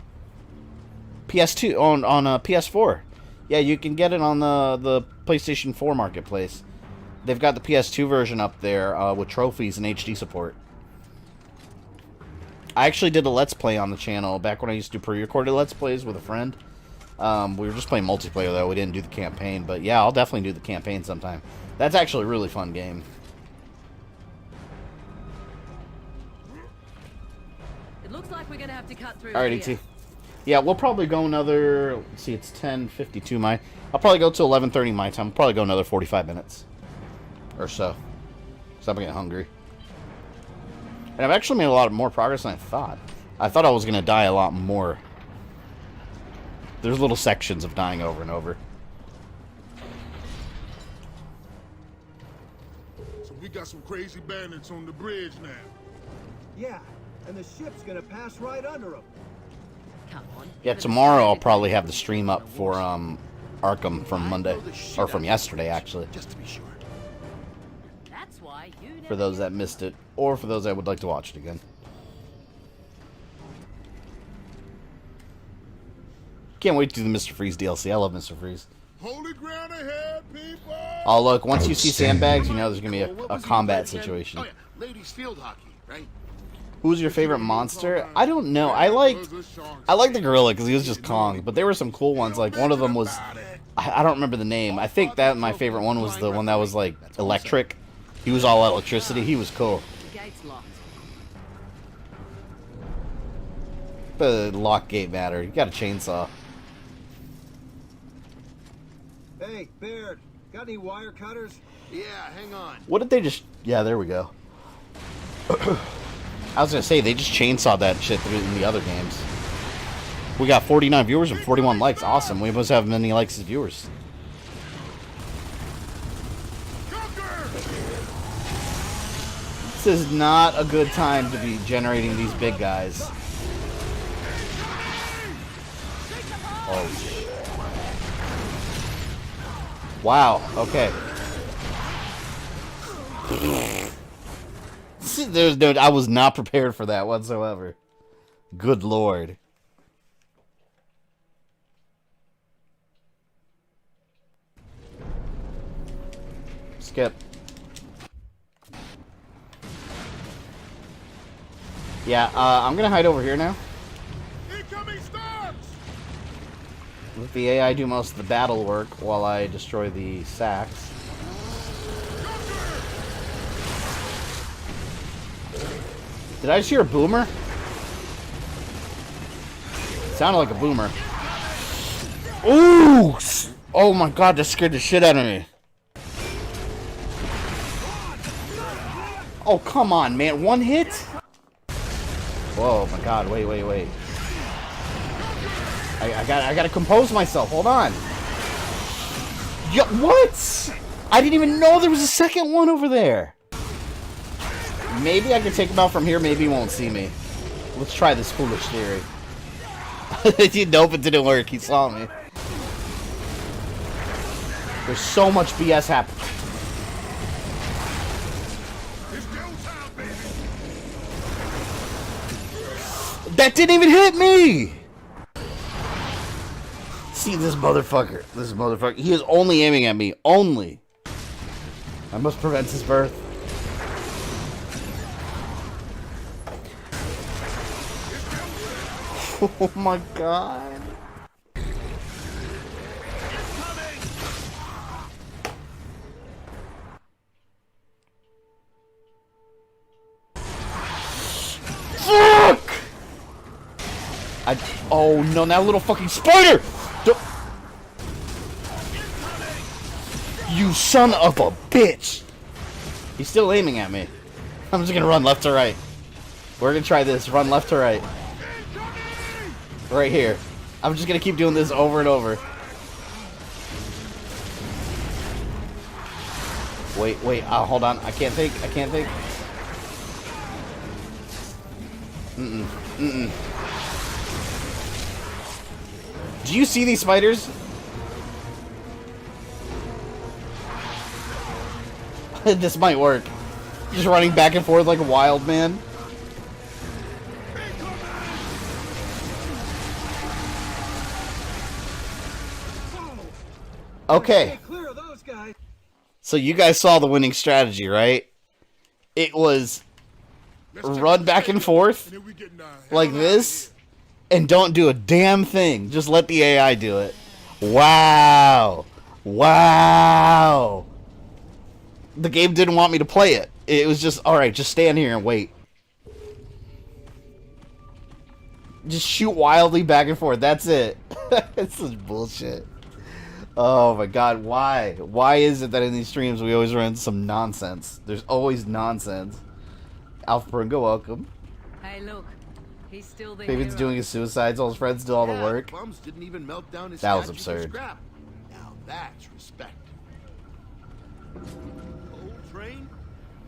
PS2, on PS4. Yeah, you can get it on the PlayStation 4 marketplace. They've got the PS2 version up there with trophies and HD support. I actually did a Let's Play on the channel back when I used to do pre-recorded Let's Plays with a friend. We were just playing multiplayer, though. We didn't do the campaign. But yeah, I'll definitely do the campaign sometime. That's actually a really fun game. It looks like we're gonna have to cut through. Alright, here. ET. Yeah, we'll probably go another... Let's see, it's 10:52 my... I'll probably go to 11:30 my time. I'll probably go another 45 minutes. Or so. Because I'm getting hungry. And I've actually made a lot more progress than I thought. I thought I was going to die a lot more. There's little sections of dying over and over. So we got some crazy bandits on the bridge now. Yeah, and the ship's gonna pass right under them. Come on. Yeah, tomorrow I'll probably have the stream up for Arkham from Monday. Or from yesterday, actually. Just to be sure. That's why you For those that missed it. Or for those that would like to watch it again. Can't wait to do the Mr. Freeze DLC. I love Mr. Freeze. Holy ground ahead, people! Oh, look, once you see sandbags, you know there's going to be a combat situation. Oh, yeah. Ladies field hockey, right? Who's your favorite monster? I don't know. I like the gorilla because he was just Kong, but there were some cool ones. Like one of them was, I don't remember the name. I think that my favorite one was the one that was like electric. He was all electricity. He was cool. The gate's locked. The lock gate matter. You got a chainsaw. Hey, Baird, got any wire cutters? Yeah, hang on. What did they just... Yeah, there we go. I was going to say, they just chainsawed that shit in the other games. We got 49 viewers and 41 likes. Awesome. We must have many likes as viewers. This is not a good time to be generating these big guys. Oh, shit. Wow, okay. There's no... I was not prepared for that whatsoever. Good lord. Skip. Yeah, I'm gonna hide over here now. Let the AI do most of the battle work while I destroy the sacks. Did I just hear a boomer? Sounded like a boomer. Ooh! Oh my god, that scared the shit out of me. Oh, come on, man. One hit? Whoa, my god. Wait. I gotta compose myself. Hold on. Yeah, what? I didn't even know there was a second one over there. Maybe I can take him out from here. Maybe he won't see me. Let's try this foolish theory. Nope, it didn't work. He saw me. There's so much BS happening. That didn't even hit me! See this motherfucker. This motherfucker. He is only aiming at me. Only. I must prevent his birth. Oh my god. Fuck! Oh no, that little fucking spider! You son of a bitch! He's still aiming at me. I'm just gonna run left to right. We're gonna try this. Run left to right. Right here. I'm just gonna keep doing this over and over. Wait, hold on. I can't think. Do you see these spiders? This might work. Just running back and forth like a wild man. Okay. So you guys saw the winning strategy, right? It was run back and forth like this and don't do a damn thing. Just let the AI do it. Wow. Wow. The game didn't want me to play it. It was just, alright, just stand here and wait. Just shoot wildly back and forth. That's it. This is bullshit. Oh my god, why? Why is it that in these streams we always run into some nonsense? There's always nonsense. Alpha Pringo, welcome. Hey, look. He's still there. Fabian's doing his suicides, all his friends do all the work. Bums didn't even melt down his that was statue for absurd. scrap. Now that's respect. Old train?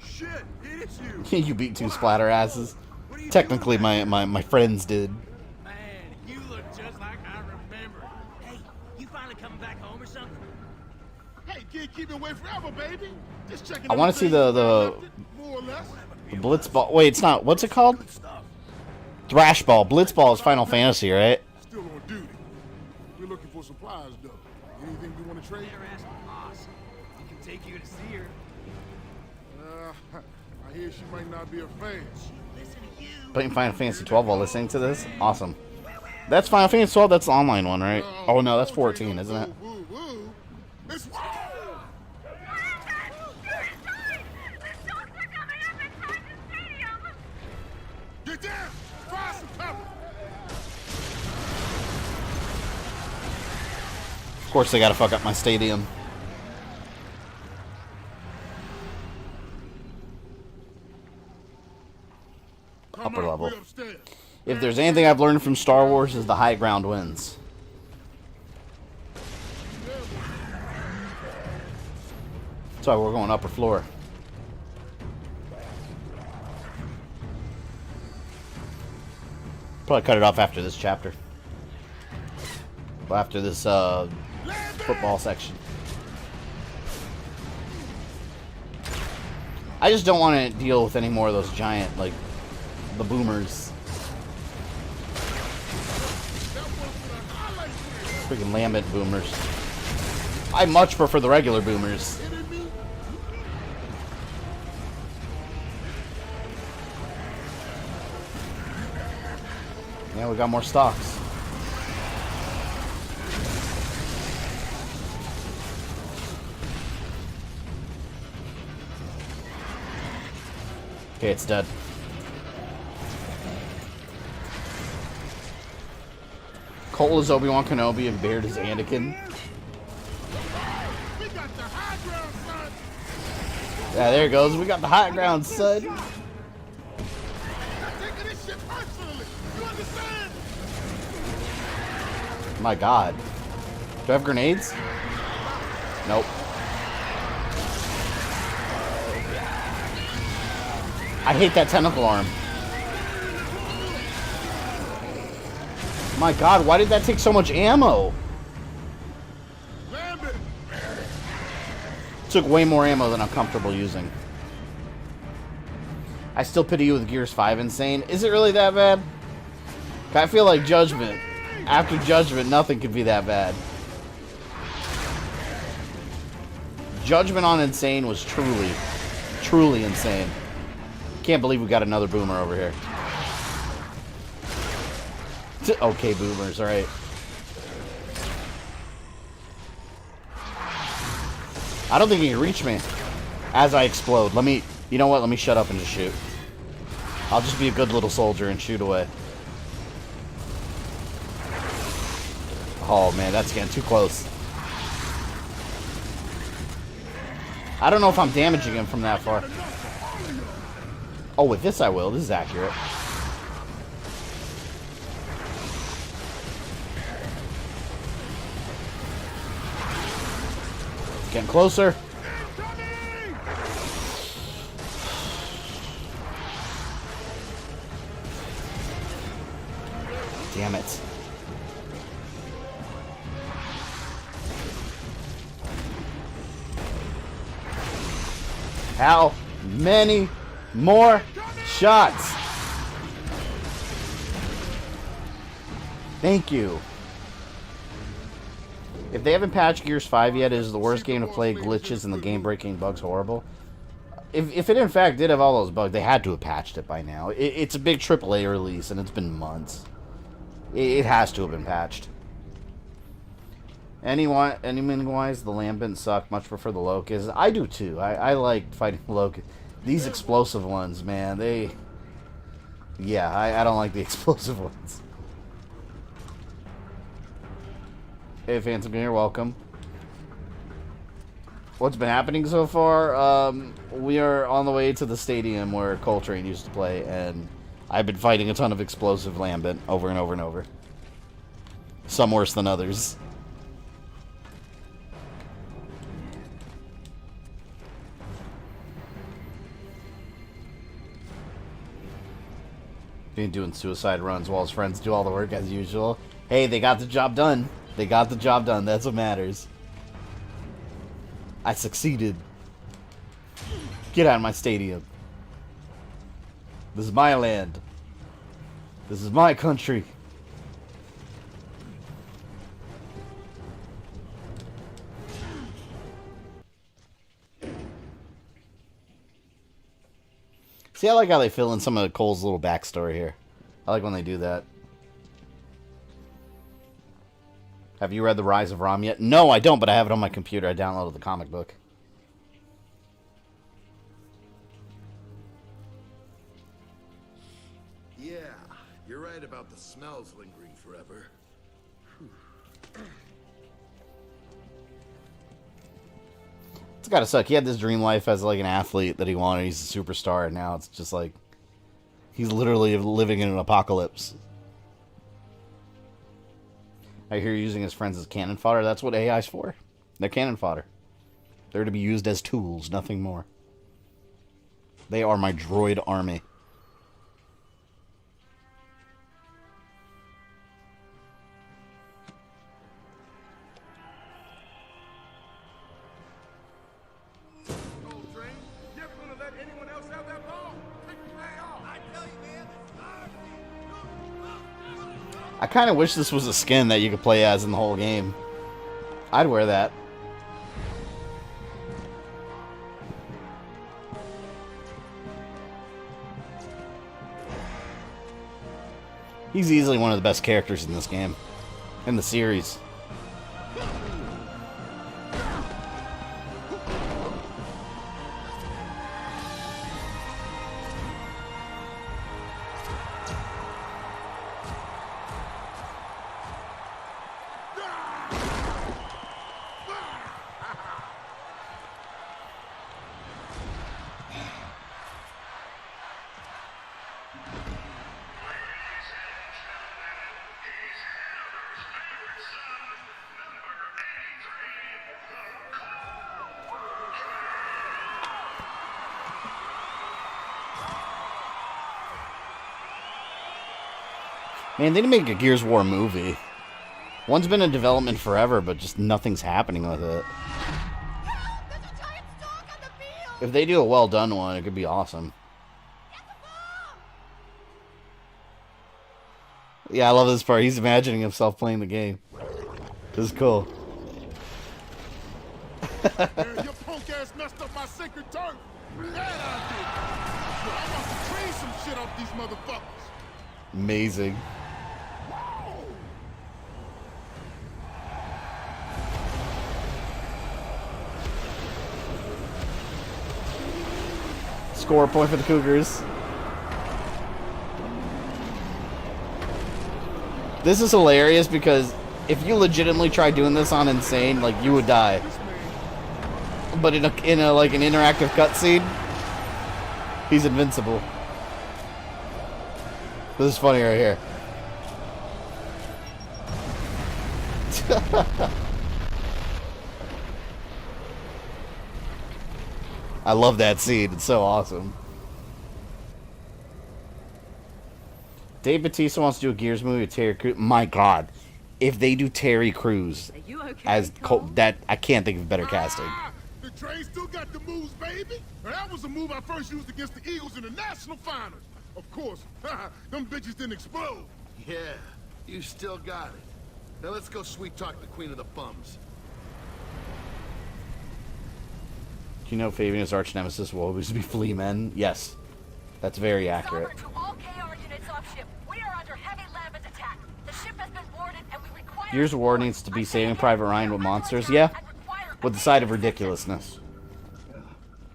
Shit, it's you. You beat two splatter asses. Technically, my friends did. Man, you look just like I remember. Hey, you finally coming back home or something? Hey, kid, keep me away forever, baby. Just checking. I want to see the Blitzball. Wait, it's not. What's it called? Thrashball. Blitzball is Final Fantasy, right? Still on duty. We're looking for supplies, though. Anything we want to trade? He can take you to see her. I hear she might not be a fan. Playing Final Fantasy 12 while listening to this? Awesome. That's Final Fantasy 12, that's the online one, right? Oh no, that's 14, isn't it? Get down! Fire some cover! Of course they gotta fuck up my stadium. Upper level. If there's anything I've learned from Star Wars is the high ground wins. That's why we're going upper floor. Probably cut it off after this chapter. Well, after this football section. I just don't want to deal with any more of those giant, like, the boomers. Freaking Lambent boomers. I much prefer the regular boomers. Yeah, we got more stocks. Okay, it's dead. Cole is Obi-Wan Kenobi and Baird is Anakin. Yeah, there it goes. We got the high ground, son. My god. Do I have grenades? Nope. I hate that tentacle arm. My god, why did that take so much ammo? Took way more ammo than I'm comfortable using. I still pity you with Gears 5 Insane. Is it really that bad? I feel like Judgment. After Judgment, nothing could be that bad. Judgment on Insane was truly, truly insane. Can't believe we got another boomer over here. Okay, boomers, alright. I don't think he can reach me as I explode. Let me, you know what? Let me shut up and just shoot. I'll just be a good little soldier and shoot away. Oh man, that's getting too close. I don't know if I'm damaging him from that far. Oh, with this I will. This is accurate. Getting closer. Damn it. How many more shots? Thank you. If they haven't patched Gears 5 yet, it is the worst game to play. Glitches and the game-breaking bugs horrible. If it in fact did have all those bugs, they had to have patched it by now. It's a big AAA release, and it's been months. It has to have been patched. Enemy-wise, the Lambent suck. Much prefer the Locusts. I do too. I like fighting Locusts. These explosive ones, man, they... Yeah, I don't like the explosive ones. Hey, Phantom, you're welcome. What's been happening so far? We are on the way to the stadium where Coltrane used to play, and I've been fighting a ton of explosive Lambent over and over and over. Some worse than others. Been doing suicide runs while his friends do all the work as usual. Hey, they got the job done. They got the job done. That's what matters. I succeeded. Get out of my stadium. This is my land. This is my country. See, I like how they fill in some of Cole's little backstory here. I like when they do that. Have you read The Rise of Rom yet? No, I don't, but I have it on my computer. I downloaded the comic book. Yeah, you're right about the smells lingering forever. It's gotta suck. He had this dream life as like an athlete that he wanted. He's a superstar, and now it's just like he's literally living in an apocalypse. I hear you're using his friends as cannon fodder. That's what AI's for. They're cannon fodder. They're to be used as tools, nothing more. They are my droid army. I kind of wish this was a skin that you could play as in the whole game. I'd wear that. He's easily one of the best characters in this game. In the series. Man, they didn't make a Gears of War movie. One's been in development forever, but just nothing's happening with it. If they do a well-done one, it could be awesome. Yeah, I love this part. He's imagining himself playing the game. This is cool. Man, your punk ass messed up my sacred turf. Yeah, I did. Yo, I'm about to train some shit off these motherfuckers. Amazing. Score point for the Cougars. This is hilarious because if you legitimately try doing this on Insane, like, you would die. But in a like an interactive cutscene, he's invincible. This is funny right here. I love that scene. It's so awesome. Dave Bautista wants to do a Gears movie with Terry Crews. My God, if they do Terry Crews as that, I can't think of better casting. The train still got the moves, baby. Now, that was a move I first used against the Eagles in the national finals. Of course, them bitches didn't explode. Yeah, you still got it. Now let's go sweet talk the Queen of the Bums. Do you know Fabian's arch nemesis will always be Flea Men? Yes, that's very accurate. To all KR units off ship. We are under heavy lambent attack. The ship has been boarded and we require... Gears of War needs to be Saving Private Ryan with monsters. Yeah, with the side of ridiculousness.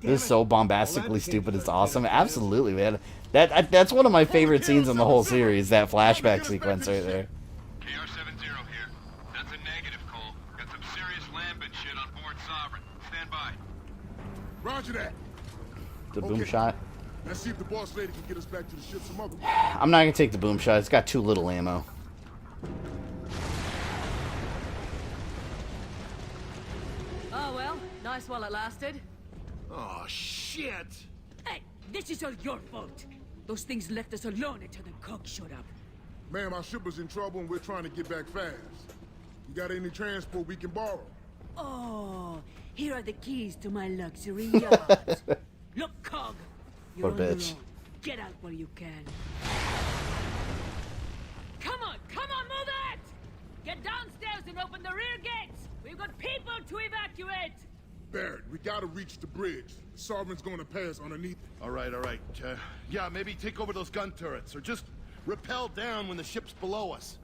This is so bombastically stupid. It's awesome. Absolutely, man. That's one of my favorite scenes in the whole series. That flashback sequence right there. KR-70 here. That's a negative, Cole. Got some serious lambent shit on board Sovereign. Stand by. Roger that. The boom shot. Let's see if the boss lady can get us back to the ship some other way. I'm not gonna take the boom shot. It's got too little ammo. Oh well, nice while it lasted. Oh, shit! Hey, this is all your fault. Those things left us alone until the cook showed up. Ma'am, our ship was in trouble and we're trying to get back fast. You got any transport we can borrow? Oh, here are the keys to my luxury yacht. Look, Cog, you're Poor on your bitch. own. Get out while you can. Come on, move it! Get downstairs and open the rear gates. We've got people to evacuate. Barrett, we gotta reach the bridge. The Sovereign's gonna pass underneath it. All right. Yeah, maybe take over those gun turrets, or just rappel down when the ship's below us.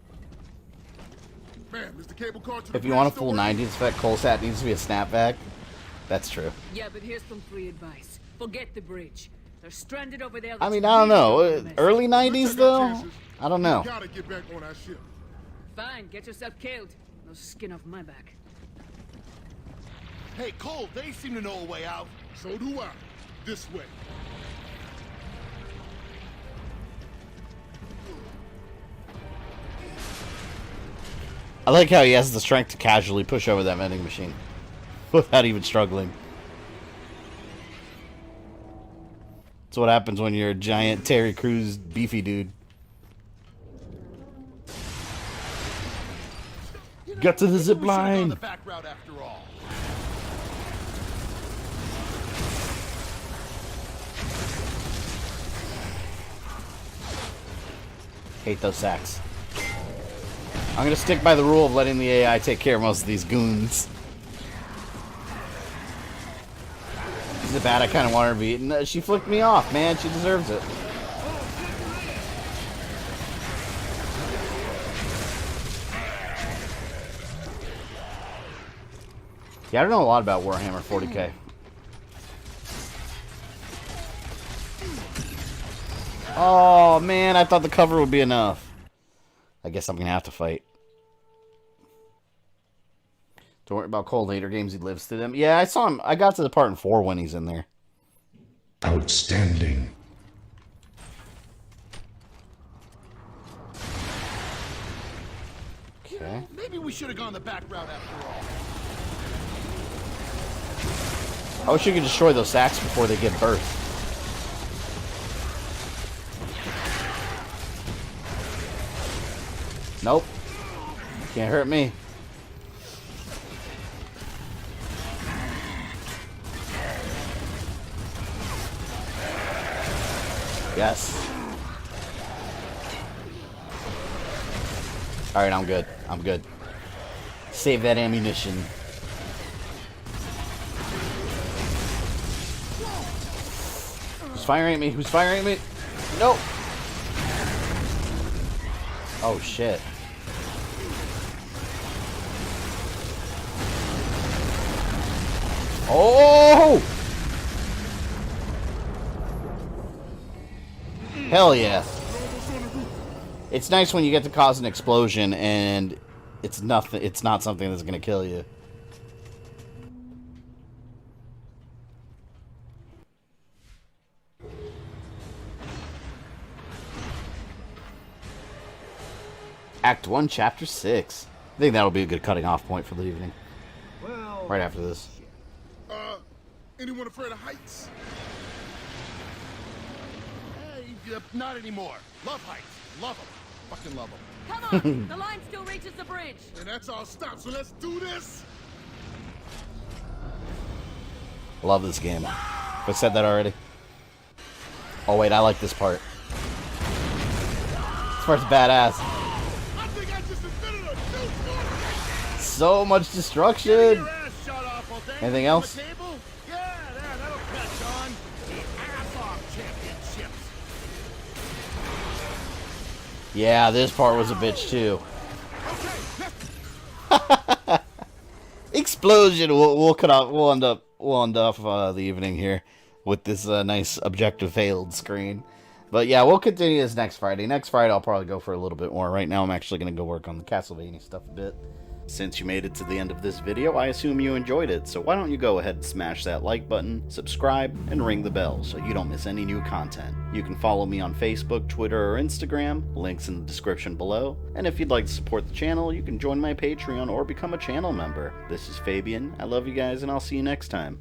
Ma'am, is the cable car to the If you want a bridge full still working? 90s effect, Colsat needs to be a snapback. That's true. Yeah, but here's some free advice. Forget the bridge. They're stranded over there. I mean, I don't know. Early 90s, though? I don't know. We gotta get back on our ship. Fine, get yourself killed. No skin off my back. Hey, Cole, they seem to know a way out. So do I. This way. I like how he has the strength to casually push over that vending machine without even struggling. That's what happens when you're a giant Terry Crews beefy dude. Get to the zip We should've gone line. the back route after all. Hate those sacks. I'm gonna stick by the rule of letting the AI take care of most of these goons. Is it bad? I kind of want her to be. No, she flicked me off, man. She deserves it. Yeah, I don't know a lot about Warhammer 40k. Oh, man, I thought the cover would be enough. I guess I'm going to have to fight. Don't worry about Cole later games. He lives through them. Yeah, I saw him. I got to the part in 4 when he's in there. Outstanding. Okay. Maybe we should have gone the back route after all. I wish you could destroy those sacks before they give birth. Nope. Can't hurt me. Yes. Alright, I'm good. I'm good. Save that ammunition. Who's firing at me? Who's firing at me? Nope. Oh, shit. Oh! Hell yeah. It's nice when you get to cause an explosion and it's not something that's gonna kill you. Act 1, Chapter 6. I think that'll be a good cutting off point for the evening. Well, Right after this. Anyone afraid of heights? Hey, not anymore. Love heights. Love them. Fucking love them. Come on! The line still reaches the bridge. And that's all stop, so let's do this! Love this game. Have I said that already? Oh wait, I like this part. This part's badass. I think I just invented a new form. So much destruction. Your ass shot off, okay? Anything else? Yeah, that'll catch on. The ass-off championships. Yeah, this part was a bitch too. Explosion. We'll cut off. We'll end off the evening here with this nice objective failed screen. But yeah, we'll continue this next Friday. Next Friday, I'll probably go for a little bit more. Right now, I'm actually going to go work on the Castlevania stuff a bit. Since you made it to the end of this video, I assume you enjoyed it, so why don't you go ahead and smash that like button, subscribe, and ring the bell so you don't miss any new content. You can follow me on Facebook, Twitter, or Instagram, links in the description below, and if you'd like to support the channel, you can join my Patreon or become a channel member. This is Fabian, I love you guys, and I'll see you next time.